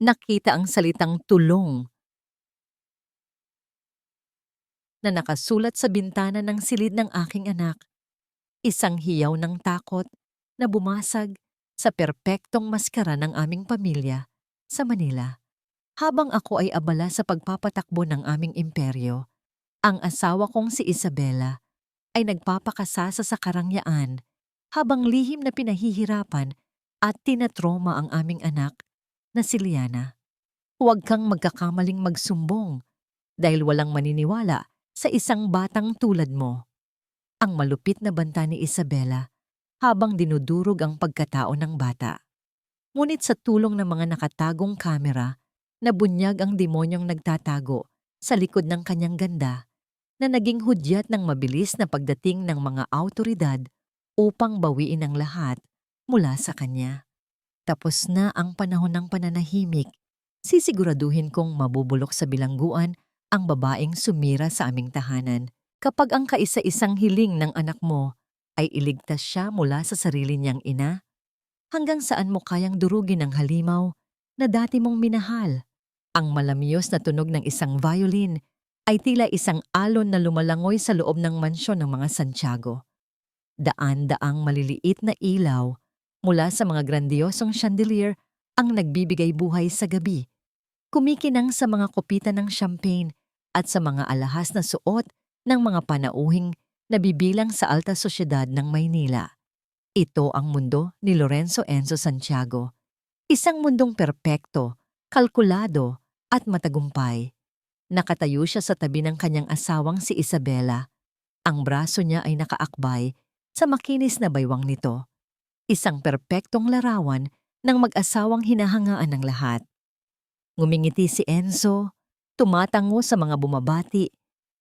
nakita ang salitang tulong na nakasulat sa bintana ng silid ng aking anak. Isang hiyaw ng takot na bumasag sa perpektong maskara ng aming pamilya sa Manila. Habang ako ay abala sa pagpapatakbo ng aming imperyo, ang asawa kong si Isabela ay nagpapakasasa sa karangyaan habang lihim na pinahihirapan at tinatroma ang aming anak na si Liana. Huwag kang magkakamaling magsumbong dahil walang maniniwala sa isang batang tulad mo. Ang malupit na banta ni Isabela habang dinudurog ang pagkatao ng bata. Ngunit sa tulong ng mga nakatagong kamera, nabunyag ang demonyong nagtatago sa likod ng kanyang ganda na naging hudyat ng mabilis na pagdating ng mga awtoridad upang bawiin ang lahat mula sa kanya. Tapos na ang panahon ng pananahimik. Sisiguraduhin kong mabubulok sa bilangguan ang babaeng sumira sa aming tahanan kapag ang kaisa-isang hiling ng anak mo ay iligtas siya mula sa sarili niyang ina. Hanggang saan mo kayang durugin ang halimaw na dati mong minahal? Ang malamyos na tunog ng isang violin ay tila isang alon na lumalangoy sa loob ng mansyon ng mga Santiago. Daan-daang maliliit na ilaw mula sa mga grandiosong chandelier ang nagbibigay buhay sa gabi. Kumikinang sa mga kupitan ng champagne at sa mga alahas na suot ng mga panauhing nabibilang sa alta sosyedad ng Maynila. Ito ang mundo ni Lorenzo Enzo Santiago. Isang mundong perpekto, kalkulado at matagumpay. Nakatayo siya sa tabi ng kanyang asawang si Isabela. Ang braso niya ay nakaakbay sa makinis na baywang nito. Isang perpektong larawan ng mag-asawang hinahangaan ng lahat. Ngumingiti si Enzo, tumatango sa mga bumabati,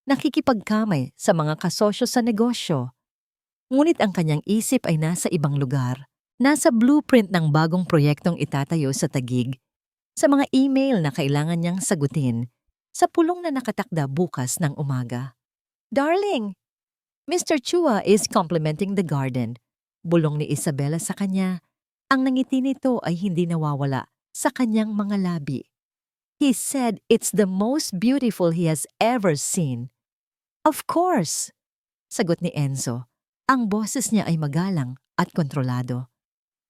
nakikipagkamay sa mga kasosyo sa negosyo. Ngunit ang kanyang isip ay nasa ibang lugar, nasa blueprint ng bagong proyektong itatayo sa Taguig, sa mga email na kailangan niyang sagutin, sa pulong na nakatakda bukas ng umaga. "Darling, Mr. Chua is complimenting the garden." Bulong ni Isabela sa kanya. Ang nangiti nito ay hindi nawawala sa kanyang mga labi. He said it's the most beautiful he has ever seen. "Of course," sagot ni Enzo. Ang boses niya ay magalang at kontrolado.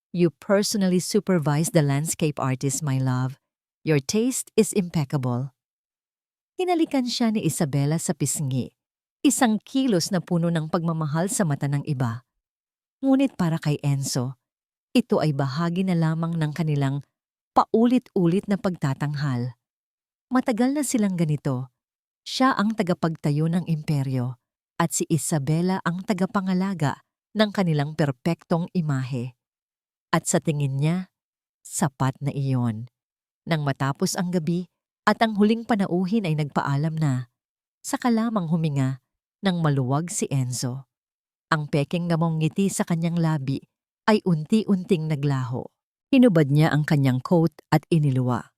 "You personally supervise the landscape artist, my love. Your taste is impeccable." Hinalikan siya ni Isabela sa pisngi. Isang kilos na puno ng pagmamahal sa mata ng iba. Ngunit para kay Enzo, ito ay bahagi na lamang ng kanilang paulit-ulit na pagtatanghal. Matagal na silang ganito. Siya ang tagapagtayo ng imperyo at si Isabela ang tagapangalaga ng kanilang perpektong imahe. At sa tingin niya, sapat na iyon. Nang matapos ang gabi at ang huling panauhin ay nagpaalam na, saka lamang huminga nang maluwag si Enzo. Ang peking namong ngiti sa kanyang labi ay unti-unting naglaho. Hinubad niya ang kanyang coat at iniluwa.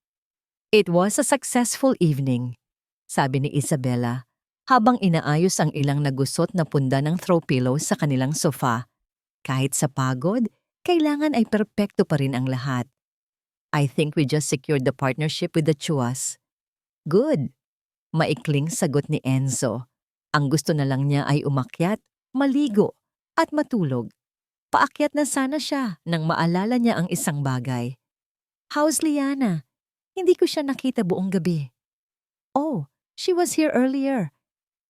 "It was a successful evening," sabi ni Isabela, habang inaayos ang ilang nagusot na punda ng throw pillow sa kanilang sofa. Kahit sa pagod, kailangan ay perpekto pa rin ang lahat. "I think we just secured the partnership with the Chuas." "Good," maikling sagot ni Enzo. Ang gusto na lang niya ay umakyat, maligo, at matulog. Paakyat na sana siya nang maalala niya ang isang bagay. "How's Liana? Hindi ko siya nakita buong gabi." "Oh, she was here earlier,"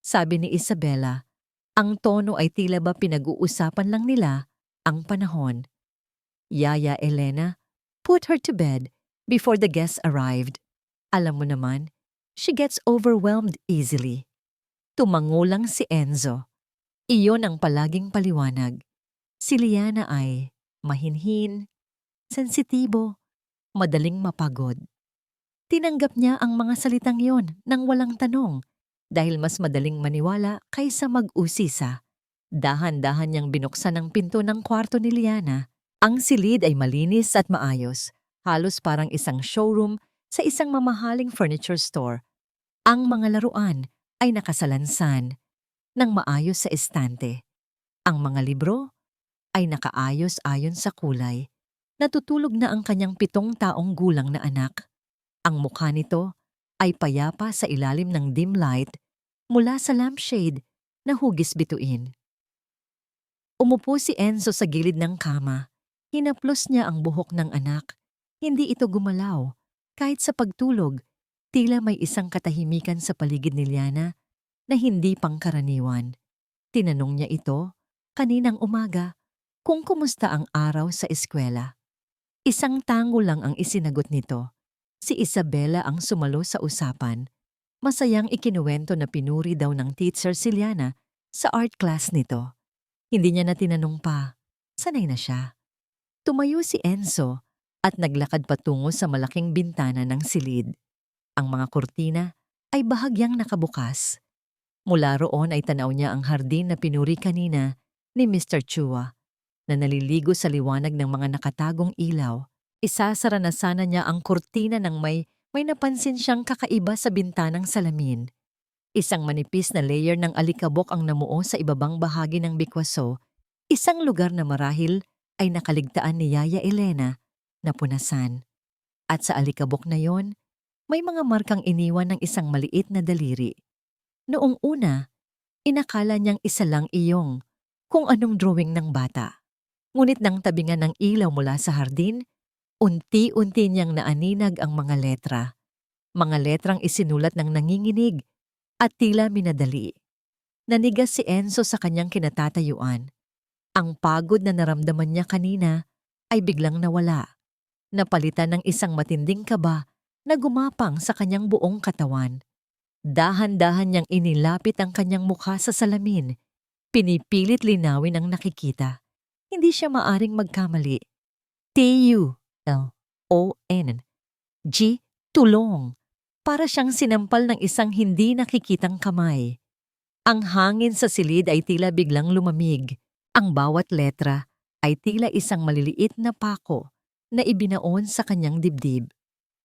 sabi ni Isabela. Ang tono ay tila ba pinag-uusapan lang nila ang panahon. "Yaya Elena, put her to bed before the guests arrived. Alam mo naman, she gets overwhelmed easily." Tumango lang si Enzo. Iyon ang palaging paliwanag. Si Liana ay mahinhin, sensitibo, madaling mapagod. Tinanggap niya ang mga salitang yon nang walang tanong dahil mas madaling maniwala kaysa mag-usisa. Dahan-dahan niyang binuksan ang pinto ng kwarto ni Liana. Ang silid ay malinis at maayos, halos parang isang showroom sa isang mamahaling furniture store. Ang mga laruan ay nakasalansan ng maayos sa estante. Ang mga libro ay nakaayos ayon sa kulay. Natutulog na ang kanyang 7 taong gulang na anak. Ang mukha nito ay payapa sa ilalim ng dim light mula sa lampshade na hugis bituin. Umupo si Enzo sa gilid ng kama. Hinaplos niya ang buhok ng anak. Hindi ito gumalaw. Kahit sa pagtulog, tila may isang katahimikan sa paligid ni Liana na hindi pangkaraniwan. Tinanong niya ito, kaninang umaga, kung kumusta ang araw sa eskwela. Isang tango lang ang isinagot nito. Si Isabela ang sumalo sa usapan. Masayang ikinuwento na pinuri daw ng teacher si Liana sa art class nito. Hindi niya na tinanong pa. Sanay na siya. Tumayo si Enzo at naglakad patungo sa malaking bintana ng silid. Ang mga kurtina ay bahagyang nakabukas. Mula roon ay tanaw niya ang hardin na pinuri kanina ni Mr. Chua na naliligo sa liwanag ng mga nakatagong ilaw. Isasara na sana niya ang kurtina nang may napansin siyang kakaiba sa bintanang salamin. Isang manipis na layer ng alikabok ang namuo sa ibabang bahagi ng bikwaso, isang lugar na marahil ay nakaligtaan ni Yaya Elena na punasan. At sa alikabok na yon, may mga markang iniwan ng isang maliit na daliri. Noong una, inakala niyang isa lang iyong kung anong drawing ng bata. Ngunit nang tabingan ng ilaw mula sa hardin, unti-unti niyang naaninag ang mga letra. Mga letrang isinulat ng nanginginig at tila minadali. Nanigas si Enzo sa kanyang kinatatayuan. Ang pagod na naramdaman niya kanina ay biglang nawala. Napalitan ng isang matinding kaba na gumapang sa kanyang buong katawan. Dahan-dahan niyang inilapit ang kanyang mukha sa salamin. Pinipilit linawin ang nakikita. Hindi siya maaring magkamali. T-U-L-O-N. G. Tulong. Para siyang sinampal ng isang hindi nakikitang kamay. Ang hangin sa silid ay tila biglang lumamig. Ang bawat letra ay tila isang maliliit na pako na ibinaon sa kanyang dibdib.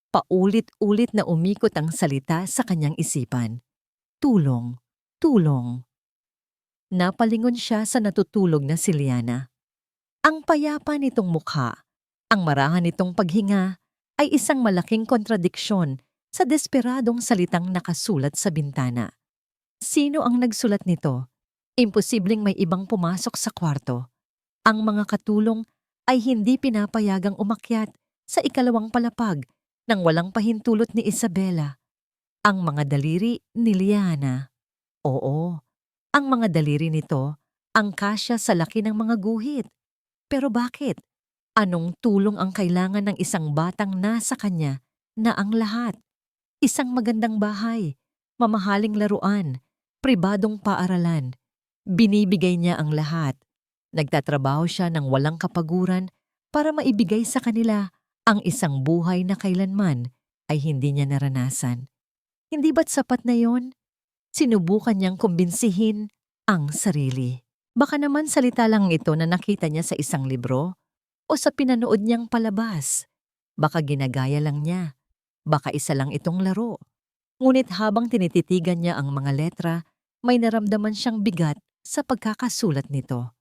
Paulit-ulit na umikot ang salita sa kanyang isipan. Tulong, tulong. Napalingon siya sa natutulog na si Liana. Ang payapa nitong mukha, ang marahan nitong paghinga, ay isang malaking kontradiksyon sa desperadong salitang nakasulat sa bintana. Sino ang nagsulat nito? Imposibleng may ibang pumasok sa kwarto. Ang mga katulong ay hindi pinapayagang umakyat sa ikalawang palapag nang walang pahintulot ni Isabela. Ang mga daliri ni Liana. Oo, ang mga daliri nito ang kasya sa laki ng mga guhit. Pero bakit? Anong tulong ang kailangan ng isang batang nasa kanya na ang lahat? Isang magandang bahay, mamahaling laruan, pribadong paaralan. Binibigay niya ang lahat. Nagtatrabaho siya ng walang kapaguran para maibigay sa kanila ang isang buhay na kailanman ay hindi niya naranasan. Hindi ba't sapat na yon? Sinubukan niyang kumbinsihin ang sarili. Baka naman salita lang ito na nakita niya sa isang libro o sa pinanood niyang palabas. Baka ginagaya lang niya. Baka isa lang itong laro. Ngunit habang tinititigan niya ang mga letra, may naramdaman siyang bigat sa pagkakasulat nito.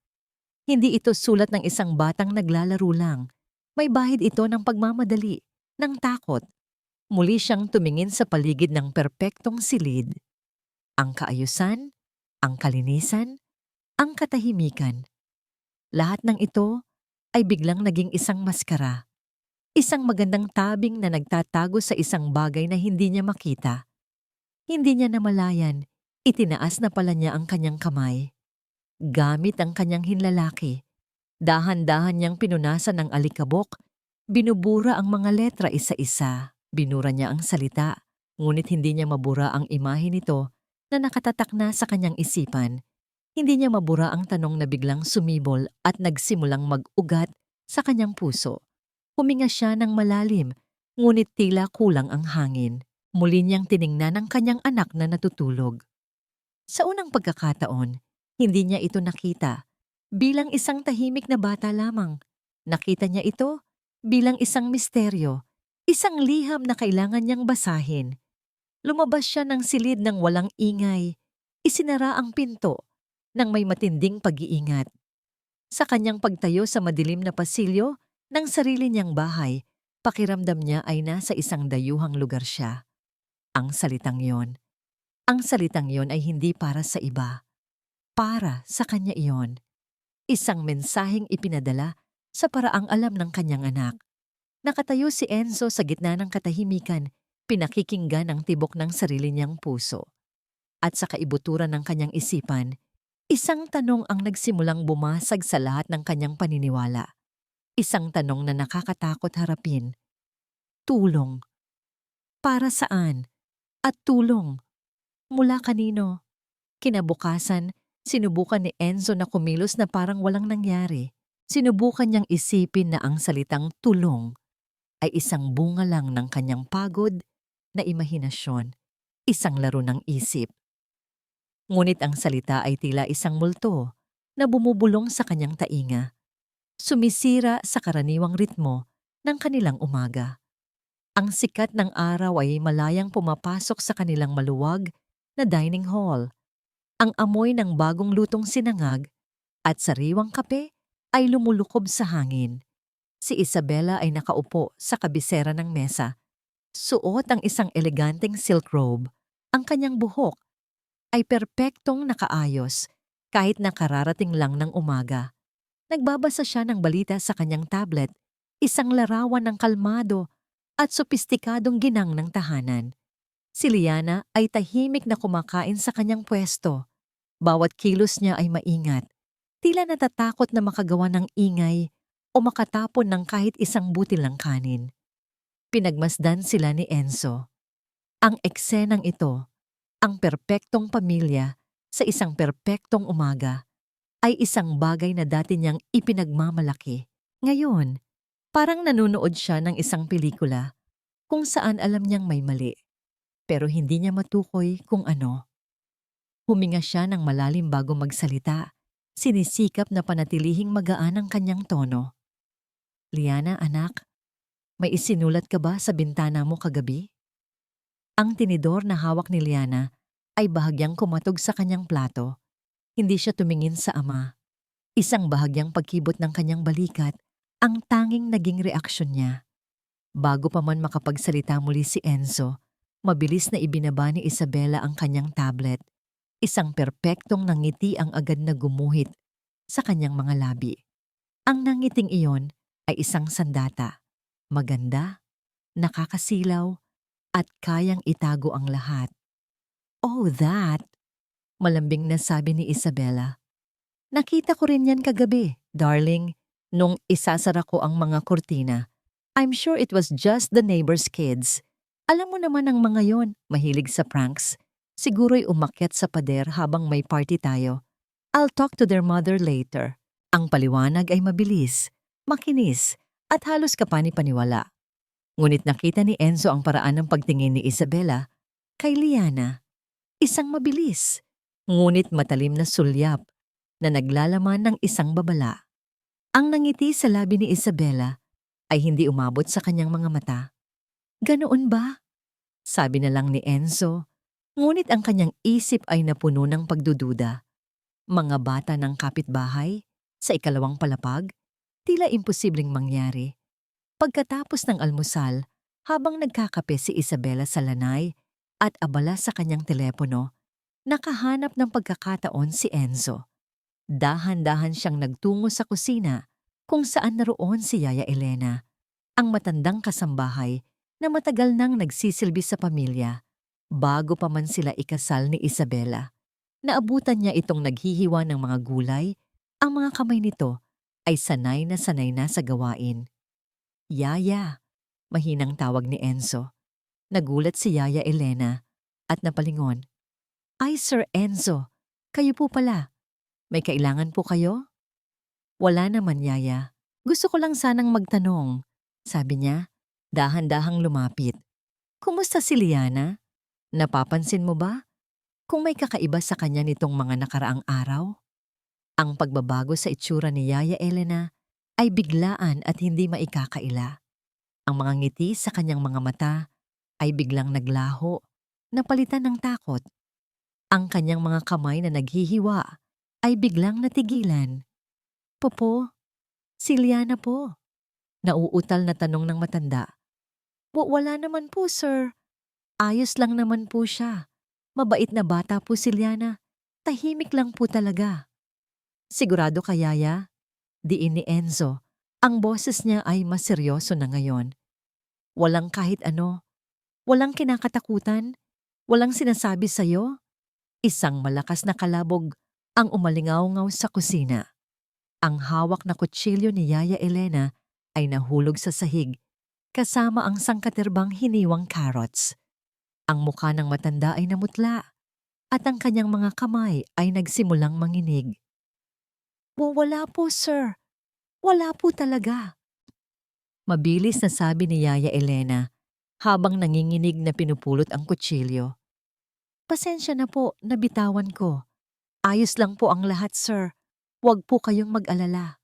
Hindi ito sulat ng isang batang naglalaro lang. May bahid ito ng pagmamadali, ng takot. Muli siyang tumingin sa paligid ng perpektong silid. Ang kaayusan, ang kalinisan, ang katahimikan. Lahat ng ito ay biglang naging isang maskara. Isang magandang tabing na nagtatago sa isang bagay na hindi niya makita. Hindi niya namalayan, itinaas na pala niya ang kanyang kamay. Gamit ang kanyang hinlalaki, dahan-dahan niyang pinunasan ng alikabok, binubura ang mga letra isa-isa. Binura niya ang salita, ngunit hindi niya mabura ang imahe nito na nakatatak na sa kanyang isipan. Hindi niya mabura ang tanong na biglang sumibol at nagsimulang mag-ugat sa kanyang puso. Huminga siya ng malalim, ngunit tila kulang ang hangin. Muli niyang tiningnan ang kanyang anak na natutulog. Sa unang pagkakataon, hindi niya ito nakita bilang isang tahimik na bata lamang. Nakita niya ito bilang isang misteryo, isang liham na kailangan niyang basahin. Lumabas siya ng silid ng walang ingay. Isinara ang pinto ng may matinding pag-iingat. Sa kanyang pagtayo sa madilim na pasilyo ng sarili niyang bahay, Pakiramdam niya ay nasa isang dayuhang lugar siya. Ang salitang yon. Ang salitang yon ay hindi para sa iba. Para sa kanya iyon. Isang mensaheng ipinadala sa paraang alam ng kanyang anak. Nakatayo si Enzo sa gitna ng katahimikan, pinakikinggan ang tibok ng sarili niyang puso. At sa kaibuturan ng kanyang isipan, isang tanong ang nagsimulang bumasag sa lahat ng kanyang paniniwala. Isang tanong na nakakatakot harapin. Tulong. Para saan? At tulong. Mula kanino? Kinabukasan, sinubukan ni Enzo na kumilos na parang walang nangyari. Sinubukan niyang isipin na ang salitang tulong ay isang bunga lang ng kanyang pagod na imahinasyon, isang laro ng isip. Ngunit ang salita ay tila isang multo na bumubulong sa kanyang tainga, sumisira sa karaniwang ritmo ng kanilang umaga. Ang sikat ng araw ay malayang pumapasok sa kanilang maluwag na dining hall. Ang amoy ng bagong lutong sinangag at sariwang kape ay lumulukob sa hangin. Si Isabela ay nakaupo sa kabisera ng mesa. Suot ang isang eleganteng silk robe. Ang kanyang buhok ay perpektong nakaayos kahit nakararating lang ng umaga. Nagbabasa siya ng balita sa kanyang tablet, isang larawan ng kalmado at sopistikadong ginang ng tahanan. Si Liana ay tahimik na kumakain sa kanyang pwesto. Bawat kilos niya ay maingat. Tila natatakot na makagawa ng ingay o makatapon ng kahit isang butil ng kanin. Pinagmasdan sila ni Enzo. Ang eksenang ito, ang perpektong pamilya sa isang perpektong umaga, ay isang bagay na dati niyang ipinagmamalaki. Ngayon, parang nanonood siya ng isang pelikula kung saan alam niyang may mali, pero hindi niya matukoy kung ano. Huminga siya ng malalim bago magsalita, sinisikap na panatilihing magaan ang kanyang tono. Liana, anak, may isinulat ka ba sa bintana mo kagabi? Ang tinidor na hawak ni Liana ay bahagyang kumatog sa kanyang plato. Hindi siya tumingin sa ama. Isang bahagyang pagkibot ng kanyang balikat ang tanging naging reaksyon niya. Bago pa man makapagsalita muli si Enzo, mabilis na ibinaba ni Isabela ang kanyang tablet. Isang perpektong nangiti ang agad na gumuhit sa kanyang mga labi. Ang nangiting iyon ay isang sandata. Maganda, nakakasilaw, at kayang itago ang lahat. Oh, that! Malambing na sabi ni Isabela. Nakita ko rin yan kagabi, darling, nung isasara ko ang mga kurtina. I'm sure it was just the neighbor's kids. Alam mo naman ang mga yon, mahilig sa pranks. Siguro'y umakyat sa pader habang may party tayo. I'll talk to their mother later. Ang paliwanag ay mabilis, makinis, at halos kapani-paniwala. Ngunit nakita ni Enzo ang paraan ng pagtingin ni Isabela kay Liana. Isang mabilis, ngunit matalim na sulyap na naglalaman ng isang babala. Ang nangiti sa labi ni Isabela ay hindi umabot sa kanyang mga mata. Ganoon ba? Sabi na lang ni Enzo, ngunit ang kanyang isip ay napuno ng pagdududa. Mga bata ng kapitbahay, sa ikalawang palapag, tila imposibleng mangyari. Pagkatapos ng almusal, habang nagkakape si Isabela sa lanay at abala sa kanyang telepono, nakahanap ng pagkakataon si Enzo. Dahan-dahan siyang nagtungo sa kusina kung saan naroon si Yaya Elena, ang matandang kasambahay na matagal nang nagsisilbi sa pamilya bago pa man sila ikasal ni Isabela. Naabutan niya itong naghihiwa ng mga gulay. Ang mga kamay nito ay sanay na sa gawain. Yaya, mahinang tawag ni Enzo. Nagulat si Yaya Elena at napalingon. Ay, Sir Enzo, kayo po pala. May kailangan po kayo? Wala naman, Yaya. Gusto ko lang sanang magtanong, sabi niya, dahan-dahang lumapit. Kumusta si Liana? Napapansin mo ba kung may kakaiba sa kanya nitong mga nakaraang araw? Ang pagbabago sa itsura ni Yaya Elena ay biglaan at hindi maikakaila. Ang mga ngiti sa kanyang mga mata ay biglang naglaho, napalitan ng takot. Ang kanyang mga kamay na naghihiwa ay biglang natigilan. Popo, si Liana po. Nauutal na tanong ng matanda. Wala naman po, sir. Ayos lang naman po siya. Mabait na bata po si Liana. Tahimik lang po talaga. Sigurado ka, Yaya? Diin ni Enzo. Ang boses niya ay mas seryoso na ngayon. Walang kahit ano. Walang kinakatakutan. Walang sinasabi sa'yo. Isang malakas na kalabog ang umalingaw-ngaw sa kusina. Ang hawak na kutsilyo ni Yaya Elena ay nahulog sa sahig kasama ang sangkatirbang hiniwang carrots. Ang mukha ng matanda ay namutla at ang kanyang mga kamay ay nagsimulang manginig. Wala po, sir. Wala po talaga. Mabilis na sabi ni Yaya Elena habang nanginginig na pinupulot ang kutsilyo. Pasensya na po, nabitawan ko. Ayos lang po ang lahat, sir. Huwag po kayong mag-alala.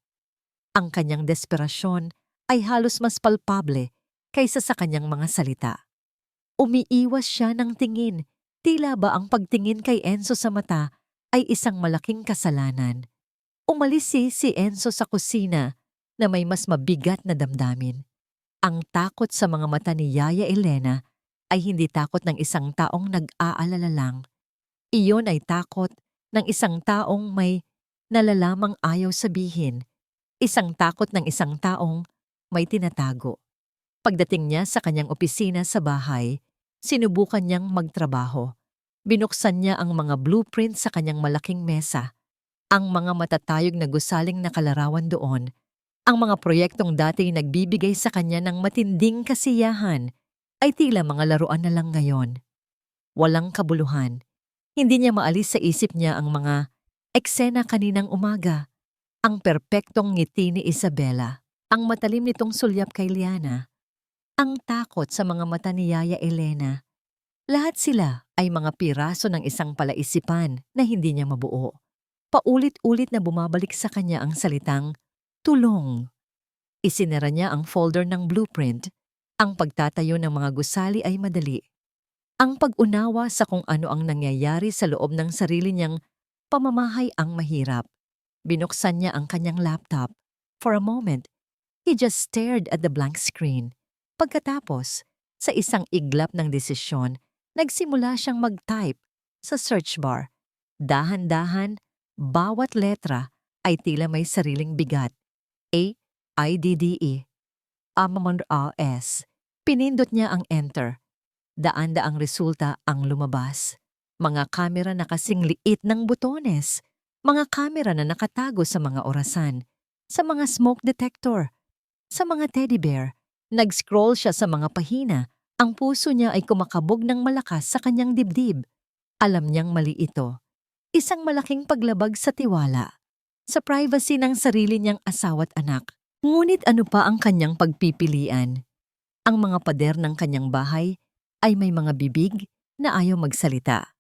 Ang kanyang desperasyon ay halos mas palpable kaysa sa kanyang mga salita. Umiiwas siya ng tingin, tila ba ang pagtingin kay Enzo sa mata ay isang malaking kasalanan. Umalis si Enzo sa kusina na may mas mabigat na damdamin. Ang takot sa mga mata ni Yaya Elena ay hindi takot ng isang taong nag-aalala lang. Iyon ay takot ng isang taong may nalalamang ayaw sabihin. Isang takot ng isang taong may tinatago. Pagdating niya sa kanyang opisina sa bahay, sinubukan niyang magtrabaho. Binuksan niya ang mga blueprint sa kanyang malaking mesa. Ang mga matatayog na gusaling nakalarawan doon, ang mga proyektong dati nagbibigay sa kanya ng matinding kasiyahan, ay tila mga laruan na lang ngayon. Walang kabuluhan. Hindi niya maalis sa isip niya ang mga eksena kaninang umaga. Ang perpektong ngiti ni Isabela, ang matalim nitong sulyap kay Liana, ang takot sa mga mata ni Yaya Elena. Lahat sila ay mga piraso ng isang palaisipan na hindi niya mabuo. Paulit-ulit na bumabalik sa kanya ang salitang, tulong. Isinara niya ang folder ng blueprint. Ang pagtatayo ng mga gusali ay madali. Ang pag-unawa sa kung ano ang nangyayari sa loob ng sarili niyang pamamahay ang mahirap. Binuksan niya ang kanyang laptop. For a moment, he just stared at the blank screen. Pagkatapos, sa isang iglap ng desisyon, nagsimula siyang mag-type sa search bar. Dahan-dahan, bawat letra ay tila may sariling bigat. A, I, D, D, E. S. Pinindot niya ang enter. Daan-daang resulta ang lumabas. Mga kamera na kasing liit ng butones. Mga kamera na nakatago sa mga orasan. Sa mga smoke detector. Sa mga teddy bear. Nag-scroll siya sa mga pahina. Ang puso niya ay kumakabog ng malakas sa kanyang dibdib. Alam niyang mali ito. Isang malaking paglabag sa tiwala. Sa privacy ng sarili niyang asawa't anak. Ngunit ano pa ang kanyang pagpipilian? Ang mga pader ng kanyang bahay ay may mga bibig na ayaw magsalita.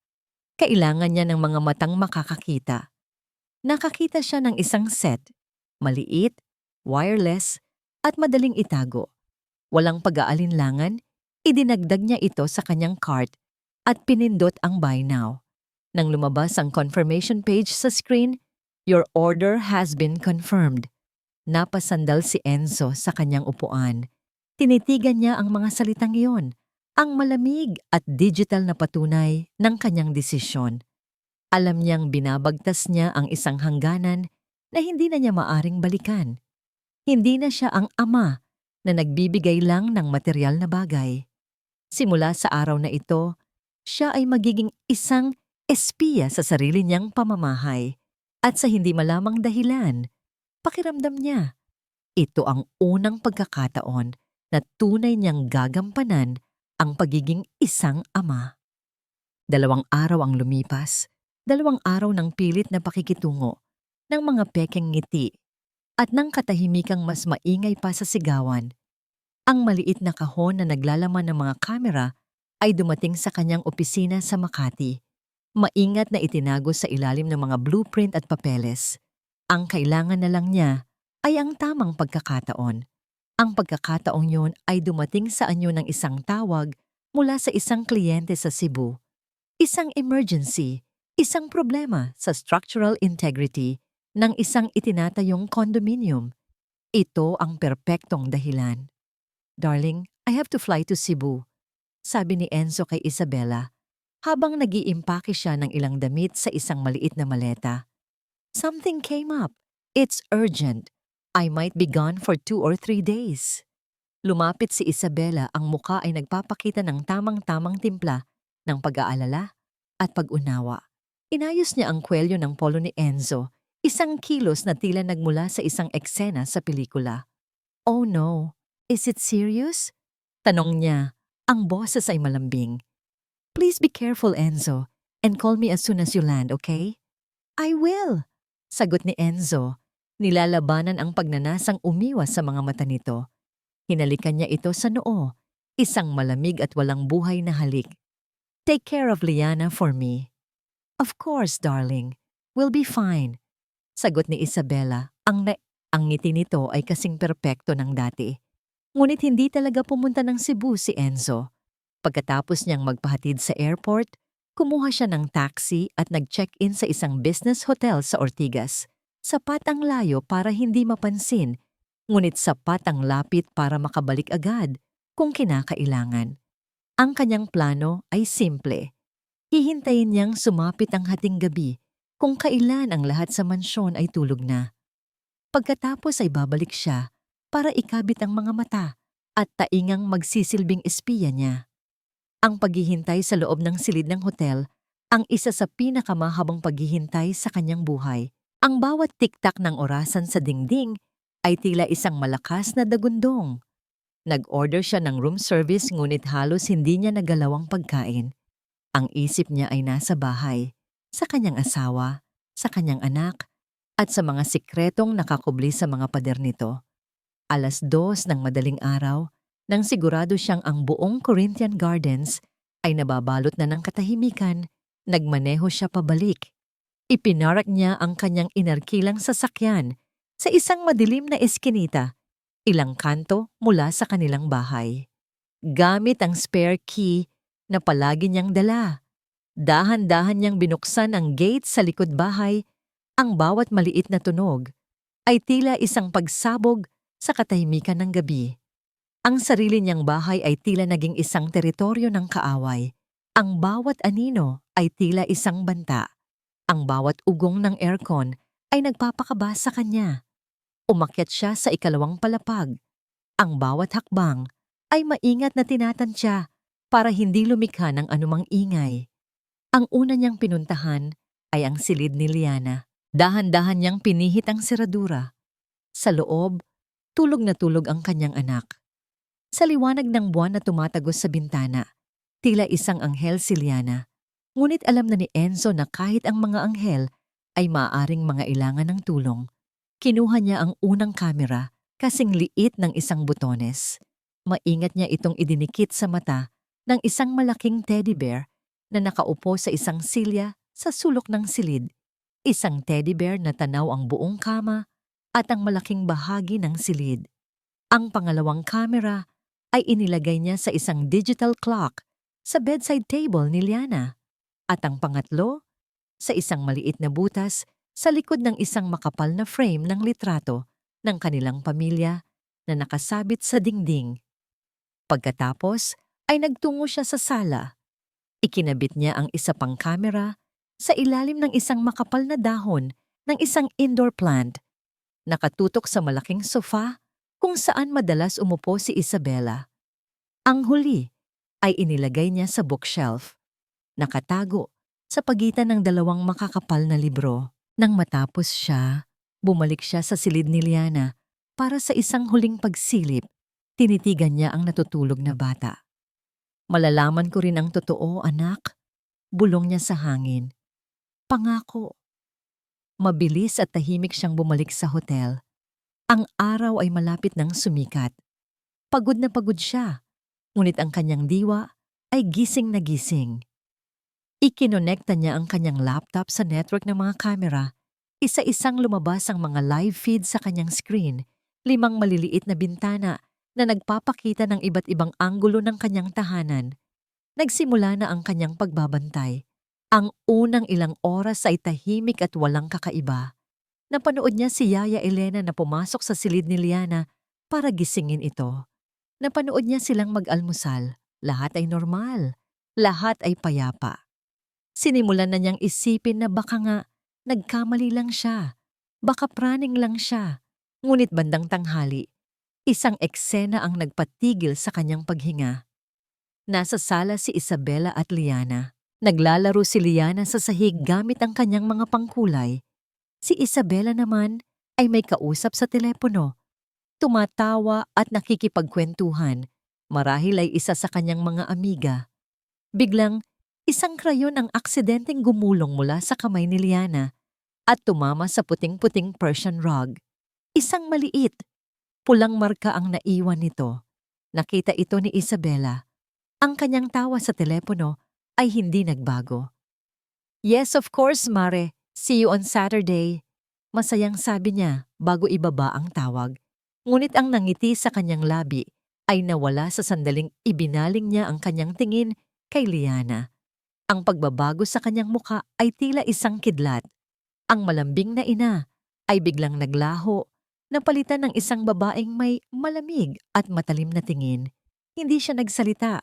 Kailangan niya ng mga matang makakakita. Nakakita siya ng isang set, maliit, wireless, at madaling itago. Walang pag-aalinlangan, idinagdag niya ito sa kanyang cart at pinindot ang buy now. Nang lumabas ang confirmation page sa screen, your order has been confirmed. Napasandal si Enzo sa kanyang upuan. Tinitigan niya ang mga salitang iyon, ang malamig at digital na patunay ng kanyang desisyon. Alam niyang binabagtas niya ang isang hangganan na hindi na niya maaring balikan. Hindi na siya ang ama na nagbibigay lang ng material na bagay. Simula sa araw na ito, siya ay magiging isang espiya sa sarili niyang pamamahay. At sa hindi malamang dahilan, pakiramdam niya, ito ang unang pagkakataon na tunay niyang gagampanan ang pagiging isang ama. 2 araw ang lumipas, 2 araw ng pilit na pakikitungo, ng mga pekeng ngiti, at ng katahimikang mas maingay pa sa sigawan. Ang maliit na kahon na naglalaman ng mga kamera ay dumating sa kanyang opisina sa Makati. Maingat na itinago sa ilalim ng mga blueprint at papeles. Ang kailangan na lang niya ay ang tamang pagkakataon. Ang pagkakataong yun ay dumating sa anyo ng isang tawag mula sa isang kliyente sa Cebu. Isang emergency, isang problema sa structural integrity ng isang itinatayong condominium. Ito ang perpektong dahilan. Darling, I have to fly to Cebu, sabi ni Enzo kay Isabela habang nag-iimpake siya ng ilang damit sa isang maliit na maleta. Something came up. It's urgent. I might be gone for 2 or 3 days. Lumapit si Isabela, ang muka ay nagpapakita ng tamang-tamang timpla ng pag-aalala at pag-unawa. Inayos niya ang kwelyo ng polo ni Enzo, isang kilos na tila nagmula sa isang eksena sa pelikula. Oh no, is it serious? Tanong niya, ang boses ay malambing. Please be careful, Enzo, and call me as soon as you land, okay? I will, sagot ni Enzo. Nilalabanan ang pagnanasang umiwas sa mga mata nito. Hinalikan niya ito sa noo, isang malamig at walang buhay na halik. Take care of Liana for me. Of course, darling. We'll be fine. Sagot ni Isabela. Ang ngiti nito ay kasing perpekto ng dati. Ngunit hindi talaga pumunta ng Cebu si Enzo. Pagkatapos niyang magpahatid sa airport, kumuha siya ng taxi at nag-check-in sa isang business hotel sa Ortigas. Sapat ang layo para hindi mapansin, ngunit sapat ang lapit para makabalik agad kung kinakailangan. Ang kanyang plano ay simple. Hihintayin niyang sumapit ang hating gabi kung kailan ang lahat sa mansyon ay tulog na. Pagkatapos ay babalik siya para ikabit ang mga mata at taingang magsisilbing espiya niya. Ang paghihintay sa loob ng silid ng hotel ang isa sa pinakamahabang paghihintay sa kanyang buhay. Ang bawat tiktak ng orasan sa dingding ay tila isang malakas na dagundong. Nag-order siya ng room service ngunit halos hindi niya nagalaw ang pagkain. Ang isip niya ay nasa bahay, sa kanyang asawa, sa kanyang anak, at sa mga sikretong nakakubli sa mga pader nito. 2:00 ng madaling araw, nang sigurado siyang ang buong Corinthian Gardens ay nababalot na ng katahimikan, nagmaneho siya pabalik. Ipinarak niya ang kanyang inarkilang sasakyan sa isang madilim na eskinita, ilang kanto mula sa kanilang bahay. Gamit ang spare key na palagi niyang dala, dahan-dahan niyang binuksan ang gate sa likod bahay. Ang bawat maliit na tunog ay tila isang pagsabog sa katahimikan ng gabi. Ang sarili niyang bahay ay tila naging isang teritoryo ng kaaway. Ang bawat anino ay tila isang banta. Ang bawat ugong ng aircon ay nagpapakaba sa kanya. Umakyat siya sa 2nd palapag. Ang bawat hakbang ay maingat na tinatansya para hindi lumikha ng anumang ingay. Ang una niyang pinuntahan ay ang silid ni Liana. Dahan-dahan niyang pinihit ang seradura. Sa loob, tulog na tulog ang kanyang anak. Sa liwanag ng buwan na tumatagos sa bintana, tila isang anghel si Liana. Ngunit alam na ni Enzo na kahit ang mga anghel ay maaaring mga ilangan ng tulong. Kinuha niya ang unang kamera, kasing liit ng isang butones. Maingat niya itong idinikit sa mata ng isang malaking teddy bear na nakaupo sa isang silya sa sulok ng silid. Isang teddy bear na tanaw ang buong kama at ang malaking bahagi ng silid. Ang pangalawang kamera ay inilagay niya sa isang digital clock sa bedside table ni Liana. At ang pangatlo, sa isang maliit na butas sa likod ng isang makapal na frame ng litrato ng kanilang pamilya na nakasabit sa dingding. Pagkatapos ay nagtungo siya sa sala. Ikinabit niya ang isa pang kamera sa ilalim ng isang makapal na dahon ng isang indoor plant. Nakatutok sa malaking sofa kung saan madalas umupo si Isabela. Ang huli ay inilagay niya sa bookshelf, nakatago sa pagitan ng 2 makakapal na libro. Nang matapos siya, bumalik siya sa silid ni Liana para sa isang huling pagsilip. Tinitigan niya ang natutulog na bata. Malalaman ko rin ang totoo, anak. Bulong niya sa hangin. Pangako. Mabilis at tahimik siyang bumalik sa hotel. Ang araw ay malapit ng sumikat. Pagod na pagod siya, ngunit ang kanyang diwa ay gising na gising. Ikinonekta niya ang kanyang laptop sa network ng mga kamera. Isa-isang lumabas ang mga live feed sa kanyang screen, 5 maliliit na bintana na nagpapakita ng iba't ibang anggulo ng kanyang tahanan. Nagsimula na ang kanyang pagbabantay. Ang unang ilang oras ay tahimik at walang kakaiba. Napanood niya si Yaya Elena na pumasok sa silid ni Liana para gisingin ito. Napanood niya silang mag-almusal. Lahat ay normal. Lahat ay payapa. Sinimulan na niyang isipin na baka nga nagkamali lang siya. Baka praning lang siya. Ngunit bandang tanghali, isang eksena ang nagpatigil sa kanyang paghinga. Nasa sala si Isabela at Liana. Naglalaro si Liana sa sahig gamit ang kanyang mga pangkulay. Si Isabela naman ay may kausap sa telepono. Tumatawa at nakikipagkwentuhan. Marahil ay isa sa kanyang mga amiga. Biglang, isang krayon ang aksidenteng gumulong mula sa kamay ni Liana at tumama sa puting-puting Persian rug. Isang maliit, pulang marka ang naiwan nito. Nakita ito ni Isabela. Ang kanyang tawa sa telepono ay hindi nagbago. "Yes, of course, Mare. See you on Saturday." Masayang sabi niya bago ibaba ang tawag. Ngunit ang nangiti sa kanyang labi ay nawala sa sandaling ibinaling niya ang kanyang tingin kay Liana. Ang pagbabago sa kanyang muka ay tila isang kidlat. Ang malambing na ina ay biglang naglaho, napalitan ng isang babaeng may malamig at matalim na tingin. Hindi siya nagsalita.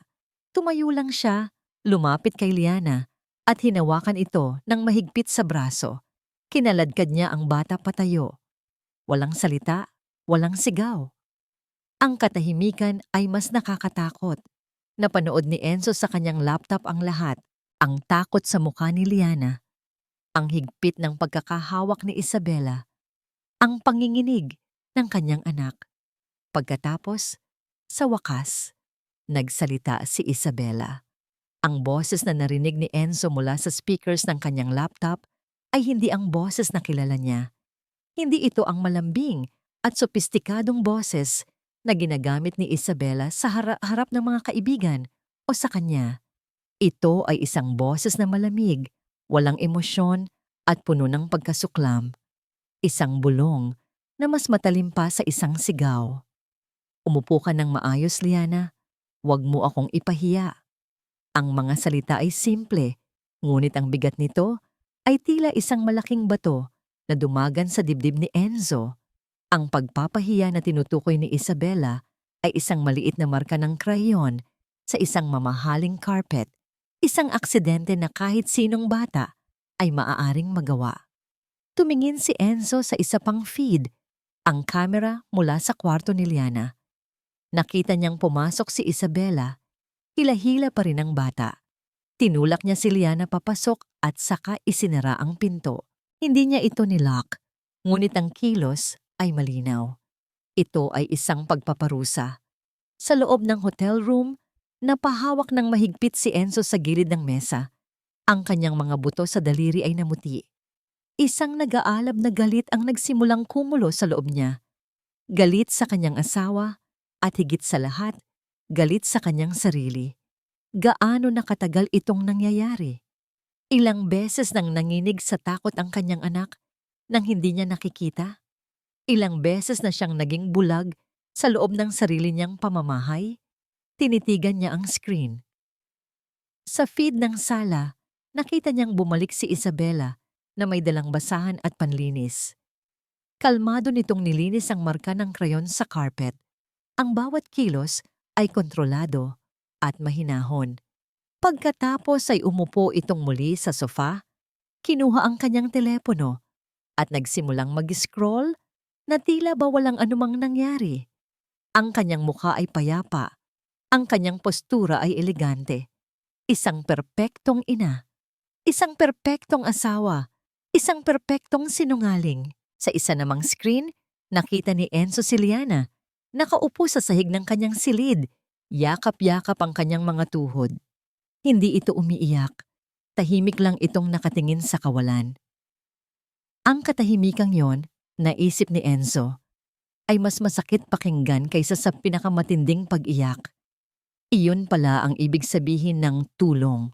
Tumayo lang siya, lumapit kay Liana at hinawakan ito ng mahigpit sa braso. Kinaladkad niya ang bata patayo. Walang salita, walang sigaw. Ang katahimikan ay mas nakakatakot. Napanood ni Enzo sa kanyang laptop ang lahat. Ang takot sa mukha ni Liana. Ang higpit ng pagkakahawak ni Isabela. Ang panginginig ng kanyang anak. Pagkatapos, sa wakas, nagsalita si Isabela. Ang boses na narinig ni Enzo mula sa speakers ng kanyang laptop ay hindi ang boses na kilala niya. Hindi ito ang malambing at sopistikadong boses na ginagamit ni Isabela sa harap ng mga kaibigan o sa kanya. Ito ay isang boses na malamig, walang emosyon at puno ng pagkasuklam. Isang bulong na mas matalim pa sa isang sigaw. "Umupo ka ng maayos, Liana. Huwag mo akong ipahiya." Ang mga salita ay simple, ngunit ang bigat nito ay tila isang malaking bato na dumagan sa dibdib ni Enzo. Ang pagpapahiya na tinutukoy ni Isabela ay isang maliit na marka ng krayon sa isang mamahaling carpet, isang aksidente na kahit sinong bata ay maaaring magawa. Tumingin si Enzo sa isa pang feed, ang camera mula sa kwarto ni Liana. Nakita niyang pumasok si Isabela, hila-hila pa rin ang bata. Tinulak niya si Liana papasok at saka isinara ang pinto. Hindi niya ito nilock, ngunit ang kilos ay malinaw. Ito ay isang pagpaparusa. Sa loob ng hotel room, napahawak ng mahigpit si Enzo sa gilid ng mesa. Ang kanyang mga buto sa daliri ay namuti. Isang nag-aalab na galit ang nagsimulang kumulo sa loob niya. Galit sa kanyang asawa at higit sa lahat, galit sa kanyang sarili. Gaano na katagal itong nangyayari? Ilang beses nang nanginig sa takot ang kanyang anak nang hindi niya nakikita? Ilang beses na siyang naging bulag sa loob ng sarili niyang pamamahay? Tinitigan niya ang screen. Sa feed ng sala, nakita niyang bumalik si Isabela na may dalang basahan at panlinis. Kalmado nitong nilinis ang marka ng krayon sa carpet. Ang bawat kilos ay kontrolado at mahinahon. Pagkatapos ay umupo itong muli sa sofa, kinuha ang kanyang telepono at nagsimulang mag-scroll na tila ba walang anumang nangyari. Ang kanyang mukha ay payapa, ang kanyang postura ay elegante. Isang perpektong ina, isang perpektong asawa, isang perpektong sinungaling. Sa isa namang screen, nakita ni Enzo si Liana, nakaupo sa sahig ng kanyang silid, yakap-yakap ang kanyang mga tuhod. Hindi ito umiiyak. Tahimik lang itong nakatingin sa kawalan. Ang katahimikang yon, naisip ni Enzo, ay mas masakit pakinggan kaysa sa pinakamatinding pag-iyak. Iyon pala ang ibig sabihin ng tulong.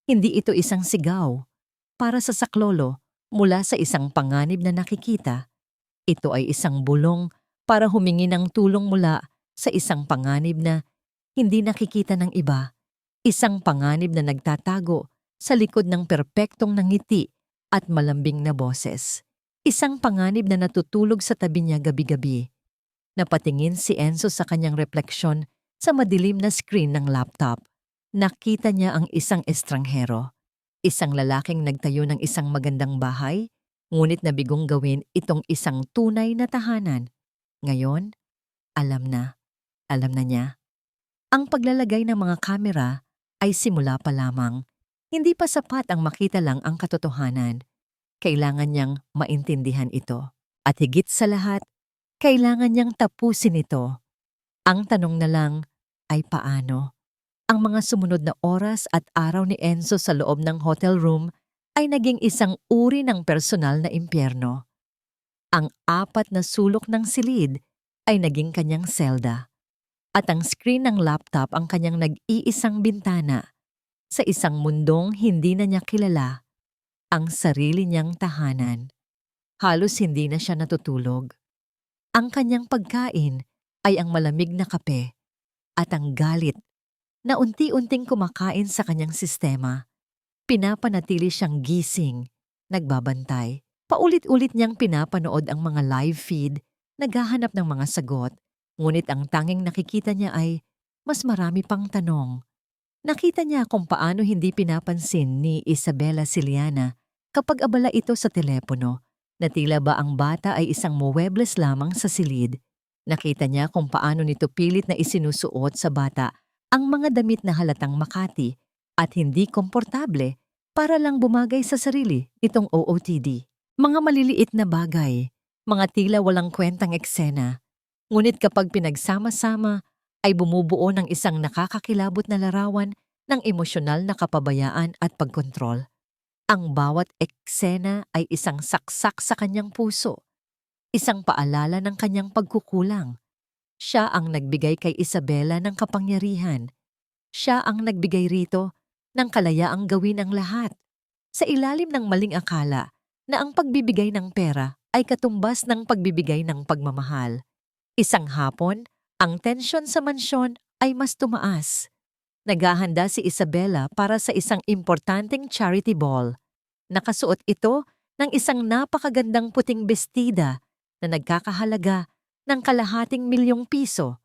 Hindi ito isang sigaw. Para sa saklolo, mula sa isang panganib na nakikita, ito ay isang bulong para humingi ng tulong mula sa isang panganib na hindi nakikita ng iba. Isang panganib na nagtatago sa likod ng perpektong nangiti at malambing na boses. Isang panganib na natutulog sa tabi niya gabi-gabi. Napatingin si Enzo sa kanyang refleksyon sa madilim na screen ng laptop. Nakita niya ang isang estranghero, isang lalaking nagtayo ng isang magandang bahay, ngunit nabigong gawin itong isang tunay na tahanan. Ngayon, alam na, alam na niya. Ang paglalagay ng mga kamera ay simula pa lamang. Hindi pa sapat ang makita lang ang katotohanan. Kailangan niyang maintindihan ito. At higit sa lahat, kailangan niyang tapusin ito. Ang tanong na lang ay paano? Ang mga sumunod na oras at araw ni Enzo sa loob ng hotel room ay naging isang uri ng personal na impyerno. Ang 4 na sulok ng silid ay naging kanyang selda. At ang screen ng laptop ang kanyang nag-iisang bintana sa isang mundong hindi na niya kilala, ang sarili niyang tahanan. Halos hindi na siya natutulog. Ang kanyang pagkain ay ang malamig na kape at ang galit na unti-unting kumakain sa kanyang sistema. Pinapanatili siyang gising, nagbabantay. Paulit-ulit niyang pinapanood ang mga live feed, naghahanap ng mga sagot, ngunit ang tanging nakikita niya ay mas marami pang tanong. Nakita niya kung paano hindi pinapansin ni Isabela Siliana kapag abala ito sa telepono, na tila ba ang bata ay isang muwebles lamang sa silid. Nakita niya kung paano nito pilit na isinusuot sa bata ang mga damit na halatang makati at hindi komportable para lang bumagay sa sarili itong OOTD. Mga maliliit na bagay, mga tila walang kwentang eksena. Ngunit kapag pinagsama-sama, ay bumubuo ng isang nakakakilabot na larawan ng emosyonal na kapabayaan at pagkontrol. Ang bawat eksena ay isang saksak sa kanyang puso, isang paalala ng kanyang pagkukulang. Siya ang nagbigay kay Isabela ng kapangyarihan. Siya ang nagbigay rito ng kalayaang gawin ang lahat. Sa ilalim ng maling akala na ang pagbibigay ng pera ay katumbas ng pagbibigay ng pagmamahal. Isang hapon, ang tensyon sa mansyon ay mas tumaas. Naghahanda si Isabela para sa isang importanteng charity ball. Nakasuot ito ng isang napakagandang puting bestida na nagkakahalaga ng ₱250,000.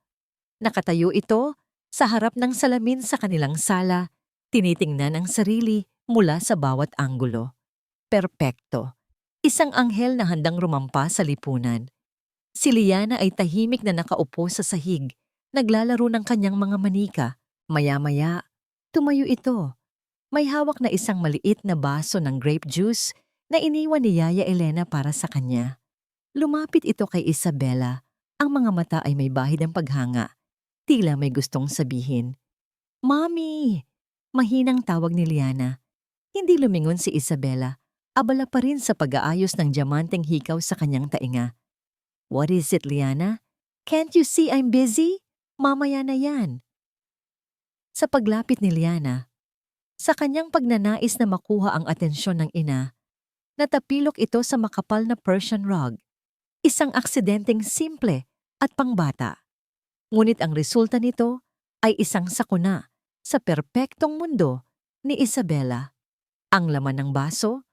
Nakatayo ito sa harap ng salamin sa kanilang sala, tinitingnan ang sarili mula sa bawat anggulo. Perpekto. Isang anghel na handang rumampa sa lipunan. Si Liana ay tahimik na nakaupo sa sahig, naglalaro ng kanyang mga manika. Maya-maya, tumayo ito. May hawak na isang maliit na baso ng grape juice na iniwan ni Yaya Elena para sa kanya. Lumapit ito kay Isabela. Ang mga mata ay may bahid ng paghanga. Tila may gustong sabihin. "Mommy!" Mahinang tawag ni Liana. Hindi lumingon si Isabela. Abala pa rin sa pag-aayos ng diamanteng hikaw sa kanyang tainga. "What is it, Liana? Can't you see I'm busy? Mamaya na yan." Sa paglapit ni Liana, sa kanyang pagnanais na makuha ang atensyon ng ina, natapilok ito sa makapal na Persian rug. Isang aksidenteng simple at pangbata. Ngunit ang resulta nito ay isang sakuna sa perpektong mundo ni Isabela. Ang laman ng baso,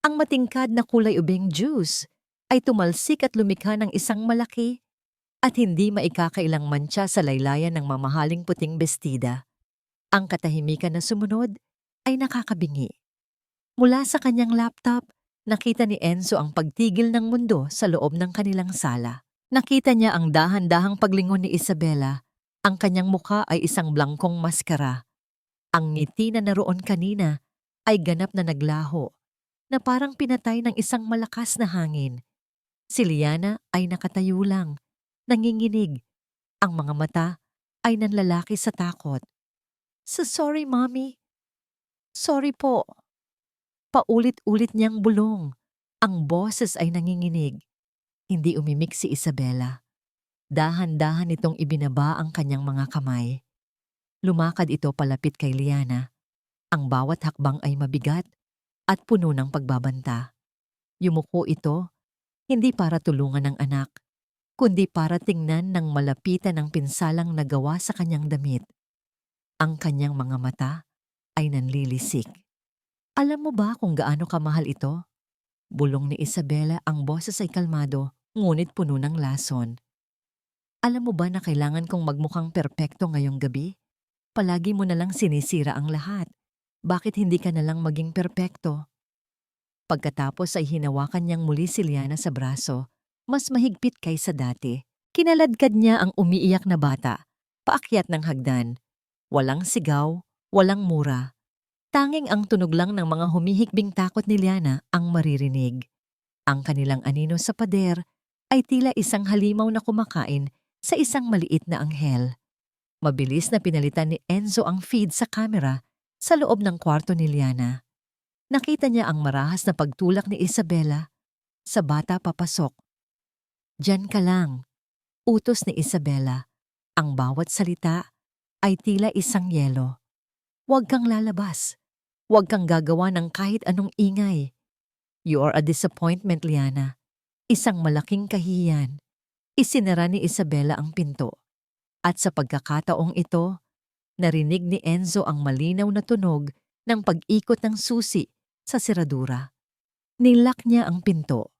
ang matingkad na kulay ubing juice, ay tumalsik at lumikha ng isang malaki at hindi maikakailang mantsa sa laylayan ng mamahaling puting bestida. Ang katahimikan na sumunod ay nakakabingi. Mula sa kanyang laptop, nakita ni Enzo ang pagtigil ng mundo sa loob ng kanilang sala. Nakita niya ang dahan-dahang paglingon ni Isabela. Ang kanyang mukha ay isang blangkong maskara. Ang ngiti na naroon kanina ay ganap na naglaho, na parang pinatay ng isang malakas na hangin. Si Liana ay nakatayo lang, nanginginig. Ang mga mata ay nanlalaki sa takot. Sorry, Mommy. Sorry po." Paulit-ulit niyang bulong. Ang boses ay nanginginig. Hindi umimik si Isabela. Dahan-dahan itong ibinaba ang kanyang mga kamay. Lumakad ito palapit kay Liana. Ang bawat hakbang ay mabigat at puno ng pagbabanta. Yumuko ito, hindi para tulungan ang anak, kundi para tingnan ng malapitan ang pinsalang nagawa sa kanyang damit. Ang kanyang mga mata ay nanlilisik. "Alam mo ba kung gaano kamahal ito?" Bulong ni Isabela. Ang boses ay kalmado, ngunit puno ng lason. Alam mo ba na kailangan kong magmukhang perpekto ngayong gabi? Palagi mo na lang sinisira ang lahat. Bakit hindi ka na lang maging perpekto? Pagkatapos ay hinawakan niyang muli si Liana sa braso, mas mahigpit kaysa dati. Kinaladkad niya ang umiiyak na bata, paakyat ng hagdan. Walang sigaw, walang mura. Tanging ang tunog lang ng mga humihikbing takot ni Liana ang maririnig. Ang kanilang anino sa pader ay tila isang halimaw na kumakain sa isang maliit na anghel. Mabilis na pinalitan ni Enzo ang feed sa camera sa loob ng kwarto ni Liana. Nakita niya ang marahas na pagtulak ni Isabela sa bata papasok. "Diyan ka lang," utos ni Isabela. Ang bawat salita ay tila isang yelo. "Huwag kang lalabas. Huwag kang gagawa ng kahit anong ingay. You are a disappointment, Liana." Isang malaking kahihiyan. Isinara ni Isabela ang pinto. At sa pagkakataong ito, narinig ni Enzo ang malinaw na tunog ng pag-ikot ng susi sa seradura. Nilak niya ang pinto.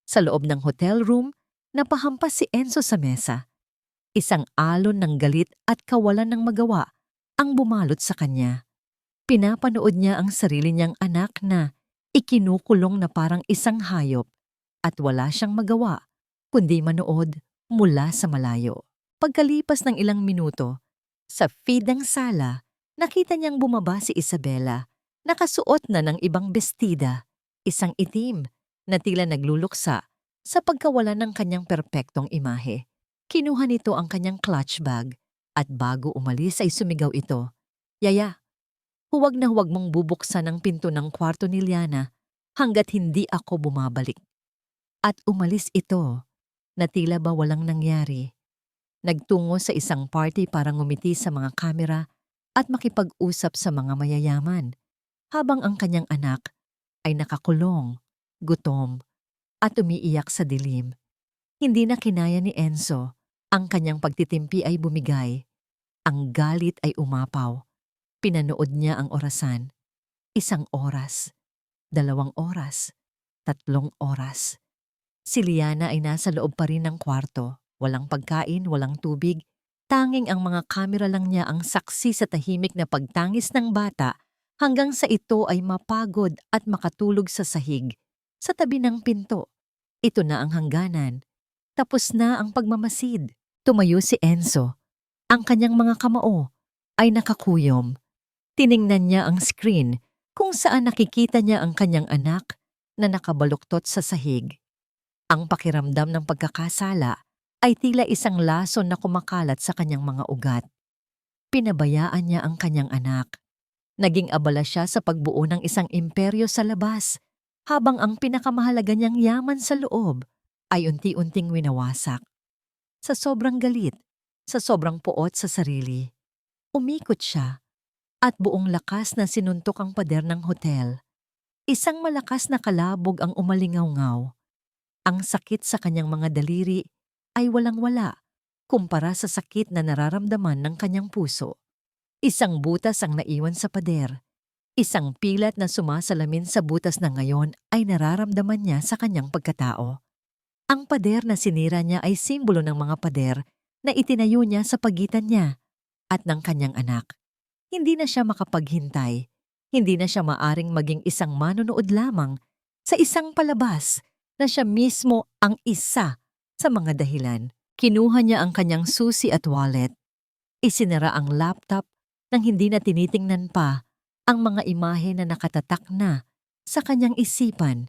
Sa loob ng hotel room, napahampas si Enzo sa mesa. Isang alon ng galit at kawalan ng magawa ang bumalot sa kanya. Pinapanood niya ang sarili niyang anak na ikinukulong na parang isang hayop at wala siyang magawa kundi manood mula sa malayo. Pagkalipas ng ilang minuto, sa feed ng sala, nakita niyang bumaba si Isabela. Nakasuot na ng ibang bestida, isang itim na tila nagluluksa sa pagkawala ng kanyang perpektong imahe. Kinuha nito ang kanyang clutch bag at bago umalis ay sumigaw ito, "Yaya, huwag na huwag mong bubuksan ang pinto ng kwarto ni Liana hanggat hindi ako bumabalik." At umalis ito na tila ba walang nangyari. Nagtungo sa isang party para ngumiti sa mga kamera at makipag-usap sa mga mayayaman, habang ang kanyang anak ay nakakulong, gutom, at umiiyak sa dilim. Hindi na kinaya ni Enzo. Ang kanyang pagtitimpi ay bumigay. Ang galit ay umapaw. Pinanood niya ang orasan. 1 oras, 2 oras, 3 oras. Si Liana ay nasa loob pa rin ng kwarto. Walang pagkain, walang tubig. Tanging ang mga kamera lang niya ang saksi sa tahimik na pagtangis ng bata hanggang sa ito ay mapagod at makatulog sa sahig, sa tabi ng pinto. Ito na ang hangganan. Tapos na ang pagmamasid. Tumayo si Enzo. Ang kanyang mga kamao ay nakakuyom. Tiningnan niya ang screen kung saan nakikita niya ang kanyang anak na nakabaluktot sa sahig. Ang pakiramdam ng pagkakasala ay tila isang lason na kumakalat sa kanyang mga ugat. Pinabayaan niya ang kanyang anak. Naging abala siya sa pagbuo ng isang imperyo sa labas, habang ang pinakamahalaga niyang yaman sa loob ay unti-unting winawasak. Sa sobrang galit, sa sobrang puot sa sarili, umikot siya at buong lakas na sinuntok ang pader ng hotel. Isang malakas na kalabog ang umalingaw-ngaw. Ang sakit sa kanyang mga daliri ay walang-wala kumpara sa sakit na nararamdaman ng kanyang puso. Isang butas ang naiwan sa pader. Isang pilat na sumasalamin sa butas na ngayon ay nararamdaman niya sa kanyang pagkatao. Ang pader na sinira niya ay simbolo ng mga pader na itinayo niya sa pagitan niya at ng kanyang anak. Hindi na siya makapaghintay. Hindi na siya maaring maging isang manonood lamang sa isang palabas na siya mismo ang isa sa mga dahilan. Kinuha niya ang kanyang susi at wallet. Isinara ang laptop nang hindi na tinitingnan pa ang mga imahe na nakatatak na sa kanyang isipan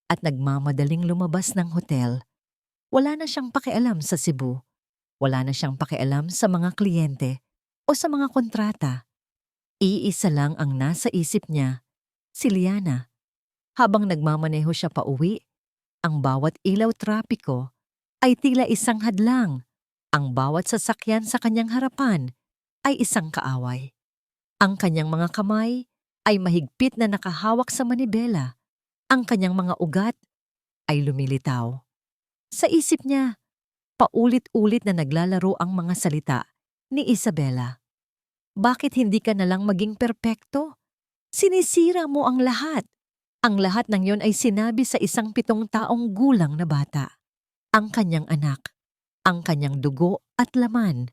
at nagmamadaling lumabas ng hotel. Wala na siyang pakialam sa Cebu. Wala na siyang pakialam sa mga kliyente o sa mga kontrata. Iisa lang ang nasa isip niya, si Liana. Habang nagmamaneho siya pauwi, ang bawat ilaw trapiko ay tila isang hadlang. Ang bawat sasakyan sa kanyang harapan ay isang kaaway. Ang kanyang mga kamay ay mahigpit na nakahawak sa manibela. Ang kanyang mga ugat ay lumilitaw. Sa isip niya, paulit-ulit na naglalaro ang mga salita ni Isabela. "Bakit hindi ka nalang maging perpekto? Sinisira mo ang lahat." Ang lahat ng yon ay sinabi sa isang 7 taong gulang na bata. Ang kanyang anak. ang kanyang dugo at laman,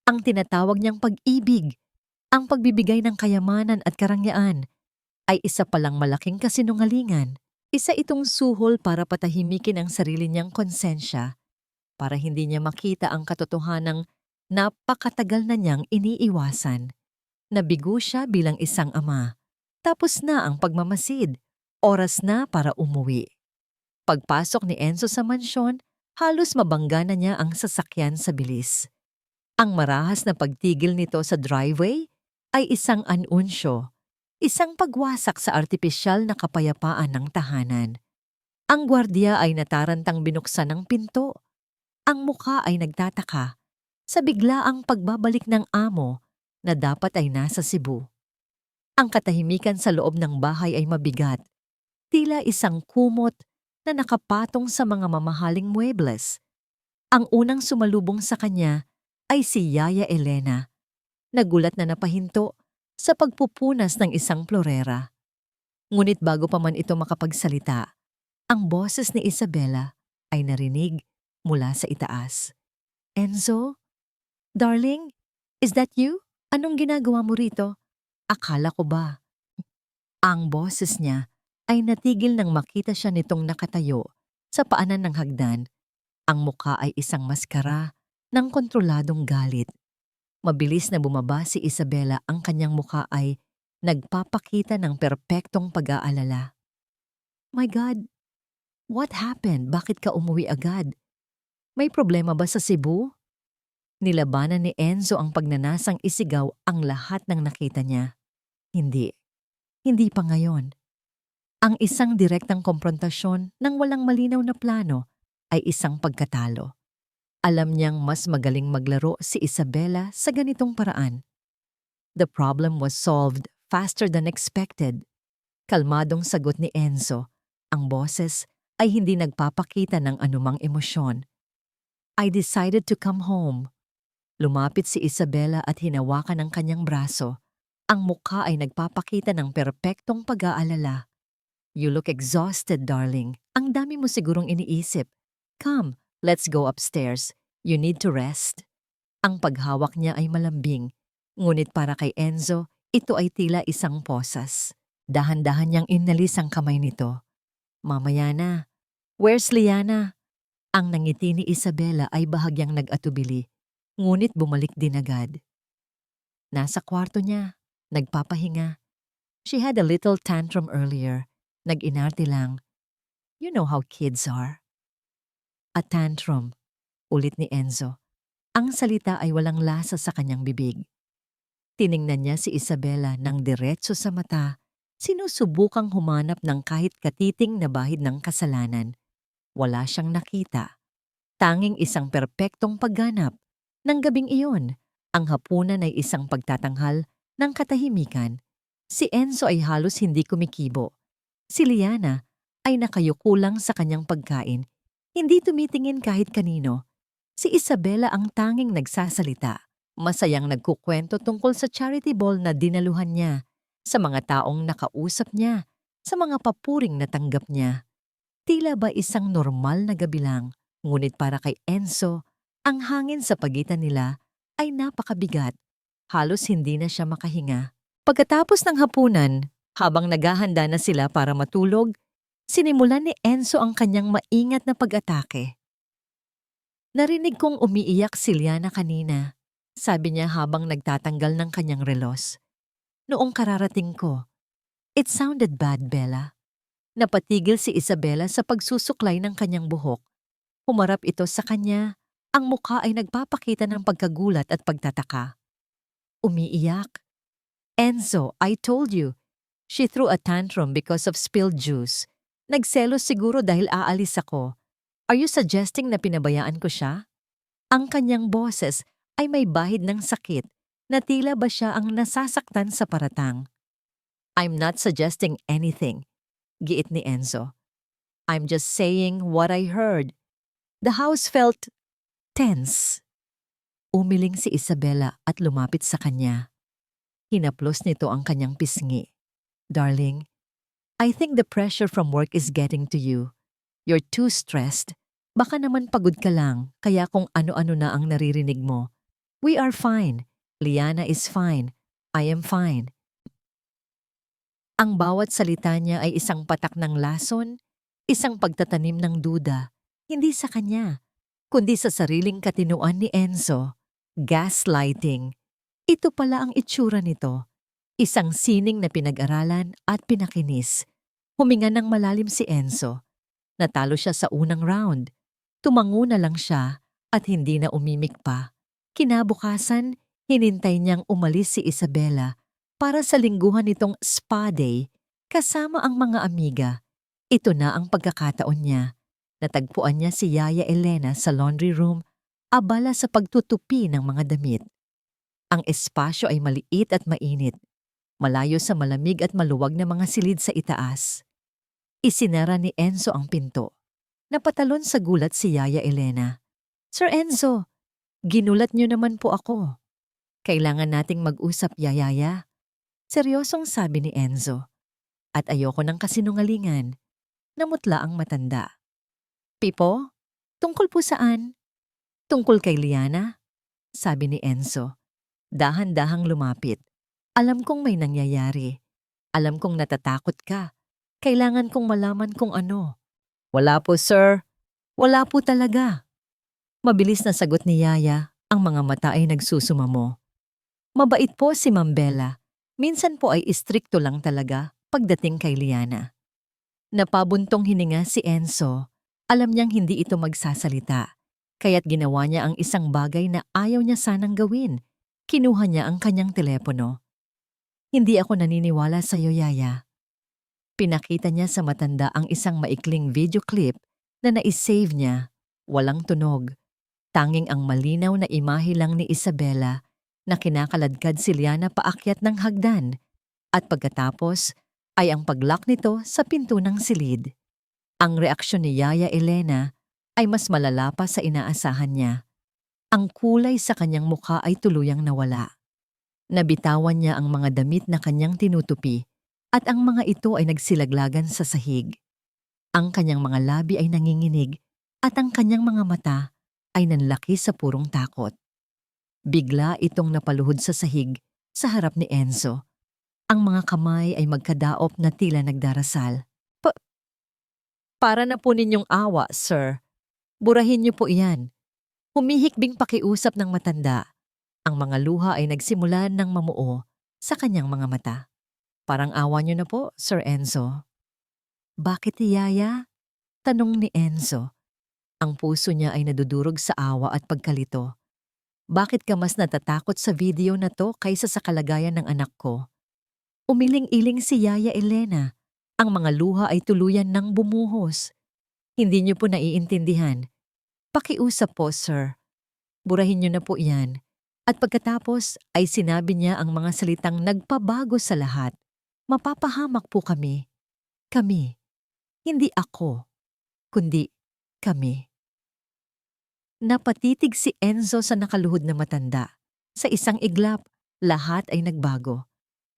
ang tinatawag niyang pag-ibig, ang pagbibigay ng kayamanan at karangyaan, ay isa palang malaking kasinungalingan. Isa itong suhol para patahimikin ang sarili niyang konsensya, para hindi niya makita ang katotohanang napakatagal na niyang iniiwasan. Nabigo siya bilang isang ama. Tapos na ang pagmamasid. Oras na para umuwi. Pagpasok ni Enzo sa mansyon, halos mabangga na niya ang sasakyan sa bilis. Ang marahas na pagtigil nito sa driveway ay isang anunsyo, isang pagwasak sa artipisyal na kapayapaan ng tahanan. Ang gwardiya ay natarantang binuksan ng pinto. Ang mukha ay nagtataka sa biglaang pagbabalik ng amo na dapat ay nasa Cebu. Ang katahimikan sa loob ng bahay ay mabigat, tila isang kumot na nakapatong sa mga mamahaling muebles. Ang unang sumalubong sa kanya ay si Yaya Elena. Nagulat na napahinto sa pagpupunas ng isang florera. Ngunit bago pa man ito makapagsalita, ang boses ni Isabela ay narinig mula sa itaas. Enzo? Darling? Is that you? Anong ginagawa mo rito? Akala ko ba? Ang boses niya ay natigil nang makita siya nitong nakatayo sa paanan ng hagdan. Ang mukha ay isang maskara ng kontroladong galit. Mabilis na bumaba si Isabela, ang kanyang mukha ay nagpapakita ng perpektong pag-aalala. My God, what happened? Bakit ka umuwi agad? May problema ba sa Cebu? Nilabanan ni Enzo ang pagnanasang isigaw ang lahat ng nakita niya. Hindi. Hindi pa ngayon. Ang isang direktang komprontasyon ng walang malinaw na plano ay isang pagkatalo. Alam niyang mas magaling maglaro si Isabela sa ganitong paraan. The problem was solved faster than expected. Kalmadong sagot ni Enzo. Ang boses ay hindi nagpapakita ng anumang emosyon. I decided to come home. Lumapit si Isabela at hinawakan ang kanyang braso. Ang mukha ay nagpapakita ng perpektong pag-aalala. You look exhausted, darling. Ang dami mo sigurong iniisip. Come, let's go upstairs. You need to rest. Ang paghawak niya ay malambing. Ngunit para kay Enzo, ito ay tila isang posas. Dahan-dahan niyang inalis ang kamay nito. Mamaya na. Where's Liana? Ang nangiti ni Isabela ay bahagyang nag-atubili. Ngunit bumalik din agad. Nasa kwarto niya, nagpapahinga. She had a little tantrum earlier. Nag-inarte lang. You know how kids are. A tantrum, ulit ni Enzo. Ang salita ay walang lasa sa kanyang bibig. Tiningnan niya si Isabela ng diretso sa mata, sinusubukang humanap ng kahit katiting na bahid ng kasalanan. Wala siyang nakita. Tanging isang perpektong pagganap. Nang gabing iyon, ang hapunan ay isang pagtatanghal ng katahimikan. Si Enzo ay halos hindi kumikibo. Si Liana ay nakayuko lang sa kanyang pagkain, hindi tumitingin kahit kanino. Si Isabela ang tanging nagsasalita, masayang nagkukwento tungkol sa charity ball na dinaluhan niya, sa mga taong nakausap niya, sa mga papuring natanggap niya. Tila ba isang normal na gabi lang, ngunit para kay Enzo, ang hangin sa pagitan nila ay napakabigat. Halos hindi na siya makahinga. Pagkatapos ng hapunan, habang naghahanda na sila para matulog, sinimulan ni Enzo ang kanyang maingat na pag-atake. Narinig kong umiiyak si Liana kanina, sabi niya habang nagtatanggal ng kanyang relos. Noong kararating ko, it sounded bad, Bella. Napatigil si Isabela sa pagsusuklay ng kanyang buhok. Humarap ito sa kanya, ang mukha ay nagpapakita ng pagkagulat at pagtataka. Umiiyak? Enzo, I told you. She threw a tantrum because of spilled juice. Nagselos siguro dahil aalis ako. Are you suggesting na pinabayaan ko siya? Ang kanyang boses ay may bahid ng sakit na tila ba siya ang nasasaktan sa paratang. I'm not suggesting anything, giit ni Enzo. I'm just saying what I heard. The house felt tense. Umiling si Isabela at lumapit sa kanya. Hinaplos nito ang kanyang pisngi. Darling, I think the pressure from work is getting to you. You're too stressed. Baka naman pagod ka lang, kaya kung ano-ano na ang naririnig mo. We are fine. Liana is fine. I am fine. Ang bawat salita niya ay isang patak ng lason, isang pagtatanim ng duda, hindi sa kanya, kundi sa sariling katinuan ni Enzo. Gaslighting. Ito pala ang itsura nito. Isang sining na pinag-aralan at pinakinis. Huminga ng malalim si Enzo. Natalo siya sa unang round. Tumango na lang siya at hindi na umimik pa. Kinabukasan, hinintay niyang umalis si Isabela para sa lingguhan nitong spa day kasama ang mga amiga. Ito na ang pagkakataon niya. Natagpuan niya si Yaya Elena sa laundry room, abala sa pagtutupi ng mga damit. Ang espasyo ay maliit at mainit, malayo sa malamig at maluwag na mga silid sa itaas. Isinara ni Enzo ang pinto. Napatalon sa gulat si Yaya Elena. Sir Enzo, ginulat niyo naman po ako. Kailangan nating mag-usap, Yaya. Seryosong sabi ni Enzo. At ayoko ng kasinungalingan. Namutla ang matanda. Pipo, tungkol po saan? Tungkol kay Liana? Sabi ni Enzo. Dahan-dahang lumapit. Alam kong may nangyayari. Alam kong natatakot ka. Kailangan kong malaman kung ano. Wala po, sir. Wala po talaga. Mabilis na sagot ni Yaya, ang mga mata ay nagsusumamo. Mabait po si Ma'am Bella. Minsan po ay istrikto lang talaga pagdating kay Liana. Napabuntong hininga si Enzo. Alam niyang hindi ito magsasalita. Kaya't ginawa niya ang isang bagay na ayaw niya sanang gawin. Kinuha niya ang kanyang telepono. Hindi ako naniniwala sa iyo, Yaya. Pinakita niya sa matanda ang isang maikling video clip na nai-save niya. Walang tunog. Tanging ang malinaw na imahe lang ni Isabela na kinakaladkad si Liana paakyat ng hagdan at pagkatapos ay ang paglock nito sa pinto ng silid. Ang reaksyon ni Yaya Elena ay mas malala pa sa inaasahan niya. Ang kulay sa kanyang mukha ay tuluyang nawala. Nabitawan niya ang mga damit na kanyang tinutupi at ang mga ito ay nagsilaglagan sa sahig. Ang kanyang mga labi ay nanginginig at ang kanyang mga mata ay nanlaki sa purong takot. Bigla itong napaluhod sa sahig sa harap ni Enzo. Ang mga kamay ay magkadaop na tila nagdarasal. Para na po ninyong awa, sir. Burahin niyo po iyan. Humihikbing pakiusap ng matanda. Ang mga luha ay nagsimula ng mamuo sa kanyang mga mata. Parang awa niyo na po, Sir Enzo. Bakit, Yaya? Tanong ni Enzo. Ang puso niya ay nadudurog sa awa at pagkalito. Bakit ka mas natatakot sa video na to kaysa sa kalagayan ng anak ko? Umiling-iling si Yaya Elena. Ang mga luha ay tuluyan ng bumuhos. Hindi niyo po naiintindihan. Pakiusap po, sir. Burahin niyo na po iyan. At pagkatapos ay sinabi niya ang mga salitang nagpabago sa lahat. Mapapahamak po kami. Kami. Hindi ako. Kundi kami. Napatitig si Enzo sa nakaluhod na matanda. Sa isang iglap, lahat ay nagbago.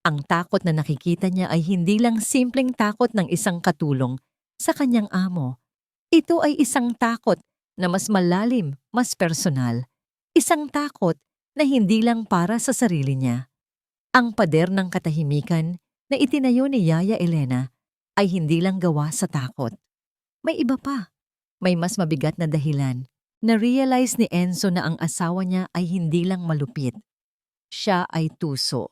Ang takot na nakikita niya ay hindi lang simpleng takot ng isang katulong sa kanyang amo. Ito ay isang takot na mas malalim, mas personal. Isang takot na hindi lang para sa sarili niya. Ang pader ng katahimikan na itinayo ni Yaya Elena ay hindi lang gawa sa takot. May iba pa. May mas mabigat na dahilan. Na-realize ni Enzo na ang asawa niya ay hindi lang malupit. Siya ay tuso.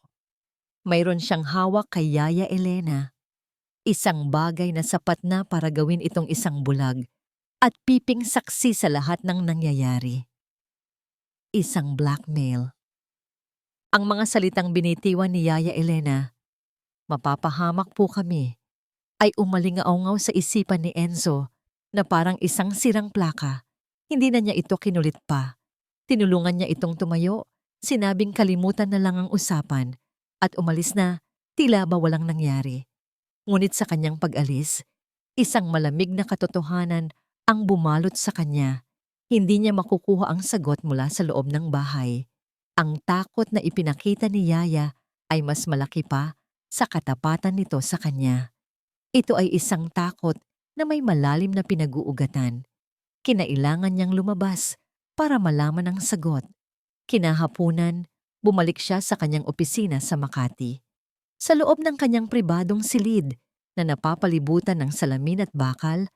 Mayroon siyang hawak kay Yaya Elena. Isang bagay na sapat na para gawin itong isang bulag at piping saksi sa lahat ng nangyayari. Isang blackmail. Ang mga salitang binitiwan ni Yaya Elena, mapapahamak po kami, ay umalingaongaw sa isipan ni Enzo na parang isang sirang plaka. Hindi na niya ito kinulit pa. Tinulungan niya itong tumayo, sinabing kalimutan na lang ang usapan, at umalis na, tila ba walang nangyari. Ngunit sa kanyang pag-alis, isang malamig na katotohanan ang bumalot sa kanya. Hindi niya makukuha ang sagot mula sa loob ng bahay. Ang takot na ipinakita ni Yaya ay mas malaki pa sa katapatan nito sa kanya. Ito ay isang takot na may malalim na pinag-uugatan. Kinailangan niyang lumabas para malaman ang sagot. Kinahapunan, bumalik siya sa kanyang opisina sa Makati. Sa loob ng kanyang pribadong silid na napapalibutan ng salamin at bakal,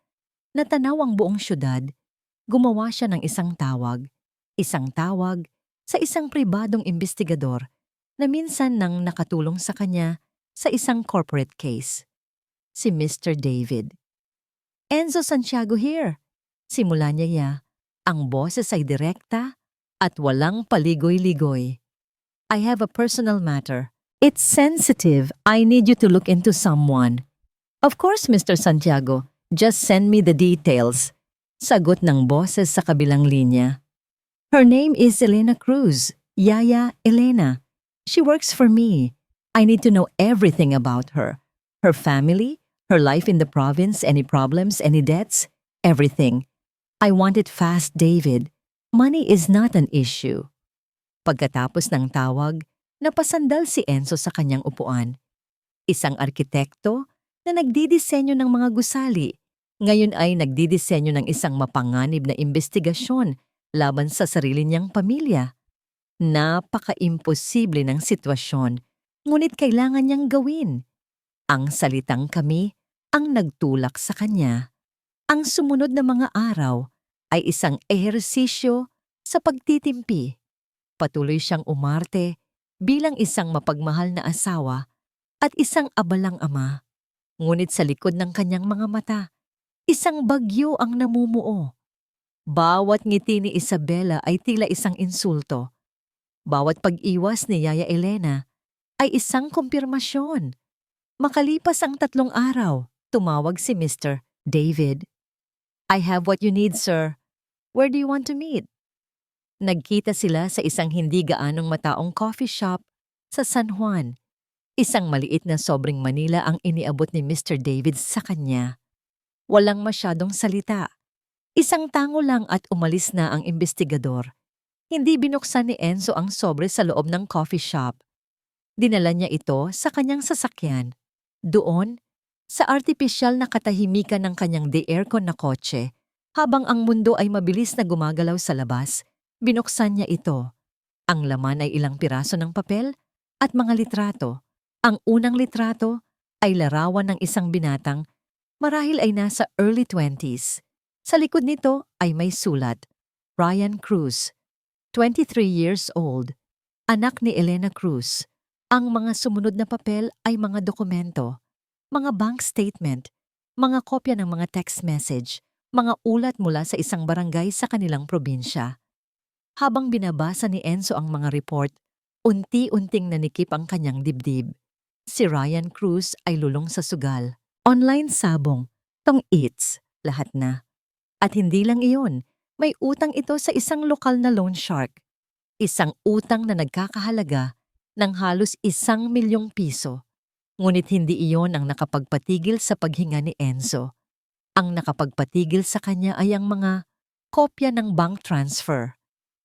natanaw ang buong syudad, gumawa siya ng isang tawag sa isang pribadong investigador na minsan nang nakatulong sa kanya sa isang corporate case. Si Mr. David. "Enzo Santiago here." Simula niya, ang boses ay direkta at walang paligoy-ligoy. "I have a personal matter. It's sensitive. I need you to look into someone." "Of course, Mr. Santiago. Just send me the details." Sagot ng boses sa kabilang linya. "Her name is Elena Cruz. Yaya Elena. She works for me. I need to know everything about her. Her family, her life in the province, any problems, any debts, everything. I want it fast, David. Money is not an issue." Pagkatapos ng tawag, napasandal si Enzo sa kanyang upuan. Isang arkitekto na nagdidisenyo ng mga gusali, ngayon ay nagdidisenyo ng isang mapanganib na investigasyon laban sa sarili niyang pamilya. Napaka-imposible ng sitwasyon, ngunit kailangan niyang gawin. Ang salitang kami ang nagtulak sa kanya. Ang sumunod na mga araw ay isang ehersisyo sa pagtitimpi. Patuloy siyang umarte bilang isang mapagmahal na asawa at isang abalang ama. Ngunit sa likod ng kanyang mga mata, isang bagyo ang namumuo. Bawat ngiti ni Isabela ay tila isang insulto. Bawat pag-iwas ni Yaya Elena ay isang kumpirmasyon. Makalipas ang 3 araw, tumawag si Mr. David. "I have what you need, sir. Where do you want to meet?" Nagkita sila sa isang hindi gaanong mataong coffee shop sa San Juan. Isang maliit na sobrang Manila ang iniabot ni Mr. David sa kanya. Walang masyadong salita. Isang tango lang at umalis na ang investigador. Hindi binuksan ni Enzo ang sobre sa loob ng coffee shop. Dinala niya ito sa kanyang sasakyan. Doon, sa artipisyal na katahimikan ng kanyang de-aircon na kotse, habang ang mundo ay mabilis na gumagalaw sa labas, binuksan niya ito. Ang laman ay ilang piraso ng papel at mga litrato. Ang unang litrato ay larawan ng isang binatang, marahil ay nasa early 20s. Sa likod nito ay may sulat, Ryan Cruz, 23 years old, anak ni Elena Cruz. Ang mga sumunod na papel ay mga dokumento, mga bank statement, mga kopya ng mga text message, mga ulat mula sa isang barangay sa kanilang probinsya. Habang binabasa ni Enzo ang mga report, unti-unting nanikip ang kanyang dibdib. Si Ryan Cruz ay lulong sa sugal. Online sabong, tong-its, lahat na. At hindi lang iyon, may utang ito sa isang lokal na loan shark. Isang utang na nagkakahalaga ng halos 1,000,000 piso. Ngunit hindi iyon ang nakapagpatigil sa paghinga ni Enzo. Ang nakapagpatigil sa kanya ay ang mga kopya ng bank transfer.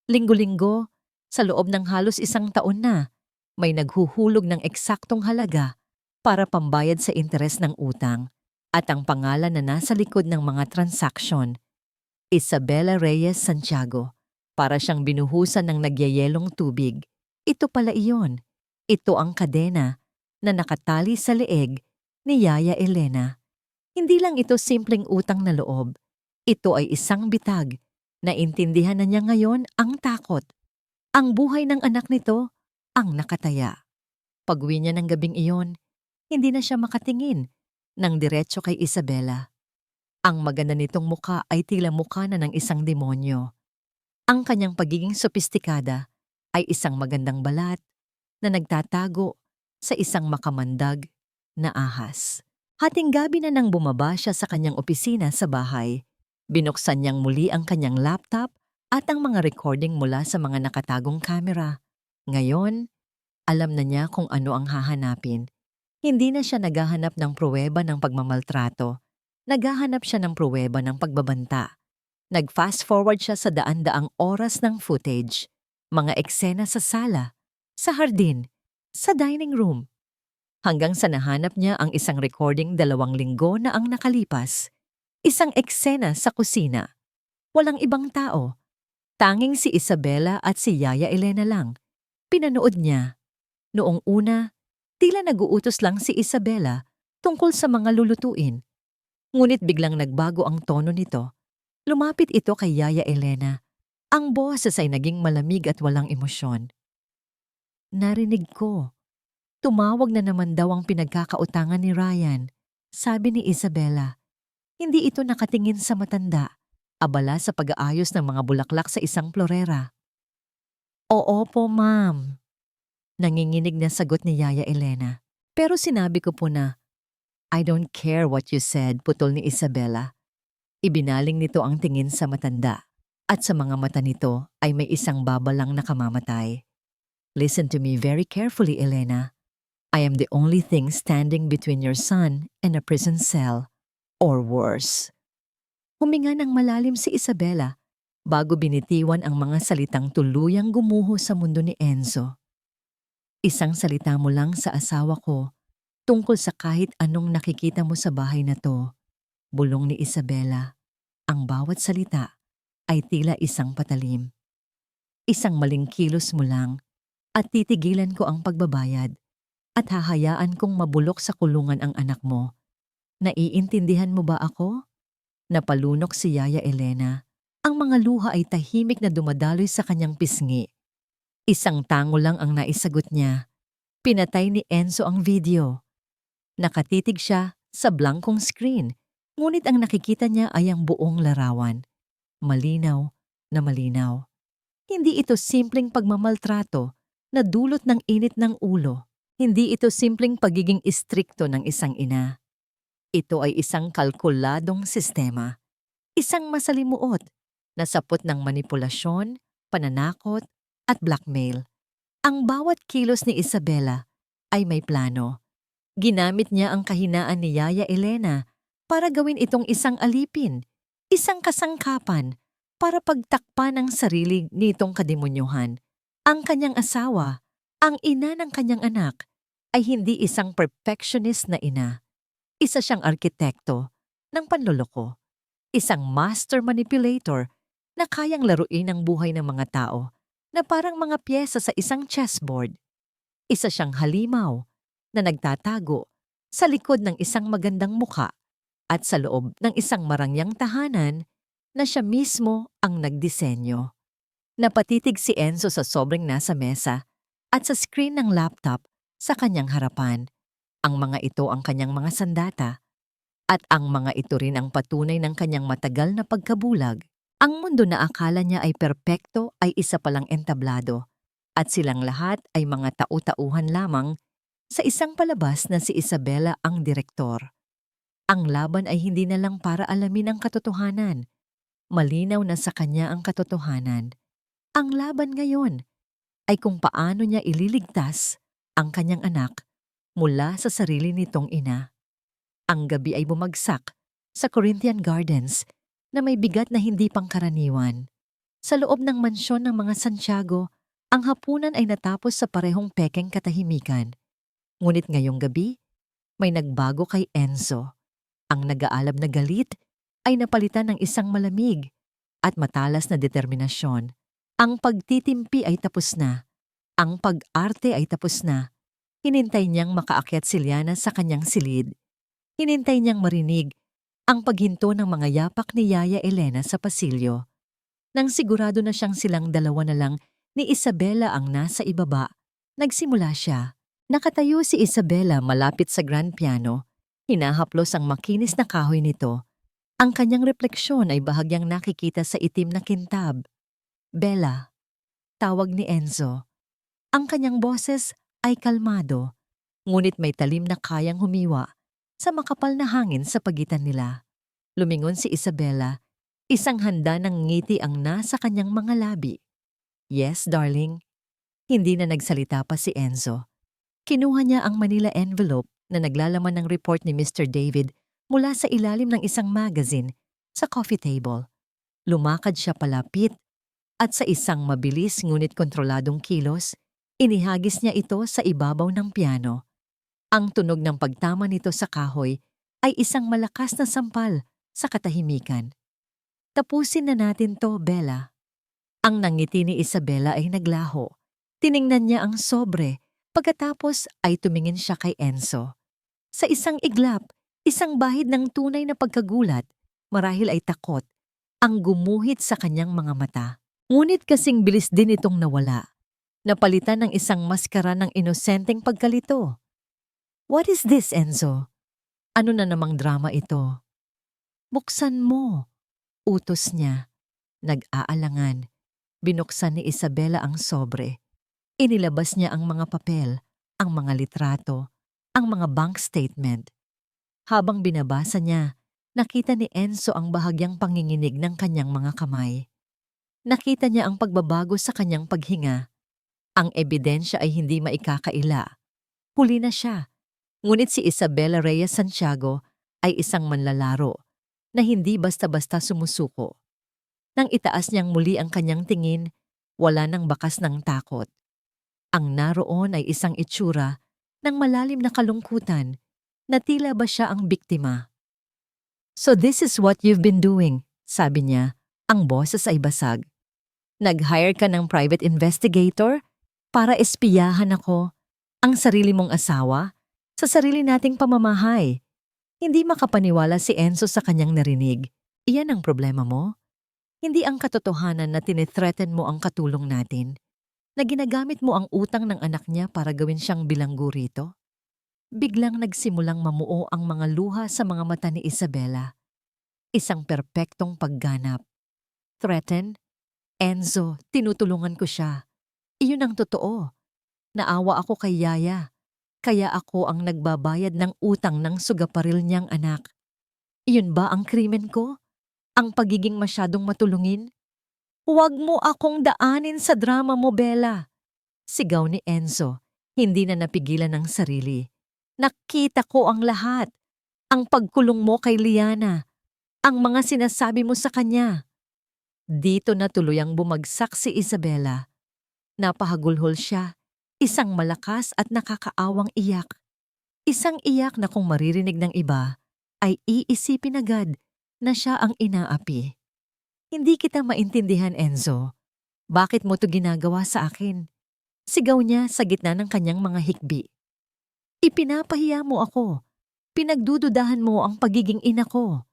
Linggo-linggo, sa loob ng halos 1 taon na, may naghuhulog ng eksaktong halaga para pambayad sa interes ng utang at ang pangalan na nasa likod ng mga transaksyon, Isabela Reyes Santiago, para siyang binuhusan ng nagyayelong tubig. Ito pala iyon. Ito ang kadena na nakatali sa leeg ni Yaya Elena. Hindi lang ito simpleng utang na loob. Ito ay isang bitag. Naintindihan na niya ngayon ang takot. Ang buhay ng anak nito ang nakataya. Pag-uwi niya ng gabing iyon, hindi na siya makatingin ng diretso kay Isabela. Ang maganda nitong muka ay tila mukha na ng isang demonyo. Ang kanyang pagiging sopistikada ay isang magandang balat na nagtatago sa isang makamandag na ahas. Hating gabi na nang bumaba siya sa kanyang opisina sa bahay, binuksan niyang muli ang kanyang laptop at ang mga recording mula sa mga nakatagong kamera. Ngayon, alam na niya kung ano ang hahanapin. Hindi na siya naghahanap ng pruweba ng pagmamaltrato. Naghahanap siya ng pruweba ng pagbabanta. Nag-fast forward siya sa daan-daang oras ng footage. Mga eksena sa sala, sa hardin, sa dining room. Hanggang sa nahanap niya ang isang recording 2 linggo na ang nakalipas. Isang eksena sa kusina. Walang ibang tao. Tanging si Isabela at si Yaya Elena lang. Pinanood niya. Noong una, tila naguutos lang si Isabela tungkol sa mga lulutuin. Ngunit biglang nagbago ang tono nito. Lumapit ito kay Yaya Elena. Ang boses ay naging malamig at walang emosyon. Narinig ko. Tumawag na naman daw ang pinagkakautangan ni Ryan, sabi ni Isabela. Hindi ito nakatingin sa matanda, abala sa pag-aayos ng mga bulaklak sa isang florera. Oo po, ma'am. Nanginginig na sagot ni Yaya Elena. Pero sinabi ko po na, I don't care what you said, putol ni Isabela. Ibinaling nito ang tingin sa matanda. At sa mga mata nito ay may isang babalang nakamamatay. Listen to me very carefully, Elena. I am the only thing standing between your son and a prison cell, or worse. Huminga ng malalim si Isabela bago binitiwan ang mga salitang tuluyang gumuho sa mundo ni Enzo. Isang salita mo lang sa asawa ko tungkol sa kahit anong nakikita mo sa bahay na to, bulong ni Isabela. Ang bawat salita ay tila isang patalim. Isang maling kilos mo lang at titigilan ko ang pagbabayad at hahayaan kong mabulok sa kulungan ang anak mo. Naiintindihan mo ba ako? Napalunok si Yaya Elena. Ang mga luha ay tahimik na dumadaloy sa kanyang pisngi. Isang tango lang ang naisagot niya. Pinatay ni Enzo ang video. Nakatitig siya sa blankong screen, ngunit ang nakikita niya ay ang buong larawan. Malinaw na malinaw. Hindi ito simpleng pagmamaltrato na dulot ng init ng ulo. Hindi ito simpleng pagiging istrikto ng isang ina. Ito ay isang kalkuladong sistema. Isang masalimuot na sapot ng manipulasyon, pananakot at blackmail. Ang bawat kilos ni Isabela ay may plano. Ginamit niya ang kahinaan ni Yaya Elena para gawin itong isang alipin, isang kasangkapan para pagtakpan ang sarili nitong kademonyuhan. Ang kanyang asawa, ang ina ng kanyang anak, ay hindi isang perfectionist na ina. Isa siyang arkitekto ng panloloko. Isang master manipulator na kayang laruin ang buhay ng mga tao na parang mga pyesa sa isang chessboard. Isa siyang halimaw na nagtatago sa likod ng isang magandang mukha at sa loob ng isang marangyang tahanan na siya mismo ang nagdisenyo. Napatitig si Enzo sa sobrang nasa mesa at sa screen ng laptop sa kanyang harapan. Ang mga ito ang kanyang mga sandata at ang mga ito rin ang patunay ng kanyang matagal na pagkabulag. Ang mundo na akala niya ay perpekto ay isa palang entablado at silang lahat ay mga tau-tauhan lamang sa isang palabas na si Isabela ang direktor. Ang laban ay hindi na lang para alamin ang katotohanan. Malinaw na sa kanya ang katotohanan. Ang laban ngayon ay kung paano niya ililigtas ang kanyang anak mula sa sarili nitong ina. Ang gabi ay bumagsak sa Corinthian Gardens na may bigat na hindi pangkaraniwan. Sa loob ng mansyon ng mga Santiago, ang hapunan ay natapos sa parehong pekeng katahimikan. Ngunit ngayong gabi, may nagbago kay Enzo. Ang nag-aalab na galit ay napalitan ng isang malamig at matalas na determinasyon. Ang pagtitimpi ay tapos na. Ang pag-arte ay tapos na. Hinintay niyang makaakyat si Liana sa kanyang silid. Hinintay niyang marinig ang paghinto ng mga yapak ni Yaya Elena sa pasilyo. Nang sigurado na siyang silang dalawa na lang ni Isabela ang nasa ibaba, nagsimula siya. Nakatayo si Isabela malapit sa grand piano. Hinahaplos ang makinis na kahoy nito. Ang kanyang refleksyon ay bahagyang nakikita sa itim na kintab. Bella, tawag ni Enzo. Ang kanyang boses ay kalmado, ngunit may talim na kayang humiwa sa makapal na hangin sa pagitan nila. Lumingon si Isabela, isang handa ng ngiti ang nasa kanyang mga labi. Yes, darling. Hindi na nagsalita pa si Enzo. Kinuha niya ang Manila envelope na naglalaman ng report ni Mr. David mula sa ilalim ng isang magazine sa coffee table. Lumakad siya palapit at sa isang mabilis ngunit kontroladong kilos, inihagis niya ito sa ibabaw ng piano. Ang tunog ng pagtama nito sa kahoy ay isang malakas na sampal sa katahimikan. Tapusin na natin to, Bella. Ang nangiti ni Isabela ay naglaho. Tiningnan niya ang sobre. Pagkatapos ay tumingin siya kay Enzo. Sa isang iglap, isang bahid ng tunay na pagkagulat, marahil ay takot, ang gumuhit sa kanyang mga mata. Ngunit kasing bilis din itong nawala. Napalitan ng isang maskara ng inosenteng pagkalito. What is this, Enzo? Ano na namang drama ito? Buksan mo, utos niya. Nag-aalangan. Binuksan ni Isabela ang sobre. Inilabas niya ang mga papel, ang mga litrato, ang mga bank statement. Habang binabasa niya, nakita ni Enzo ang bahagyang panginginig ng kanyang mga kamay. Nakita niya ang pagbabago sa kanyang paghinga. Ang ebidensya ay hindi maikakaila. Huli na siya. Ngunit si Isabela Reyes Santiago ay isang manlalaro na hindi basta-basta sumusuko. Nang itaas niyang muli ang kanyang tingin, wala nang bakas ng takot. Ang naroon ay isang itsura ng malalim na kalungkutan na tila ba siya ang biktima. So this is what you've been doing, sabi niya, ang boses ay basag. Nag-hire ka ng private investigator para espiyahan ako, ang sarili mong asawa, sa sarili nating pamamahay. Hindi makapaniwala si Enzo sa kanyang narinig. Iyan ang problema mo? Hindi ang katotohanan na tinithreaten mo ang katulong natin, na ginagamit mo ang utang ng anak niya para gawin siyang bilanggo rito? Biglang nagsimulang mamuo ang mga luha sa mga mata ni Isabela. Isang perpektong pagganap. Threaten? Enzo, tinutulungan ko siya. Iyon ang totoo. Naawa ako kay Yaya. Kaya ako ang nagbabayad ng utang ng sugaparil niyang anak. Iyon ba ang krimen ko? Ang pagiging masyadong matulungin? Huwag mo akong daanin sa drama mo, Bella. Sigaw ni Enzo, hindi na napigilan ng sarili. Nakita ko ang lahat. Ang pagkulong mo kay Liana. Ang mga sinasabi mo sa kanya. Dito na tuluyang bumagsak si Isabela. Napahagulhol siya. Isang malakas at nakakaawang iyak. Isang iyak na kung maririnig ng iba, ay iisipin agad na siya ang inaapi. Hindi kita maintindihan, Enzo. Bakit mo to ginagawa sa akin? Sigaw niya sa gitna ng kanyang mga hikbi. Ipinapahiya mo ako. Pinagdududahan mo ang pagiging ina ko.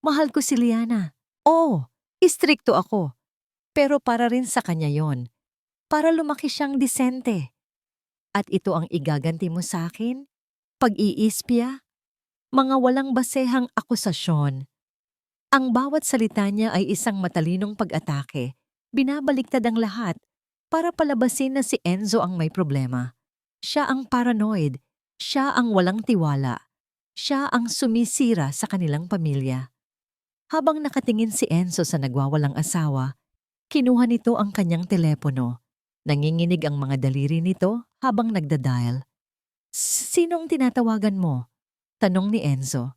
Mahal ko si Liana. Oo, istrikto ako. Pero para rin sa kanya yon. Para lumaki siyang disente. At ito ang igaganti mo sa akin? Pag-iispya? Mga walang basehang akusasyon. Ang bawat salita niya ay isang matalinong pag-atake. Binabaliktad ang lahat para palabasin na si Enzo ang may problema. Siya ang paranoid. Siya ang walang tiwala. Siya ang sumisira sa kanilang pamilya. Habang nakatingin si Enzo sa nagwawalang asawa, kinuha nito ang kanyang telepono. Nanginginig ang mga daliri nito habang nagdadial. Sinong tinatawagan mo? Tanong ni Enzo.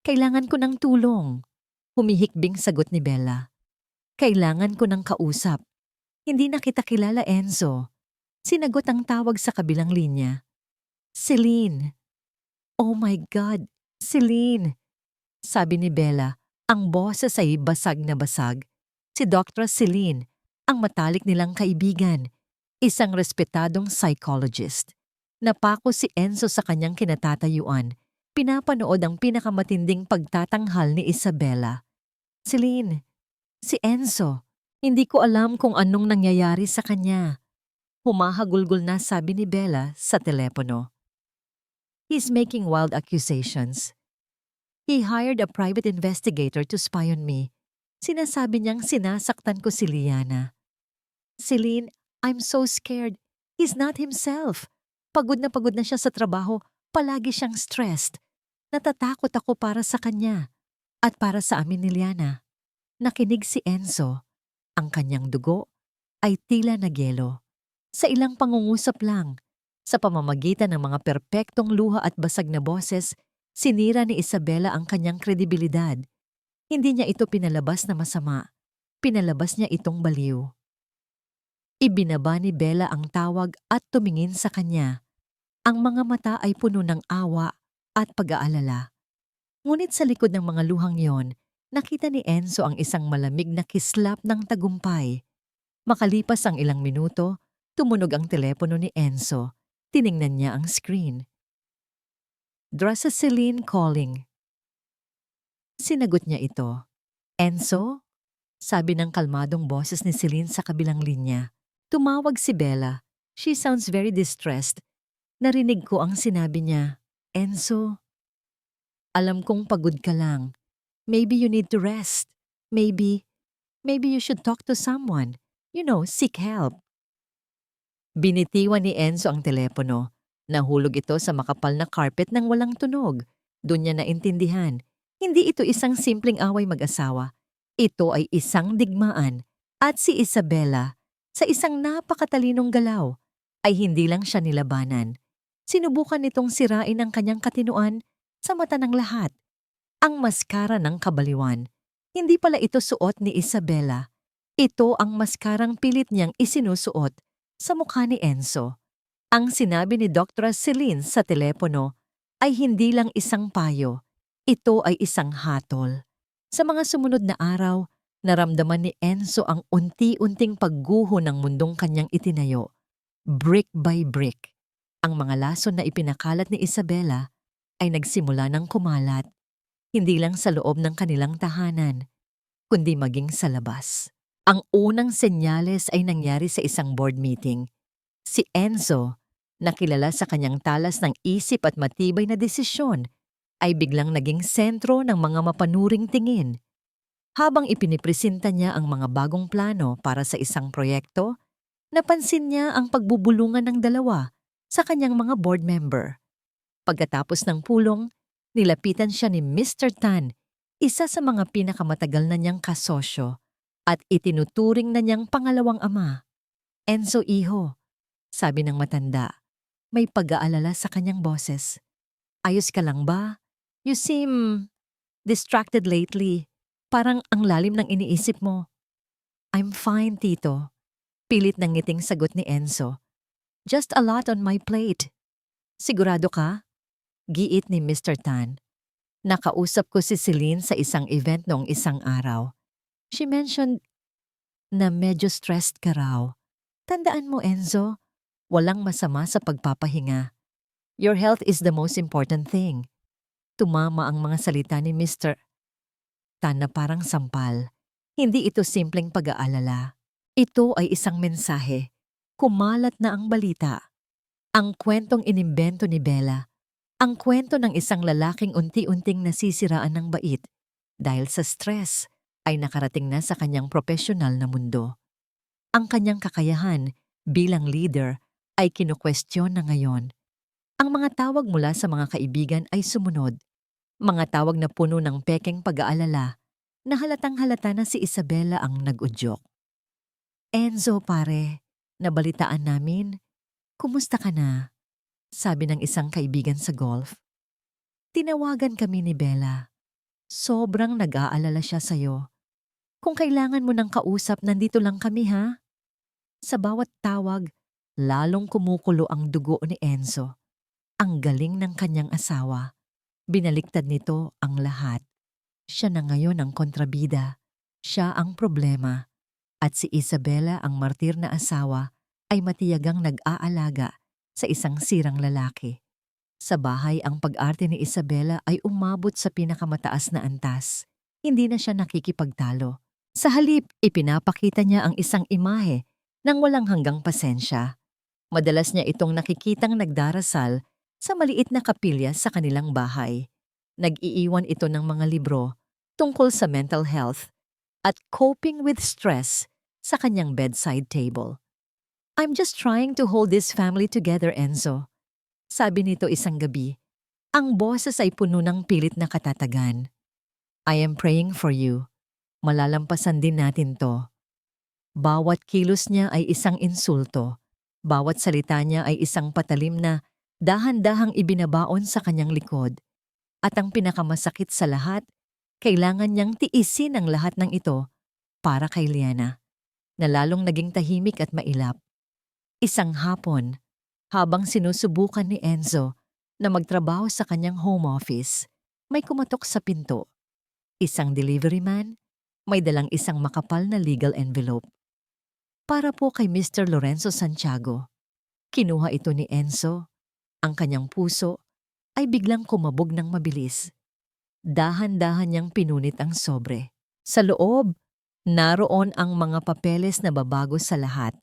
Kailangan ko ng tulong. Humihikbing sagot ni Bella. Kailangan ko ng kausap. Hindi na kita kilala, Enzo. Sinagot ang tawag sa kabilang linya. Celine. Oh my God, Celine. Sabi ni Bella, ang boses ay basag na basag. Si Dr. Celine, ang matalik nilang kaibigan, isang respetadong psychologist. Napako si Enzo sa kanyang kinatatayuan. Pinapanood ang pinakamatinding pagtatanghal ni Isabela. Celine, si Enzo, hindi ko alam kung anong nangyayari sa kanya. Humahagulgol na sabi ni Bella sa telepono. He's making wild accusations. He hired a private investigator to spy on me. Sinasabi niyang sinasaktan ko si Liana. Celine, I'm so scared. He's not himself. Pagod na siya sa trabaho, palagi siyang stressed. Natatakot ako para sa kanya at para sa amin ni Liana. Nakinig si Enzo. Ang kanyang dugo ay tila nagyelo. Sa ilang pangungusap lang, sa pamamagitan ng mga perpektong luha at basag na boses, sinira ni Isabela ang kanyang kredibilidad. Hindi niya ito pinalabas na masama. Pinalabas niya itong baliw. Ibinaba ni Bella ang tawag at tumingin sa kanya. Ang mga mata ay puno ng awa at pag-aalala. Ngunit sa likod ng mga luhang yon, Nakita ni Enzo ang isang malamig na kislap ng tagumpay. Makalipas ang ilang minuto, tumunog ang telepono ni Enzo. Tiningnan niya ang screen. Drasa Celine calling. Sinagot niya ito. Enzo? Sabi ng kalmadong boses ni Celine sa kabilang linya. Tumawag si Bella. She sounds very distressed. Narinig ko ang sinabi niya. Enzo, alam kong pagod ka lang. Maybe you need to rest. Maybe you should talk to someone. Seek help. Binitiwan ni Enzo ang telepono. Nahulog ito sa makapal na carpet nang walang tunog. Doon niya naintindihan. Hindi ito isang simpleng away mag-asawa. Ito ay isang digmaan. At si Isabela, sa isang napakatalinong galaw, ay hindi lang siya nilabanan. Sinubukan nitong sirain ang kanyang katinuan sa mata ng lahat. Ang maskara ng kabaliwan. Hindi pala ito suot ni Isabela. Ito ang maskarang pilit niyang isinusuot sa mukha ni Enzo. Ang sinabi ni Dr. Celine sa telepono ay hindi lang isang payo. Ito ay isang hatol. Sa mga sumunod na araw, naramdaman ni Enzo ang unti-unting pagguho ng mundong kanyang itinayo. Brick by brick. Ang mga lason na ipinakalat ni Isabela ay nagsimula ng kumalat. Hindi lang sa loob ng kanilang tahanan, kundi maging sa labas. Ang unang senyales ay nangyari sa isang board meeting. Si Enzo, na kilala sa kanyang talas ng isip at matibay na desisyon, ay biglang naging sentro ng mga mapanuring tingin. Habang ipinipresenta niya ang mga bagong plano para sa isang proyekto, napansin niya ang pagbubulungan ng dalawa sa kanyang mga board member. Pagkatapos ng pulong, nilapitan siya ni Mr. Tan, isa sa mga pinakamatagal na niyang kasosyo, at itinuturing na niyang pangalawang ama. Enzo, iho, sabi ng matanda, may pag-aalala sa kanyang boses. Ayos ka lang ba? You seem distracted lately. Parang ang lalim ng iniisip mo. I'm fine, Tito. Pilit ng ngiting sagot ni Enzo. Just a lot on my plate. Sigurado ka? Giit ni Mr. Tan. Nakausap ko si Celine sa isang event noong isang araw. She mentioned na medyo stressed ka raw. Tandaan mo, Enzo, walang masama sa pagpapahinga. Your health is the most important thing. Tumama ang mga salita ni Mr. Tan na parang sampal. Hindi ito simpleng pag-aalala. Ito ay isang mensahe. Kumalat na ang balita. Ang kwentong inimbento ni Bella. Ang kwento ng isang lalaking unti-unting nasisiraan ng bait dahil sa stress ay nakarating na sa kanyang profesional na mundo. Ang kanyang kakayahan bilang leader ay kinukwestiyon na ngayon. Ang mga tawag mula sa mga kaibigan ay sumunod. Mga tawag na puno ng pekeng pag-aalala na halatang-halata na si Isabela ang nag-udyok. Enzo, pare, nabalitaan namin. Kumusta ka na? Sabi ng isang kaibigan sa golf. Tinawagan kami ni Bella. Sobrang nag-aalala siya sa'yo. Kung kailangan mo ng kausap, nandito lang kami, ha? Sa bawat tawag, lalong kumukulo ang dugo ni Enzo. Ang galing ng kanyang asawa. Binaliktad nito ang lahat. Siya na ngayon ang kontrabida. Siya ang problema. At si Isabela, ang martir na asawa, ay matiyagang nag-aalaga sa isang sirang lalaki. Sa bahay, ang pag-arte ni Isabela ay umabot sa pinakamataas na antas. Hindi na siya nakikipagtalo. Sa halip, ipinapakita niya ang isang imahe ng walang hanggang pasensya. Madalas niya itong nakikitang nagdarasal sa maliit na kapilya sa kanilang bahay. Nag-iiwan ito ng mga libro tungkol sa mental health at coping with stress sa kanyang bedside table. I'm just trying to hold this family together, Enzo. Sabi nito isang gabi. Ang boses ay puno ng pilit na katatagan. I am praying for you. Malalampasan din natin to. Bawat kilos niya ay isang insulto. Bawat salita niya ay isang patalim na dahan-dahang ibinabaon sa kanyang likod. At ang pinakamasakit sa lahat, kailangan niyang tiisin ang lahat ng ito para kay Liana, na lalong naging tahimik at mailap. Isang hapon, habang sinusubukan ni Enzo na magtrabaho sa kanyang home office, may kumatok sa pinto. Isang delivery man, may dalang isang makapal na legal envelope. Para po kay Mr. Lorenzo Santiago. Kinuha ito ni Enzo. Ang kanyang puso ay biglang kumabog ng mabilis. Dahan-dahan niyang pinunit ang sobre. Sa loob, naroon ang mga papeles na babago sa lahat.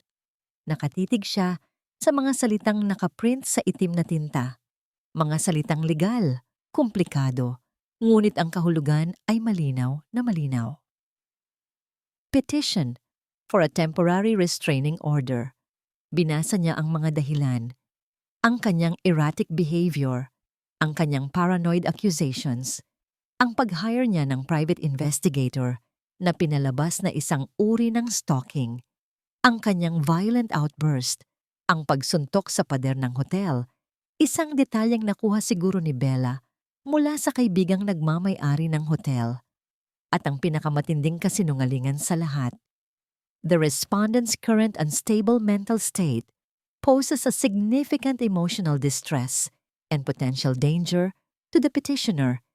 Nakatitig siya sa mga salitang nakaprint sa itim na tinta. Mga salitang legal, komplikado, ngunit ang kahulugan ay malinaw na malinaw. Petition for a temporary restraining order. Binasa niya ang mga dahilan, ang kanyang erratic behavior, ang kanyang paranoid accusations, ang pag-hire niya ng private investigator na pinalabas na isang uri ng stalking, ang kanyang violent outburst, ang pagsuntok sa pader ng hotel, isang detalyeng nakuha siguro ni Bella mula sa kaibigang nagmamay-ari ng hotel, at ang pinakamatinding kasinungalingan sa lahat. The respondent's current unstable mental state poses a significant emotional distress and potential danger to the petitioner,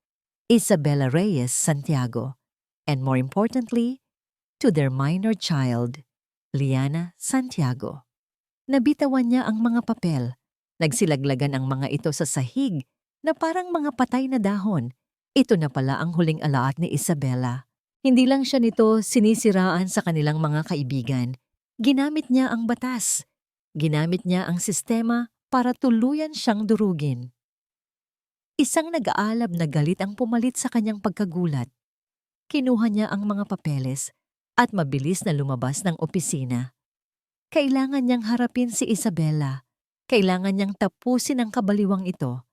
Isabella Reyes Santiago, and more importantly, to their minor child, Liana Santiago. Nabitawan niya ang mga papel. Nagsilaglagan ang mga ito sa sahig na parang mga patay na dahon. Ito na pala ang huling alaat ni Isabella. Hindi lang siya nito sinisiraan sa kanilang mga kaibigan. Ginamit niya ang batas. Ginamit niya ang sistema para tuluyan siyang durugin. Isang nag-aalab na galit ang pumalit sa kanyang pagkagulat. Kinuha niya ang mga papeles at mabilis na lumabas ng opisina. Kailangan niyang harapin si Isabella. Kailangan niyang tapusin ang kabaliwang ito.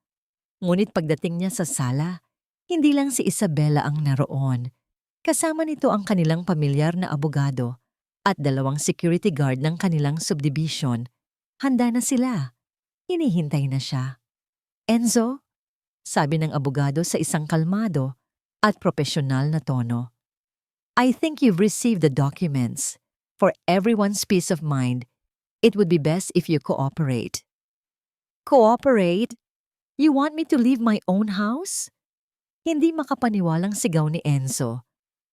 Ngunit pagdating niya sa sala, hindi lang si Isabella ang naroon. Kasama nito ang kanilang pamilyar na abogado at 2 security guard ng kanilang subdivision. Handa na sila. Hinihintay na siya. Enzo, sabi ng abogado sa isang kalmado at propesyonal na tono, I think you've received the documents. For everyone's peace of mind, it would be best if you cooperate. Cooperate? You want me to leave my own house? Hindi makapaniwalang sigaw ni Enzo.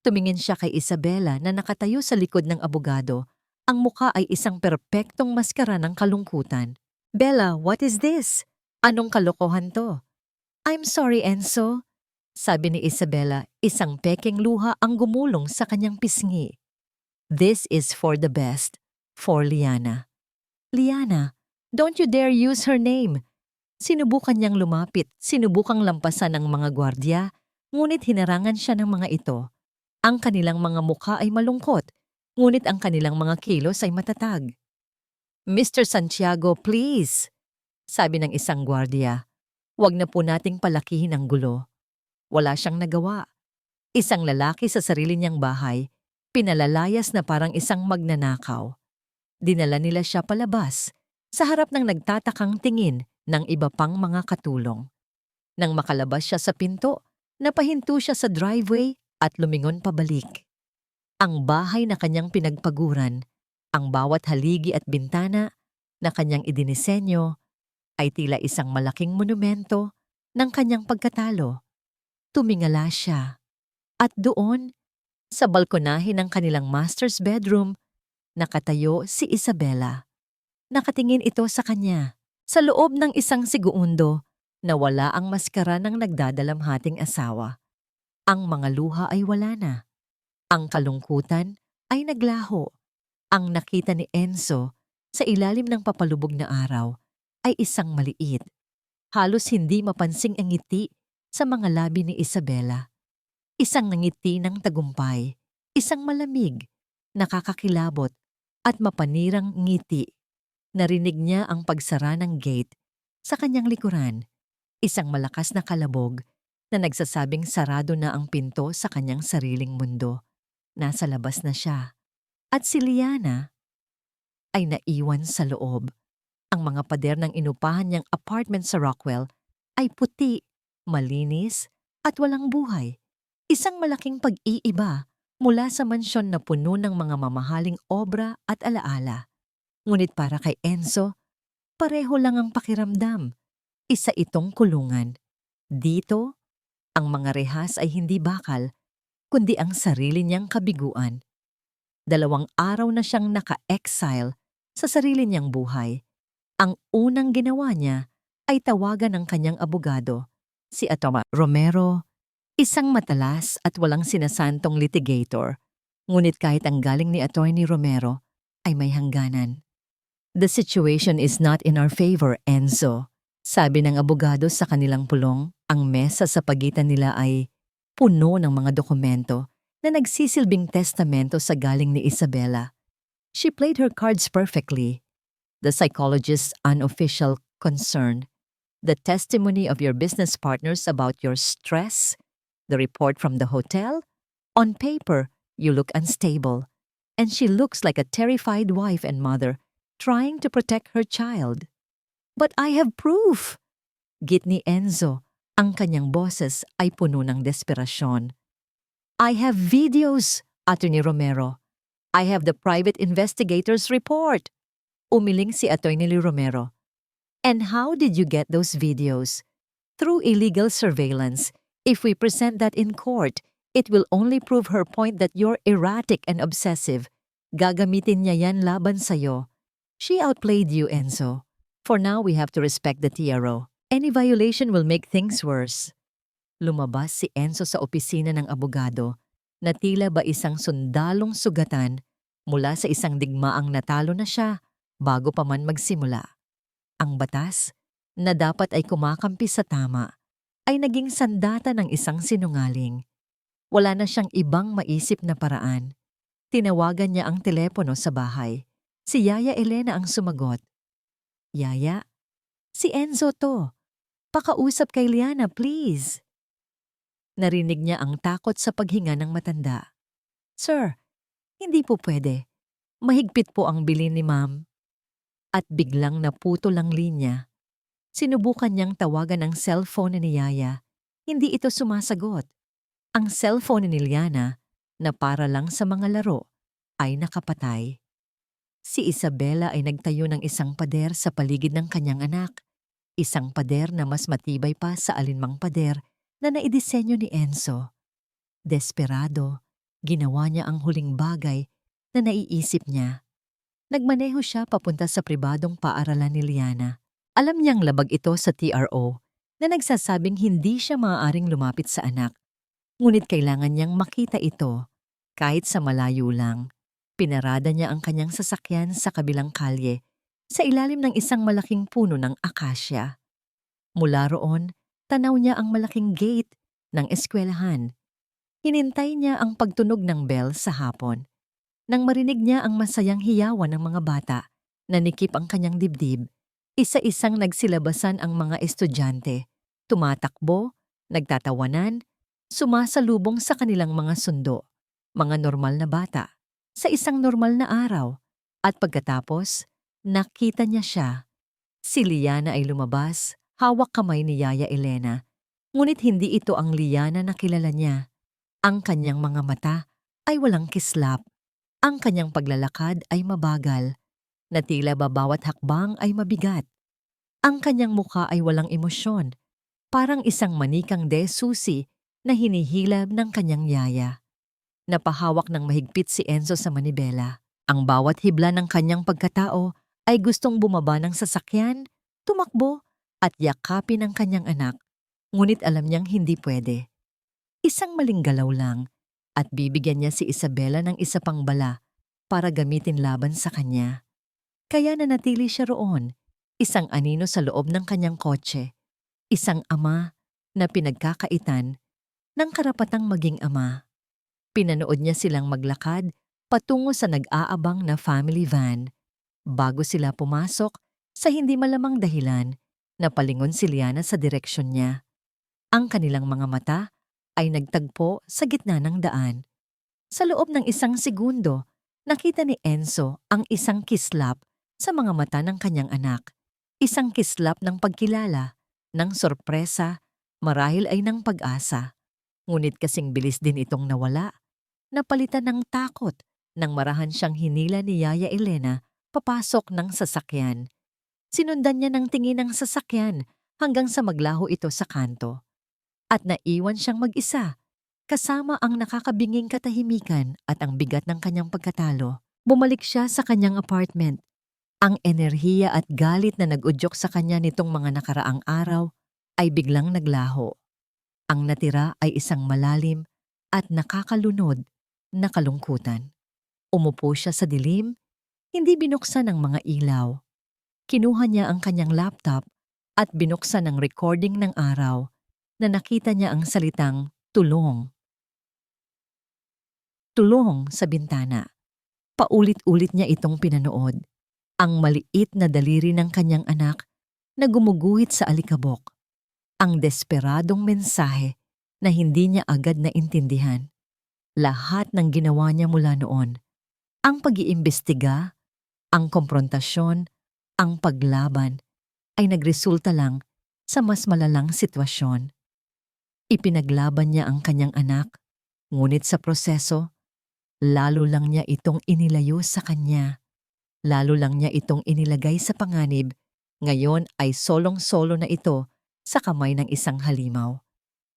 Tumingin siya kay Isabella na nakatayo sa likod ng abogado. Ang muka ay isang perpektong maskara ng kalungkutan. Bella, what is this? Anong kalokohan to? I'm sorry, Enzo. Sabi ni Isabella, isang pekeng luha ang gumulong sa kanyang pisngi. This is for the best, for Liana. Liana, don't you dare use her name. Sinubukan niyang lumapit, sinubukang lampasan ng mga gwardya, ngunit hinarangan siya ng mga ito. Ang kanilang mga mukha ay malungkot, ngunit ang kanilang mga kilos ay matatag. Mr. Santiago, please, sabi ng isang gwardya. Huwag na po nating palakihin ang gulo. Wala siyang nagawa. Isang lalaki sa sarili niyang bahay, pinalalayas na parang isang magnanakaw. Dinala nila siya palabas, sa harap ng nagtatakang tingin ng iba pang mga katulong. Nang makalabas siya sa pinto, napahinto siya sa driveway at lumingon pabalik. Ang bahay na kanyang pinagpaguran, ang bawat haligi at bintana na kanyang idinisenyo, ay tila isang malaking monumento ng kanyang pagkatalo. Tumingala siya. At doon, sa balkonahe ng kanilang master's bedroom, nakatayo si Isabella. Nakatingin ito sa kanya. Sa loob ng isang segundo, nawala ang maskara ng nagdadalamhating asawa. Ang mga luha ay wala na. Ang kalungkutan ay naglaho. Ang nakita ni Enzo sa ilalim ng papalubog na araw ay isang maliit. Halos hindi mapansing ang ngiti sa mga labi ni Isabella. Isang ngiti ng tagumpay, isang malamig, nakakakilabot at mapanirang ngiti. Narinig niya ang pagsara ng gate sa kanyang likuran, isang malakas na kalabog na nagsasabing sarado na ang pinto sa kanyang sariling mundo. Nasa labas na siya. At si Liana ay naiwan sa loob. Ang mga pader ng inupahan niyang apartment sa Rockwell ay puti, malinis at walang buhay. Isang malaking pag-iiba mula sa mansyon na puno ng mga mamahaling obra at alaala. Ngunit para kay Enzo, pareho lang ang pakiramdam. Isa itong kulungan. Dito, ang mga rehas ay hindi bakal, kundi ang sarili niyang kabiguan. 2 araw na siyang naka-exile sa sarili niyang buhay. Ang unang ginawa niya ay tawagan ng kanyang abogado, si Atty. Romero, isang matalas at walang sinasantong litigator. Ngunit kahit ang galing ni Atty. Romero ay may hangganan. "The situation is not in our favor, Enzo," sabi ng abogado sa kanilang pulong. Ang mesa sa pagitan nila ay puno ng mga dokumento na nagsisilbing testamento sa galing ni Isabela. She played her cards perfectly. The psychologist's unofficial concern, the testimony of your business partners about your stress, the report from the hotel. On paper, you look unstable, and she looks like a terrified wife and mother trying to protect her child. "But I have proof!" Git ni Enzo. Ang kanyang boses ay puno ng desperasyon. "I have videos, Atty. Romero. I have the private investigator's report." Umiling si Atty. Romero. "And how did you get those videos?" "Through illegal surveillance. If we present that in court, it will only prove her point that you're erratic and obsessive. Gagamitin niya yan laban sa'yo. She outplayed you, Enzo. For now, we have to respect the TRO. Any violation will make things worse." Lumabas si Enzo sa opisina ng abogado na tila ba isang sundalong sugatan mula sa isang digmaang natalo na siya bago pa man magsimula. Ang batas, na dapat ay kumakampi sa tama, ay naging sandata ng isang sinungaling. Wala na siyang ibang maisip na paraan. Tinawagan niya ang telepono sa bahay. Si Yaya Elena ang sumagot. "Yaya, si Enzo to. Pakausap kay Liana, please." Narinig niya ang takot sa paghinga ng matanda. "Sir, hindi po pwede. Mahigpit po ang bilin ni ma'am." At biglang naputol ang linya. Sinubukan niyang tawagan ang cellphone ni Yaya. Hindi ito sumasagot. Ang cellphone ni Liana, na para lang sa mga laro, ay nakapatay. Si Isabela ay nagtayo ng isang pader sa paligid ng kanyang anak. Isang pader na mas matibay pa sa alinmang pader na naidisenyo ni Enzo. Desperado, ginawa niya ang huling bagay na naiisip niya. Nagmaneho siya papunta sa pribadong paaralan ni Liana. Alam niyang labag ito sa TRO na nagsasabing hindi siya maaaring lumapit sa anak. Ngunit kailangan niyang makita ito kahit sa malayo lang. Pinarada niya ang kanyang sasakyan sa kabilang kalye sa ilalim ng isang malaking puno ng akasya. Mula roon, tanaw niya ang malaking gate ng eskwelahan. Hinintay niya ang pagtunog ng bell sa hapon. Nang marinig niya ang masayang hiyawan ng mga bata, nanikip ang kanyang dibdib. Isa-isang nagsilabasan ang mga estudyante. Tumatakbo, nagtatawanan, sumasalubong sa kanilang mga sundo. Mga normal na bata, sa isang normal na araw. At pagkatapos, nakita niya siya. Si Liana ay lumabas, hawak kamay ni Yaya Elena. Ngunit hindi ito ang Liana na kilala niya. Ang kanyang mga mata ay walang kislap. Ang kanyang paglalakad ay mabagal, na tila ba bawat hakbang ay mabigat. Ang kanyang mukha ay walang emosyon, parang isang manikang de susi na hinihilab ng kanyang yaya. Napahawak ng mahigpit si Enzo sa manibela. Ang bawat hibla ng kanyang pagkatao ay gustong bumaba ng sasakyan, tumakbo at yakapin ang kanyang anak. Ngunit alam niyang hindi pwede. Isang maling galaw lang at bibigyan niya si Isabela ng isa pang bala para gamitin laban sa kanya. Kaya nanatili siya roon, isang anino sa loob ng kanyang kotse. Isang ama na pinagkakaitan ng karapatang maging ama. Pinanood niya silang maglakad patungo sa nag-aabang na family van. Bago sila pumasok, sa hindi malamang dahilan, napalingon si Liana sa direksyon niya. Ang kanilang mga mata ay nagtagpo sa gitna ng daan. Sa loob ng isang segundo, nakita ni Enzo ang isang kislap sa mga mata ng kanyang anak. Isang kislap ng pagkilala, ng sorpresa, marahil ay ng pag-asa. Ngunit kasing bilis din itong nawala. Napalitan ng takot nang marahan siyang hinila ni Yaya Elena papasok ng sasakyan. Sinundan niya ng tingin ng sasakyan hanggang sa maglaho ito sa kanto. At naiwan siyang mag-isa, Kasama ang nakakabinging katahimikan at ang bigat ng kanyang pagkatalo, bumalik siya sa kanyang apartment. Ang enerhiya at galit na nag-udyok sa kanya nitong mga nakaraang araw ay biglang naglaho. Ang natira ay isang malalim at nakakalunod na kalungkutan. Umupo siya sa dilim, hindi binuksan ang mga ilaw. Kinuha niya ang kanyang laptop at binuksan ang recording ng araw na nakita niya ang salitang tulong. Tulong sa bintana. Paulit-ulit niya itong pinanood. Ang maliit na daliri ng kanyang anak na gumuguhit sa alikabok. Ang desperadong mensahe na hindi niya agad naintindihan. Lahat ng ginawa niya mula noon, ang pag-iimbestiga, ang komprontasyon, ang paglaban, ay nagresulta lang sa mas malalang sitwasyon. Ipinaglaban niya ang kanyang anak, ngunit sa proseso, lalo lang niya itong inilayo sa kanya. Lalo lang niya itong inilagay sa panganib, ngayon ay solong-solo na ito sa kamay ng isang halimaw.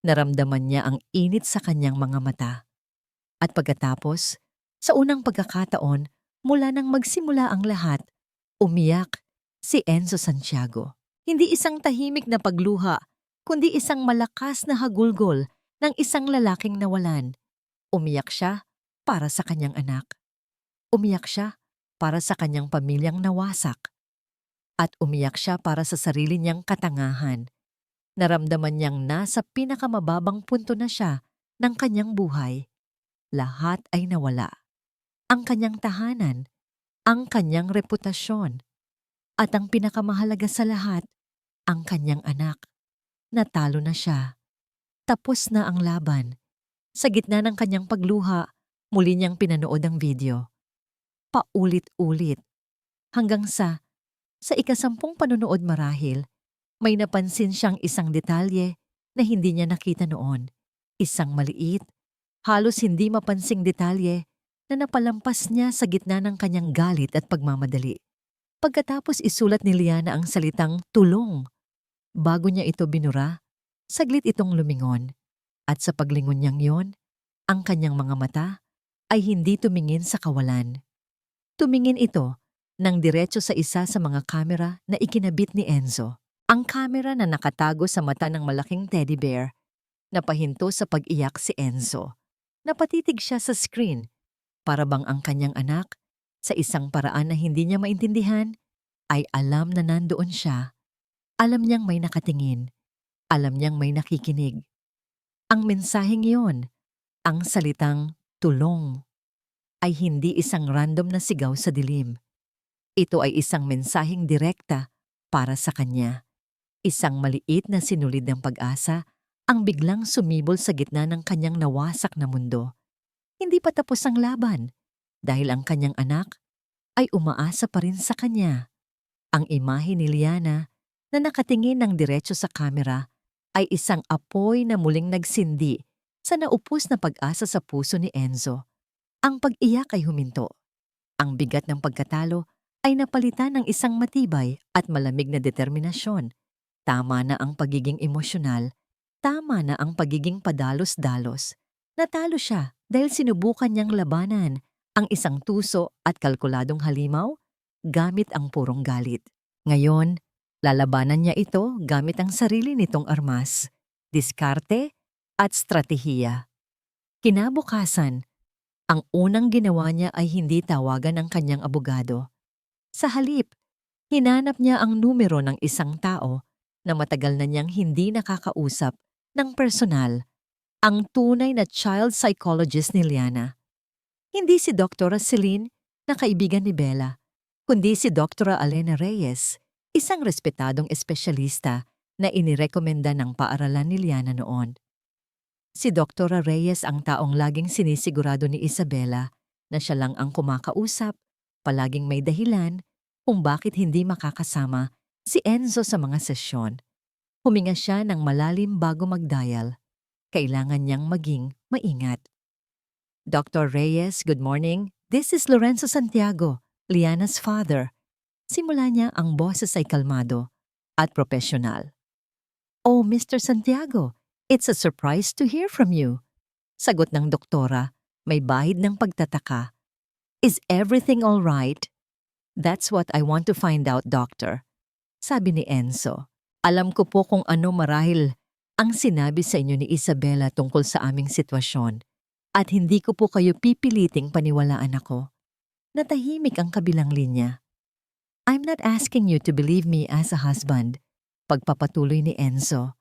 Naramdaman niya ang init sa kanyang mga mata. At pagkatapos, sa unang pagkakataon, mula nang magsimula ang lahat, umiyak si Enzo Santiago. Hindi isang tahimik na pagluha, kundi isang malakas na hagulgol ng isang lalaking nawalan. Umiyak siya para sa kanyang anak. Umiyak siya para sa kanyang pamilyang nawasak. At umiyak siya para sa sarili niyang katangahan. Naramdaman niyang nasa pinakamababang punto na siya ng kanyang buhay. Lahat ay nawala. Ang kanyang tahanan, ang kanyang reputasyon, at ang pinakamahalaga sa lahat, ang kanyang anak. Natalo na siya. Tapos na ang laban. Sa gitna ng kanyang pagluha, muli niyang pinanood ang video. Paulit-ulit. Hanggang sa ikasampung panonood marahil, may napansin siyang isang detalye na hindi niya nakita noon. Isang maliit, halos hindi mapansing detalye na napalampas niya sa gitna ng kanyang galit at pagmamadali. Pagkatapos isulat ni Liana ang salitang tulong. Bago niya ito binura, saglit itong lumingon. At sa paglingon niyang yon, ang kanyang mga mata ay hindi tumingin sa kawalan. Tumingin ito ng diretso sa isa sa mga kamera na ikinabit ni Enzo. Ang kamera na nakatago sa mata ng malaking teddy bear. Napahinto sa pag-iyak si Enzo. Napatitig siya sa screen. Para bang ang kanyang anak, sa isang paraan na hindi niya maintindihan, ay alam na nandoon siya. Alam niyang may nakatingin. Alam niyang may nakikinig. Ang mensaheng iyon, ang salitang tulong, ay hindi isang random na sigaw sa dilim. Ito ay isang mensaheng direkta para sa kanya. Isang maliit na sinulid ng pag-asa ang biglang sumibol sa gitna ng kanyang nawasak na mundo. Hindi pa tapos ang laban dahil ang kanyang anak ay umaasa pa rin sa kanya. Ang imahe ni Liana na nakatingin ng diretso sa kamera ay isang apoy na muling nagsindi sa naupos na pag-asa sa puso ni Enzo. Ang pag-iyak ay huminto. Ang bigat ng pagkatalo ay napalitan ng isang matibay at malamig na determinasyon. Tama na ang pagiging emosyonal. Tama na ang pagiging padalos-dalos. Natalo siya dahil sinubukan niyang labanan ang isang tuso at kalkuladong halimaw gamit ang purong galit. Ngayon, lalabanan niya ito gamit ang sarili nitong armas, diskarte at stratehiya. Kinabukasan, ang unang ginawa niya ay hindi tawagan ang kanyang abogado. Sa halip, hinanap niya ang numero ng isang tao na matagal na niyang hindi nakakausap ng personal, ang tunay na child psychologist ni Liana. Hindi si Dr. Celine na kaibigan ni Bella, kundi si Dr. Alena Reyes, isang respetadong espesyalista na inirekomenda ng paaralan ni Liana noon. Si Dr. Reyes ang taong laging sinisigurado ni Isabela na siya lang ang kumakausap, palaging may dahilan kung bakit hindi makakasama si Enzo sa mga sesyon. Huminga siya ng malalim bago mag-dial. Kailangan niyang maging maingat. Dr. Reyes, good morning. This is Lorenzo Santiago, Liana's father. Simula niya ang boses ay kalmado at profesional. Oh, Mr. Santiago, it's a surprise to hear from you. Sagot ng doktora, may bahid ng pagtataka. Is everything all right? That's what I want to find out, doctor. Sabi ni Enzo. Alam ko po kung ano marahil ang sinabi sa inyo ni Isabela tungkol sa aming sitwasyon at hindi ko po kayo pipiliting paniwalaan ako. Natahimik ang kabilang linya. I'm not asking you to believe me as a husband, pagpapatuloy ni Enzo.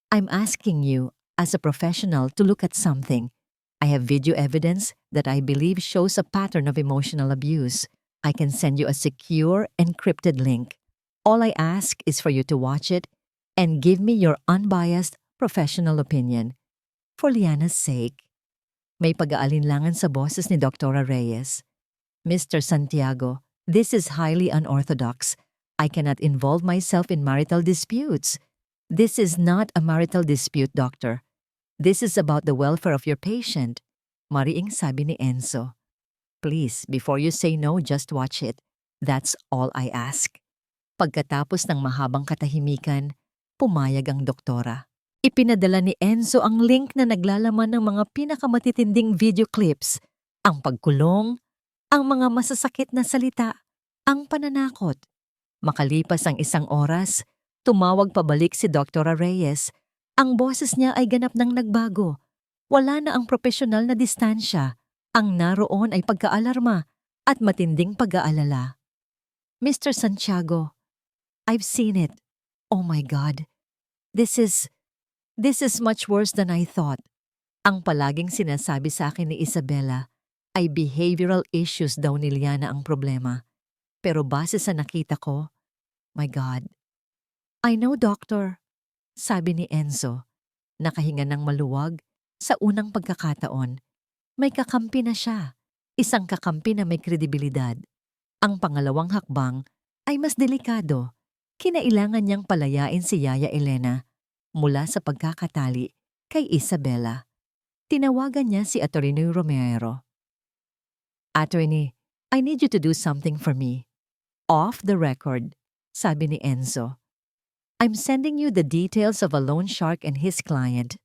I'm asking you as a professional to look at something. I have video evidence that I believe shows a pattern of emotional abuse. I can send you a secure, encrypted link. All I ask is for you to watch it and give me your unbiased, professional opinion. For Liana's sake. May pag-aalinlangan sa boses ni Dr. Reyes. Mr. Santiago, this is highly unorthodox. I cannot involve myself in marital disputes. This is not a marital dispute, doctor. This is about the welfare of your patient. Mariing sabi ni Enzo. Please, before you say no, just watch it. That's all I ask. Pagkatapos ng mahabang katahimikan, pumayag ang doktora. Ipinadala ni Enzo ang link na naglalaman ng mga pinakamatitinding video clips, ang pagkulong, ang mga masasakit na salita, ang pananakot. Makalipas ang 1 oras, tumawag pabalik si Dr. Reyes. Ang boses niya ay ganap ng nagbago. Wala na ang propesyonal na distansya. Ang naroon ay pagkaalarma at matinding pag-aalala. Mr. Santiago, I've seen it. Oh my God. This is much worse than I thought. Ang palaging sinasabi sa akin ni Isabela ay behavioral issues daw ni Liana ang problema. Pero base sa nakita ko, my God. I know, doctor. Sabi ni Enzo, nakahinga ng maluwag sa unang pagkakataon. May kakampi na siya, isang kakampi na may kredibilidad. Ang pangalawang hakbang ay mas delikado. Kinailangan niyang palayain si Yaya Elena mula sa pagkakatali kay Isabela. Tinawagan niya si Attorney Romero. Attorney, I need you to do something for me. Off the record, sabi ni Enzo. I'm sending you the details of a loan shark and his client.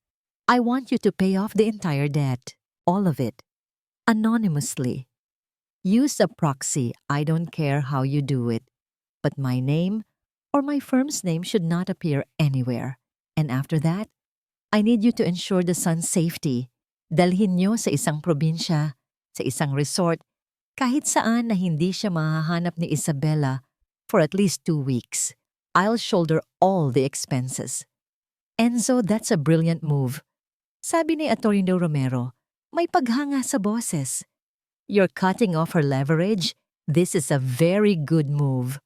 I want you to pay off the entire debt, all of it, anonymously. Use a proxy, I don't care how you do it, but my name or my firm's name should not appear anywhere. And after that, I need you to ensure the son's safety. Dalhin niyo sa isang probinsya, sa isang resort, kahit saan na hindi siya mahahanap ni Isabela for at least 2 weeks. I'll shoulder all the expenses. Enzo, that's a brilliant move. Sabi ni Attorney Romero, may paghanga sa boses. You're cutting off her leverage. This is a very good move.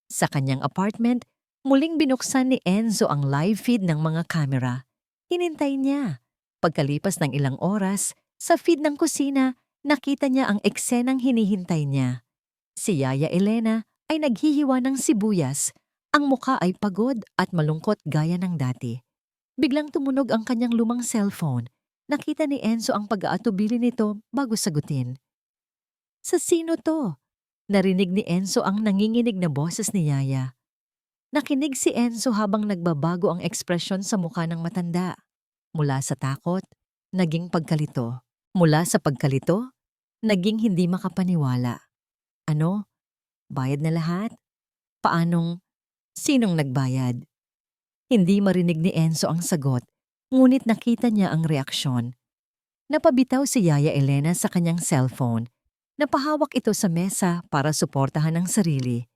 Sa kanyang apartment, muling binuksan ni Enzo ang live feed ng mga kamera. Hinintay niya. Pagkalipas ng ilang oras, sa feed ng kusina, nakita niya ang eksenang hinihintay niya. Si Yaya Elena ay naghihiwa ng sibuyas. Ang muka ay pagod at malungkot gaya ng dati. Biglang tumunog ang kanyang lumang cellphone. Nakita ni Enzo ang pag-aatubili nito bago sagutin. Sa sino to? Narinig ni Enzo ang nanginginig na boses ni Yaya. Nakinig si Enzo habang nagbabago ang ekspresyon sa mukha ng matanda. Mula sa takot, naging pagkalito. Mula sa pagkalito, naging hindi makapaniwala. Ano? Bayad na lahat? Paanong? Sinong nagbayad? Hindi marinig ni Enzo ang sagot, ngunit nakita niya ang reaksyon. Napabitaw si Yaya Elena sa kanyang cellphone. Napahawak ito sa mesa para suportahan ang sarili.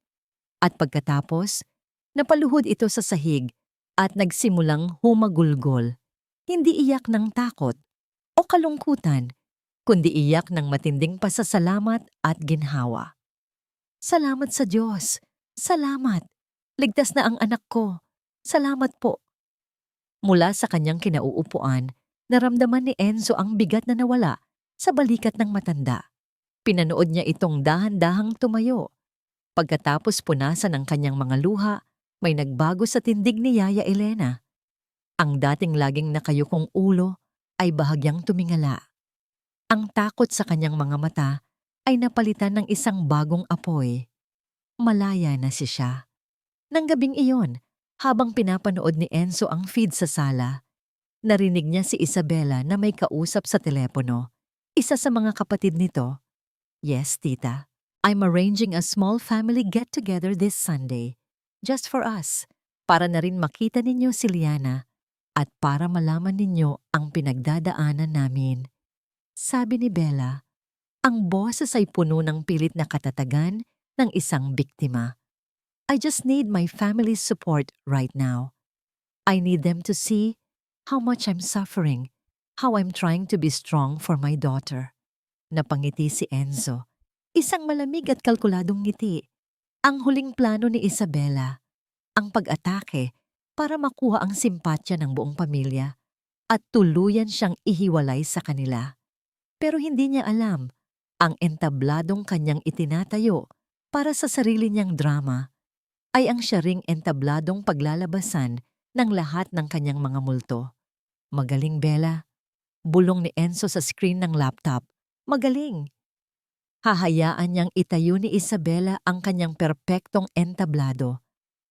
At pagkatapos, napaluhod ito sa sahig at nagsimulang humagulgol. Hindi iyak ng takot o kalungkutan, kundi iyak ng matinding pasasalamat at ginhawa. Salamat sa Diyos. Salamat. Ligtas na ang anak ko. Salamat po. Mula sa kanyang kinauupuan, naramdaman ni Enzo ang bigat na nawala sa balikat ng matanda. Pinanood niya itong dahan-dahang tumayo. Pagkatapos punasan ng kanyang mga luha, may nagbago sa tindig ni Yaya Elena. Ang dating laging nakayukong ulo ay bahagyang tumingala. Ang takot sa kanyang mga mata ay napalitan ng isang bagong apoy. Malaya na siya. Nang gabing iyon, habang pinapanood ni Enzo ang feed sa sala, Narinig niya si Isabela na may kausap sa telepono. Isa sa mga kapatid nito. Yes, tita. I'm arranging a small family get-together this Sunday. Just for us. Para na rin makita ninyo si Liana at para malaman ninyo ang pinagdadaanan namin. Sabi ni Bella, ang boses ay puno ng pilit na katatagan ng isang biktima. I just need my family's support right now. I need them to see how much I'm suffering, how I'm trying to be strong for my daughter. Napangiti si Enzo. Isang malamig at kalkuladong ngiti. Ang huling plano ni Isabela, ang pag-atake para makuha ang simpatya ng buong pamilya at tuluyan siyang ihiwalay sa kanila. Pero hindi niya alam ang entabladong kanyang itinatayo para sa sarili niyang drama ay ang siya ring entabladong paglalabasan ng lahat ng kanyang mga multo. Magaling, Bella. Bulong ni Enzo sa screen ng laptop. Magaling. Hahayaan niyang itayo ni Isabela ang kanyang perpektong entablado.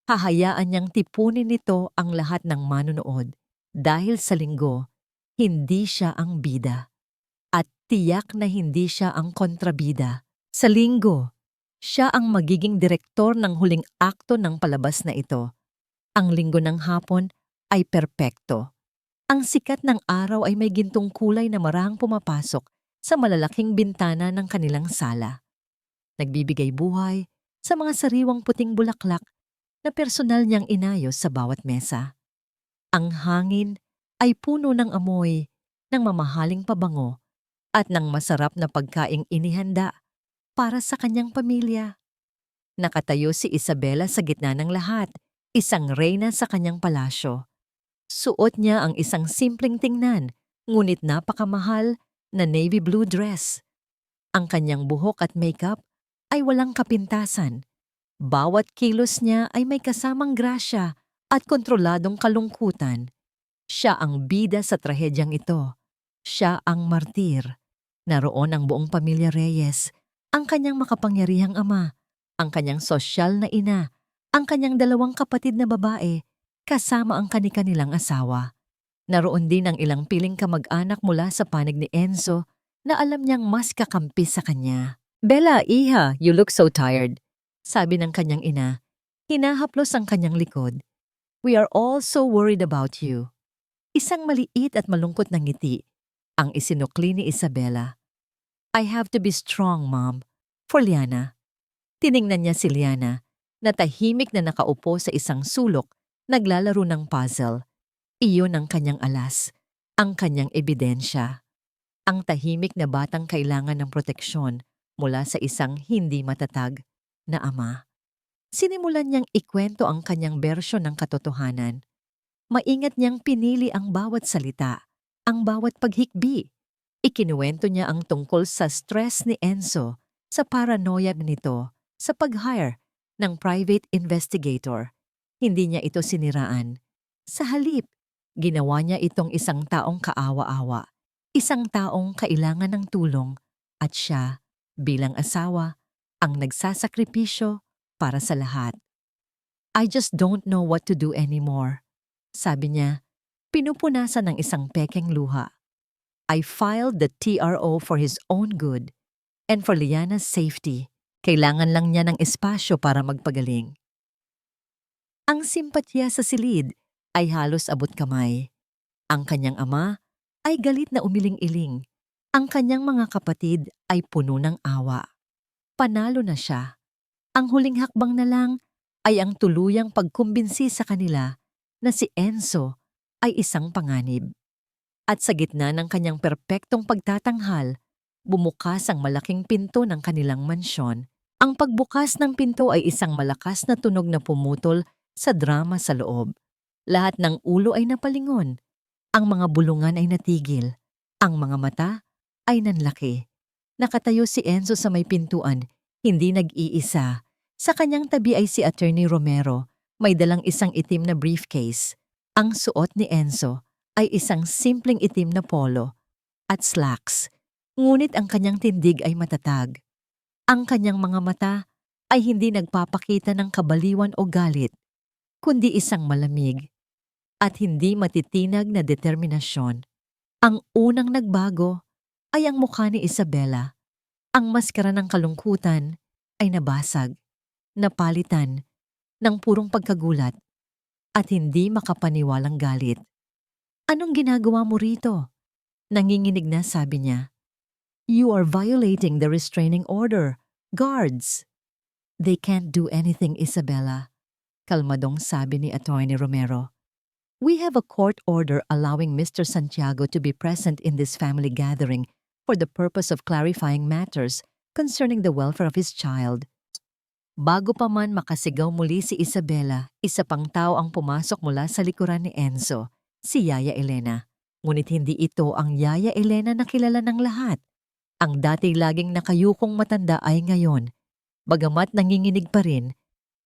Hahayaan niyang tipunin nito ang lahat ng manonood dahil sa Linggo, hindi siya ang bida. At tiyak na hindi siya ang kontrabida. Sa Linggo, siya ang magiging direktor ng huling akto ng palabas na ito. Ang Linggo ng hapon ay perpekto. Ang sikat ng araw ay may gintong kulay na marahang pumapasok sa malalaking bintana ng kanilang sala. Nagbibigay buhay sa mga sariwang puting bulaklak na personal niyang inayos sa bawat mesa. Ang hangin ay puno ng amoy ng mamahaling pabango at ng masarap na pagkaing inihanda para sa kanyang pamilya. Nakatayo si Isabela sa gitna ng lahat, isang reyna sa kanyang palasyo. Suot niya ang isang simpleng tingnan, ngunit napakamahal na navy blue dress. Ang kanyang buhok at makeup ay walang kapintasan. Bawat kilos niya ay may kasamang grasya at kontroladong kalungkutan. Siya ang bida sa trahedyang ito. Siya ang martir. Naroon ang buong pamilya Reyes, ang kanyang makapangyarihang ama, ang kanyang sosyal na ina, ang kanyang dalawang kapatid na babae, kasama ang kani-kanilang asawa. Naroon din ang ilang piling kamag-anak mula sa panig ni Enzo na alam niyang mas kakampi sa kanya. Bella, iha, you look so tired. Sabi ng kanyang ina, hinahaplos ang kanyang likod. We are all so worried about you. Isang maliit at malungkot na ngiti ang isinukli ni Isabela. I have to be strong, Mom, for Liana. Tiningnan niya si Liana na tahimik na nakaupo sa isang sulok, naglalaro ng puzzle. Iyon ang kanyang alas, ang kanyang ebidensya. Ang tahimik na batang kailangan ng proteksyon mula sa isang hindi matatag na ama. Sinimulan niyang ikwento ang kanyang bersyon ng katotohanan. Maingat niyang pinili ang bawat salita, ang bawat paghikbi. Ikinuwento niya ang tungkol sa stress ni Enzo, sa paranoia nito, sa pag-hire ng private investigator. Hindi niya ito siniraan. Sa halip, ginawa niya itong isang taong kaawa-awa, isang taong kailangan ng tulong, at siya, bilang asawa, ang nagsasakripisyo para sa lahat. I just don't know what to do anymore. Sabi niya, pinupunasan ng isang pekeng luha. I filed the TRO for his own good and for Liana's safety. Kailangan lang niya ng espasyo para magpagaling. Ang simpatya sa silid ay halos abot kamay. Ang kanyang ama ay galit na umiling-iling. Ang kanyang mga kapatid ay puno ng awa. Panalo na siya. Ang huling hakbang na lang ay ang tuluyang pagkumbinsi sa kanila na si Enzo ay isang panganib. At sa gitna ng kanyang perpektong pagtatanghal, bumukas ang malaking pinto ng kanilang mansyon. Ang pagbukas ng pinto ay isang malakas na tunog na pumutol sa drama sa loob. Lahat ng ulo ay napalingon. Ang mga bulungan ay natigil. Ang mga mata ay nanlaki. Nakatayo si Enzo sa may pintuan, hindi nag-iisa. Sa kanyang tabi ay si Attorney Romero, may dalang isang itim na briefcase. Ang suot ni Enzo ay isang simpleng itim na polo at slacks, ngunit ang kanyang tindig ay matatag. Ang kanyang mga mata ay hindi nagpapakita ng kabaliwan o galit, kundi isang malamig, at hindi matitinag na determinasyon. Ang unang nagbago ay ang mukha ni Isabela. Ang maskara ng kalungkutan ay nabasag, napalitan ng purong pagkagulat at hindi makapaniwalang galit. "Anong ginagawa mo rito?" Nanginginig na sabi niya. "You are violating the restraining order. Guards!" "They can't do anything, Isabela," kalmadong sabi ni Atty. Romero. "We have a court order allowing Mr. Santiago to be present in this family gathering for the purpose of clarifying matters concerning the welfare of his child." Bago pa man makasigaw muli si Isabela, isa pang tao ang pumasok mula sa likuran ni Enzo, si Yaya Elena. Ngunit hindi ito ang Yaya Elena na kilala ng lahat. Ang dati laging nakayukong matanda ay ngayon, bagamat nanginginig pa rin,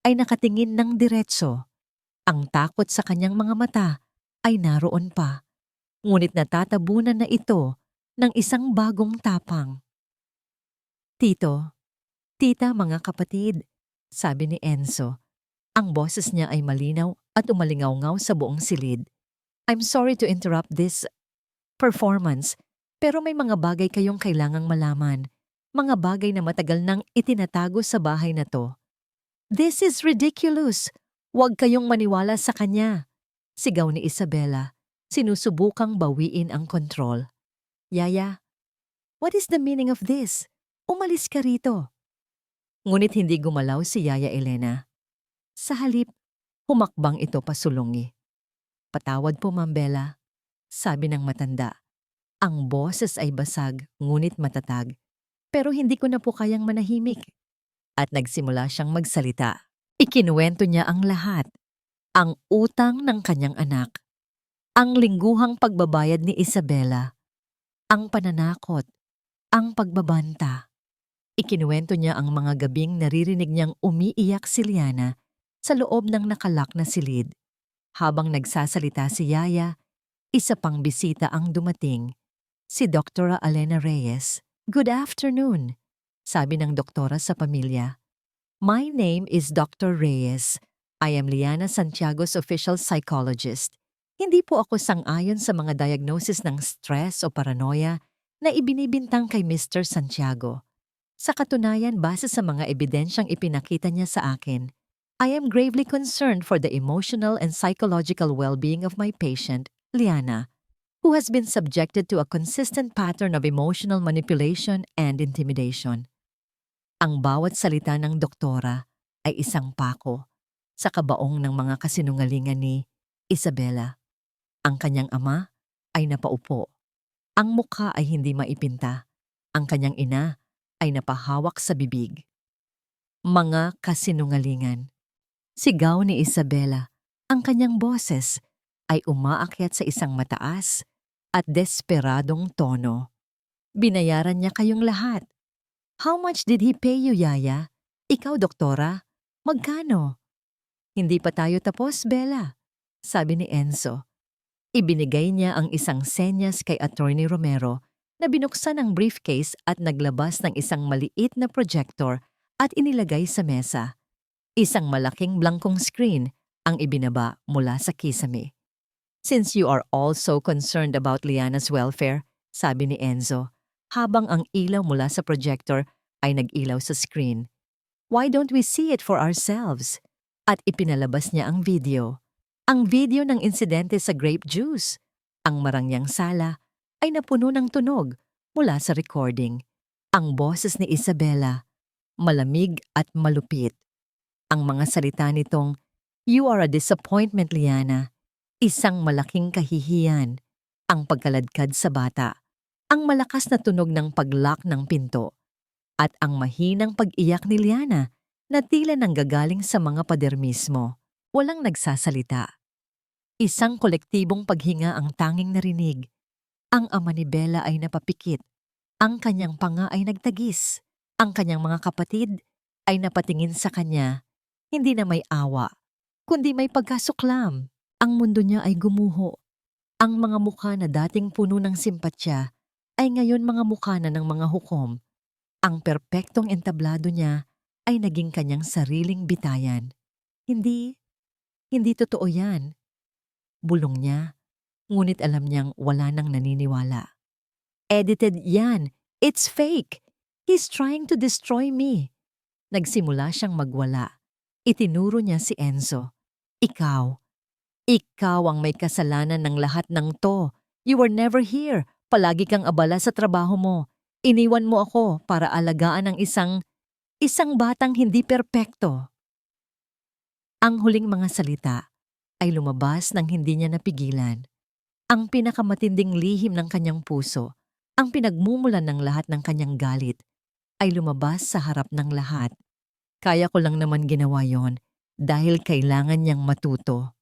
ay nakatingin ng diretso. Ang takot sa kanyang mga mata ay naroon pa. Ngunit natatabunan na ito ng isang bagong tapang. "Tito, tita, mga kapatid," sabi ni Enzo. Ang boses niya ay malinaw at umalingaw-ngaw sa buong silid. "I'm sorry to interrupt this performance, pero may mga bagay kayong kailangang malaman. Mga bagay na matagal nang itinatago sa bahay na to." "This is ridiculous! Huwag kayong maniwala sa kanya," sigaw ni Isabela, sinusubukang bawiin ang kontrol. "Yaya, what is the meaning of this? Umalis ka rito." Ngunit hindi gumalaw si Yaya Elena. Sa halip, humakbang ito pasulungi. "Patawad po, Ma'am Bella," sabi ng matanda. Ang boses ay basag ngunit matatag. "Pero hindi ko na po kayang manahimik." At nagsimula siyang magsalita. Ikinuwento niya ang lahat. Ang utang ng kanyang anak, ang lingguhang pagbabayad ni Isabela, ang pananakot, ang pagbabanta. Ikinuwento niya ang mga gabing naririnig niyang umiiyak si Liana sa loob ng nakalak na silid. Habang nagsasalita si Yaya, isa pang bisita ang dumating, si Dr. Alena Reyes. "Good afternoon," sabi ng doktora sa pamilya. "My name is Dr. Reyes. I am Liana Santiago's official psychologist. Hindi po ako sang-ayon sa mga diagnosis ng stress o paranoia na ibinibintang kay Mr. Santiago. Sa katunayan, base sa mga ebidensyang ipinakita niya sa akin, I am gravely concerned for the emotional and psychological well-being of my patient, Liana, who has been subjected to a consistent pattern of emotional manipulation and intimidation." Ang bawat salita ng doktora ay isang pako sa kabaong ng mga kasinungalingan ni Isabela. Ang kanyang ama ay napaupo. Ang mukha ay hindi maipinta. Ang kanyang ina ay napahawak sa bibig. "Mga kasinungalingan," sigaw ni Isabela. Ang kanyang boses ay umaakyat sa isang mataas at desperadong tono. "Binayaran niya kayong lahat. How much did he pay you, Yaya? Ikaw, doktora? Magkano?" "Hindi pa tayo tapos, Bella," sabi ni Enzo. Ibinigay niya ang isang senyas kay Atty. Romero na binuksan ang briefcase at naglabas ng isang maliit na projector at inilagay sa mesa. Isang malaking blankong screen ang ibinaba mula sa kisame. "Since you are all so concerned about Liana's welfare," sabi ni Enzo, habang ang ilaw mula sa projector ay nag-ilaw sa screen, "why don't we see it for ourselves?" At ipinalabas niya ang video. Ang video ng insidente sa grape juice. Ang marangyang sala ay napuno ng tunog mula sa recording. Ang boses ni Isabela, malamig at malupit. Ang mga salita nitong, "You are a disappointment, Liana." Isang malaking kahihiyan. Ang pagkaladkad sa bata. Ang malakas na tunog ng pag-lock ng pinto. At ang mahinang pag-iyak ni Liana na tila nanggagaling sa mga pader mismo. Walang nagsasalita. Isang kolektibong paghinga ang tanging narinig. Ang ama ni Bella ay napapikit. Ang kanyang panga ay nagtagis. Ang kanyang mga kapatid ay napatingin sa kanya. Hindi na may awa, kundi may pagkasuklam. Ang mundo niya ay gumuho. Ang mga mukha na dating puno ng simpatya ay ngayon mga mukha na ng mga hukom. Ang perpektong entablado niya ay naging kanyang sariling bitayan. Hindi totoo yan. Bulong niya, ngunit alam niyang wala nang naniniwala. Edited yan. It's fake. He's trying to destroy me. Nagsimula siyang magwala. Itinuro niya si Enzo. Ikaw ang may kasalanan ng lahat ng to. You were never here. Palagi kang abala sa trabaho mo. Iniwan mo ako para alagaan ang isang batang hindi perpekto. Ang huling mga salita ay lumabas nang hindi niya napigilan. Ang pinakamatinding lihim ng kanyang puso, ang pinagmumulan ng lahat ng kanyang galit, ay lumabas sa harap ng lahat. Kaya ko lang naman ginawa yon dahil kailangan niyang matuto.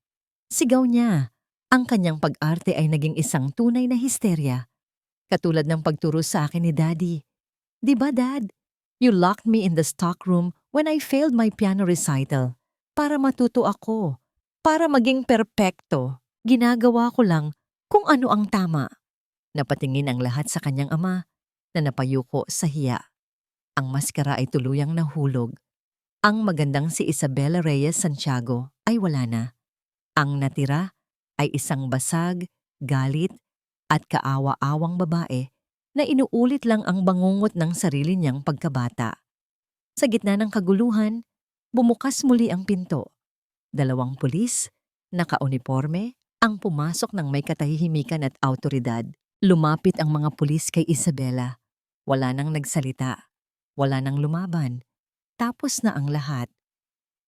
Sigaw niya. Ang kanyang pag-arte ay naging isang tunay na histerya. Katulad ng pagturo sa akin ni Daddy. Di ba, Dad? You locked me in the stockroom when I failed my piano recital. Para matuto ako. Para maging perpekto. Ginagawa ko lang kung ano ang tama. Napatingin ang lahat sa kanyang ama na napayuko sa hiya. Ang maskara ay tuluyang nahulog. Ang magandang si Isabela Reyes Santiago ay wala na. Ang natira ay isang basag, galit at kaawa-awang babae na inuulit lang ang bangungot ng sarili niyang pagkabata. Sa gitna ng kaguluhan, bumukas muli ang pinto. 2 pulis, naka-uniforme, ang pumasok ng may katahimikan at awtoridad. Lumapit ang mga pulis kay Isabela. Wala nang nagsalita. Wala nang lumaban. Tapos na ang lahat.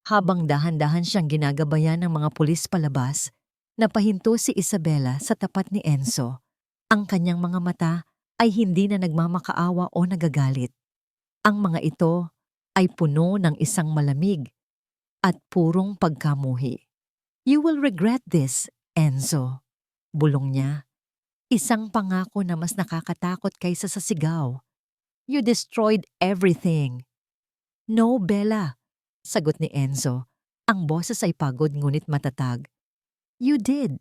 Habang dahan-dahan siyang ginagabayan ng mga pulis palabas, napahinto si Isabela sa tapat ni Enzo. Ang kanyang mga mata ay hindi na nagmamakaawa o nagagalit. Ang mga ito ay puno ng isang malamig at purong pagkamuhi. You will regret this, Enzo. Bulong niya. Isang pangako na mas nakakatakot kaysa sa sigaw. You destroyed everything. No, Bella. Sagot ni Enzo. Ang boses ay pagod ngunit matatag. You did.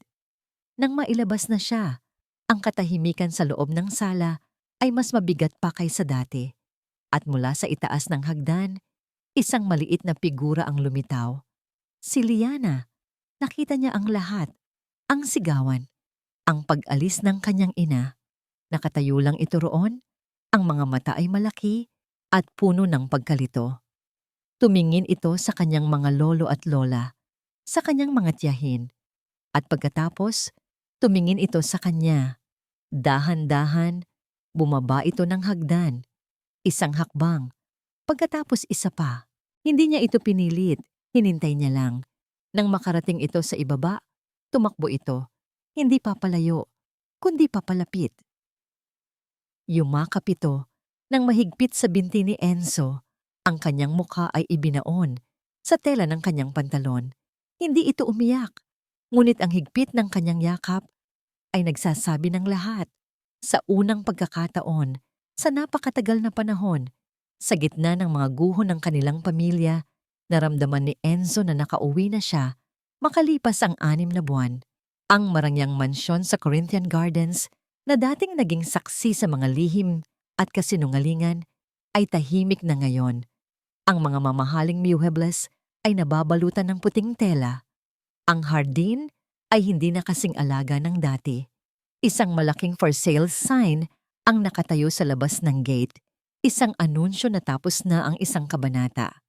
Nang mailabas na siya, ang katahimikan sa loob ng sala ay mas mabigat pa kaysa dati. At mula sa itaas ng hagdan, isang maliit na figura ang lumitaw. Si Liana. Nakita niya ang lahat. Ang sigawan. Ang pag-alis ng kanyang ina. Nakatayo lang ito roon. Ang mga mata ay malaki at puno ng pagkalito. Tumingin ito sa kanyang mga lolo at lola, sa kanyang mga tiyahin. At pagkatapos, tumingin ito sa kanya. Dahan-dahan, bumaba ito ng hagdan. Isang hakbang. Pagkatapos isa pa. Hindi niya ito pinilit, hinintay niya lang. Nang makarating ito sa ibaba, tumakbo ito. Hindi papalayo, kundi papalapit. Yumakap ito nang mahigpit sa binti ni Enzo. Ang kanyang mukha ay ibinaon sa tela ng kanyang pantalon. Hindi ito umiyak, ngunit ang higpit ng kanyang yakap ay nagsasabi ng lahat. Sa unang pagkakataon, sa napakatagal na panahon, sa gitna ng mga guho ng kanilang pamilya, naramdaman ni Enzo na nakauwi na siya makalipas ang 6 na buwan. Ang marangyang mansyon sa Corinthian Gardens na dating naging saksi sa mga lihim at kasinungalingan ay tahimik na ngayon. Ang mga mamahaling muebles ay nababalutan ng puting tela. Ang hardin ay hindi na kasing alaga ng dati. Isang malaking for sale sign ang nakatayo sa labas ng gate. Isang anunsyo na tapos na ang isang kabanata.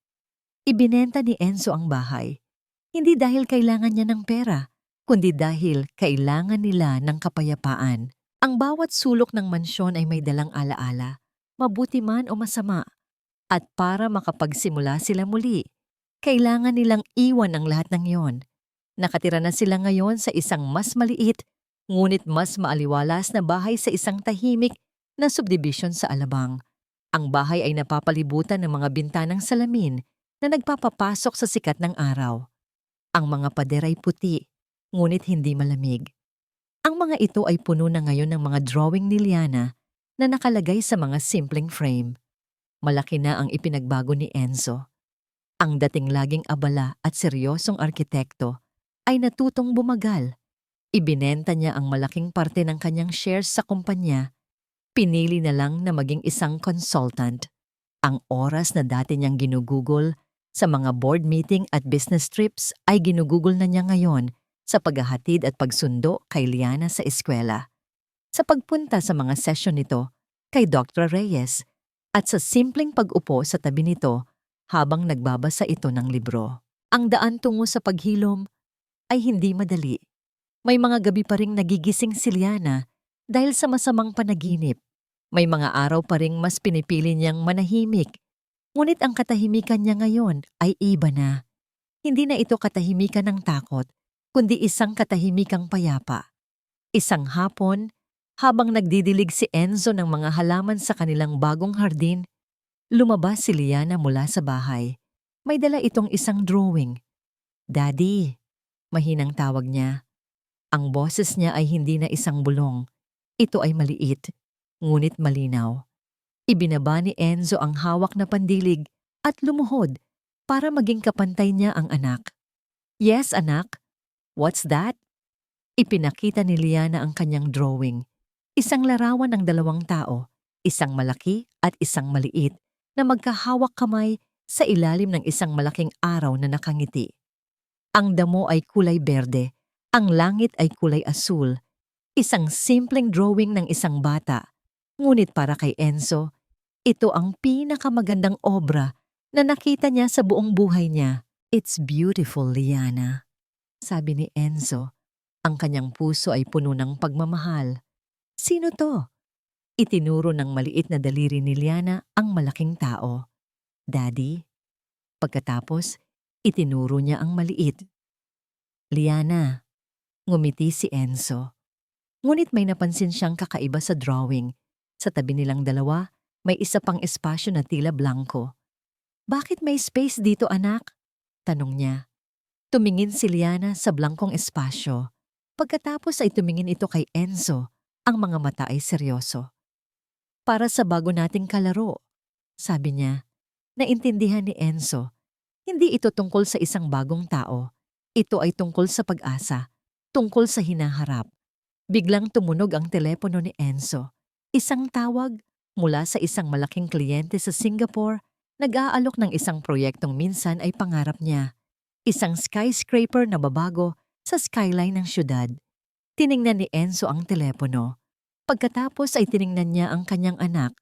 Ibinenta ni Enzo ang bahay. Hindi dahil kailangan niya ng pera, kundi dahil kailangan nila ng kapayapaan. Ang bawat sulok ng mansyon ay may dalang alaala, mabuti man o masama. At para makapagsimula sila muli, kailangan nilang iwan ang lahat ng iyon. Nakatira na sila ngayon sa isang mas maliit, ngunit mas maaliwalas na bahay sa isang tahimik na subdivision sa Alabang. Ang bahay ay napapalibutan ng mga bintanang salamin na nagpapapasok sa sikat ng araw. Ang mga pader ay puti, ngunit hindi malamig. Ang mga ito ay puno na ngayon ng mga drawing ni Liana na nakalagay sa mga simpleng frame. Malaki na ang ipinagbago ni Enzo. Ang dating laging abala at seryosong arkitekto ay natutong bumagal. Ibinenta niya ang malaking parte ng kanyang shares sa kumpanya. Pinili na lang na maging isang consultant. Ang oras na dati niyang ginugugol sa mga board meeting at business trips ay ginugugol na niya ngayon sa paghahatid at pagsundo kay Liana sa eskwela, sa pagpunta sa mga sesyon nito kay Dr. Reyes, at sa simpleng pag-upo sa tabi nito habang nagbabasa ito ng libro. Ang daan tungo sa paghilom ay hindi madali. May mga gabi pa ring nagigising si Liana dahil sa masamang panaginip. May mga araw pa ring mas pinipili niyang manahimik. Ngunit ang katahimikan niya ngayon ay iba na. Hindi na ito katahimikan ng takot, kundi isang katahimikang payapa. Isang hapon, habang nagdidilig si Enzo ng mga halaman sa kanilang bagong hardin, lumabas si Liana mula sa bahay. May dala itong isang drawing. "Daddy," mahinang tawag niya. Ang boses niya ay hindi na isang bulong. Ito ay maliit, ngunit malinaw. Ibinaba ni Enzo ang hawak na pandilig at lumuhod para maging kapantay niya ang anak. "Yes, anak. What's that?" Ipinakita ni Liana ang kanyang drawing. Isang larawan ng dalawang tao, isang malaki at isang maliit, na magkahawak kamay sa ilalim ng isang malaking araw na nakangiti. Ang damo ay kulay berde, ang langit ay kulay asul. Isang simpleng drawing ng isang bata. Ngunit para kay Enzo, ito ang pinakamagandang obra na nakita niya sa buong buhay niya. "It's beautiful, Liana," sabi ni Enzo. Ang kanyang puso ay puno ng pagmamahal. "Sino to?" Itinuro ng maliit na daliri ni Liana ang malaking tao. "Daddy." Pagkatapos, itinuro niya ang maliit. "Liana." Ngumiti si Enzo. Ngunit may napansin siyang kakaiba sa drawing. Sa tabi nilang dalawa, may isa pang espasyo na tila blanco. "Bakit may space dito, anak?" tanong niya. Tumingin si Liana sa blankong espasyo. Pagkatapos ay tumingin ito kay Enzo. Ang mga mata ay seryoso. "Para sa bago nating kalaro," sabi niya. Naintindihan ni Enzo. Hindi ito tungkol sa isang bagong tao. Ito ay tungkol sa pag-asa, tungkol sa hinaharap. Biglang tumunog ang telepono ni Enzo. Isang tawag mula sa isang malaking kliyente sa Singapore, nag-aalok ng isang proyektong minsan ay pangarap niya. Isang skyscraper na babago sa skyline ng syudad. Tiningnan ni Enzo ang telepono. Pagkatapos ay tiningnan niya ang kanyang anak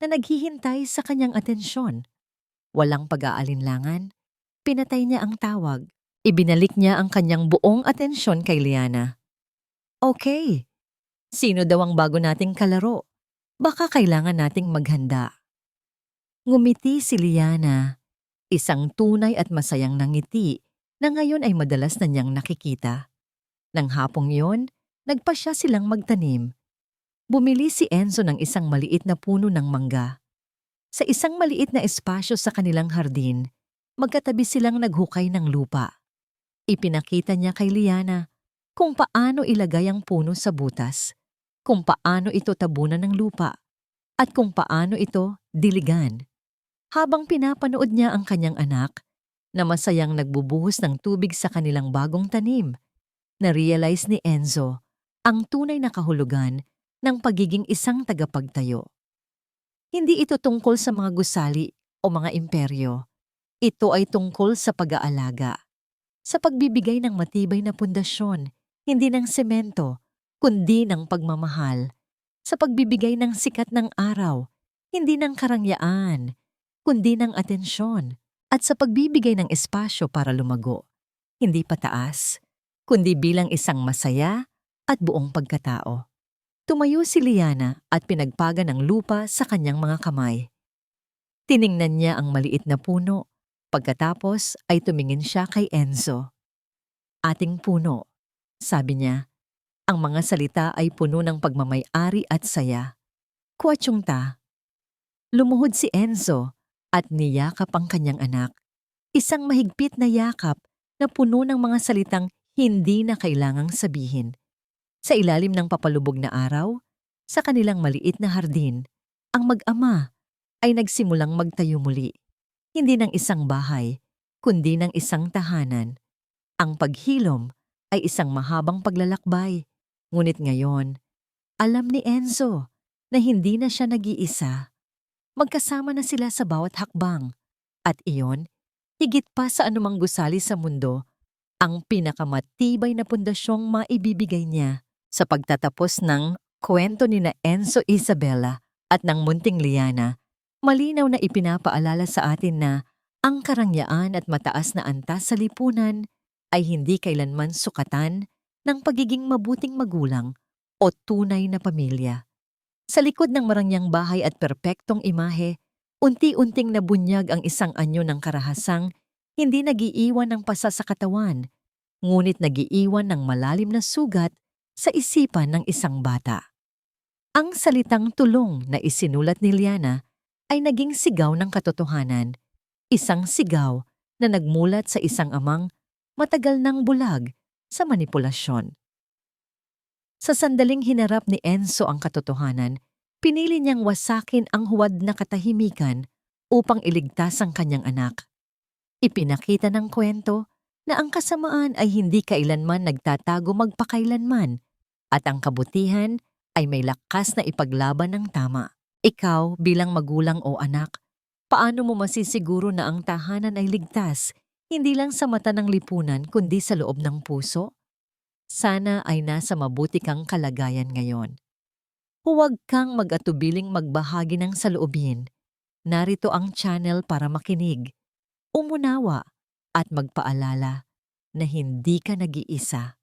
na naghihintay sa kanyang atensyon. Walang pag-aalinlangan, pinatay niya ang tawag. Ibinalik niya ang kanyang buong atensyon kay Liana. "Okay, sino daw ang bago nating kalaro? Baka kailangan nating maghanda." Ngumiti si Liana, isang tunay at masayang nangiti na ngayon ay madalas na niyang nakikita. Nang hapong yon, nagpasya silang magtanim. Bumili si Enzo ng isang maliit na puno ng mangga. Sa isang maliit na espasyo sa kanilang hardin, magkatabi silang naghukay ng lupa. Ipinakita niya kay Liana kung paano ilagay ang puno sa butas, kung paano ito tabunan ng lupa, at kung paano ito diligan. Habang pinapanood niya ang kanyang anak, na masayang nagbubuhos ng tubig sa kanilang bagong tanim, na-realize ni Enzo ang tunay na kahulugan ng pagiging isang tagapagtayo. Hindi ito tungkol sa mga gusali o mga imperyo. Ito ay tungkol sa pag-aalaga, sa pagbibigay ng matibay na pundasyon, hindi ng semento, kundi ng pagmamahal, sa pagbibigay ng sikat ng araw, hindi ng karangyaan, kundi ng atensyon, at sa pagbibigay ng espasyo para lumago, hindi pataas, kundi bilang isang masaya at buong pagkatao. Tumayo si Liana at pinagpaga ng lupa sa kanyang mga kamay. Tiningnan niya ang maliit na puno, pagkatapos ay tumingin siya kay Enzo. "Ating puno," sabi niya. Ang mga salita ay puno ng pagmamay-ari at saya. "Kuwatsungta." Lumuhod si Enzo at niyakap ang kanyang anak. Isang mahigpit na yakap na puno ng mga salitang hindi na kailangang sabihin. Sa ilalim ng papalubog na araw, sa kanilang maliit na hardin, ang mag-ama ay nagsimulang magtayo muli. Hindi ng isang bahay, kundi ng isang tahanan. Ang paghilom ay isang mahabang paglalakbay. Ngunit ngayon, alam ni Enzo na hindi na siya nag-iisa. Magkasama na sila sa bawat hakbang. At iyon, higit pa sa anumang gusali sa mundo, ang pinakamatibay na pundasyong maibibigay niya sa pagtatapos ng kwento ni na Enzo Isabella at ng Munting Liana. Malinaw na ipinapaalala sa atin na ang karangyaan at mataas na antas sa lipunan ay hindi kailanman sukatan ng pagiging mabuting magulang o tunay na pamilya. Sa likod ng marangyang bahay at perpektong imahe, unti-unting nabunyag ang isang anyo ng karahasang hindi nagiiwan ng pasa sa katawan, ngunit nagiiwan ng malalim na sugat sa isipan ng isang bata. Ang salitang tulong na isinulat ni Liana ay naging sigaw ng katotohanan, isang sigaw na nagmulat sa isang amang matagal nang bulag sa manipulasyon. Sa sandaling hinarap ni Enzo ang katotohanan, pinili niyang wasakin ang huwad na katahimikan upang iligtas ang kanyang anak. Ipinakita ng kwento na ang kasamaan ay hindi kailanman nagtatago magpakailanman at ang kabutihan ay may lakas na ipaglaban ng tama. Ikaw bilang magulang o anak, paano mo masisiguro na ang tahanan ay ligtas, hindi lang sa mata ng lipunan kundi sa loob ng puso? Sana ay nasa mabuti kang kalagayan ngayon. Huwag kang mag-atubiling magbahagi ng saloobin. Narito ang channel para makinig, umunawa at magpaalala na hindi ka nag-iisa.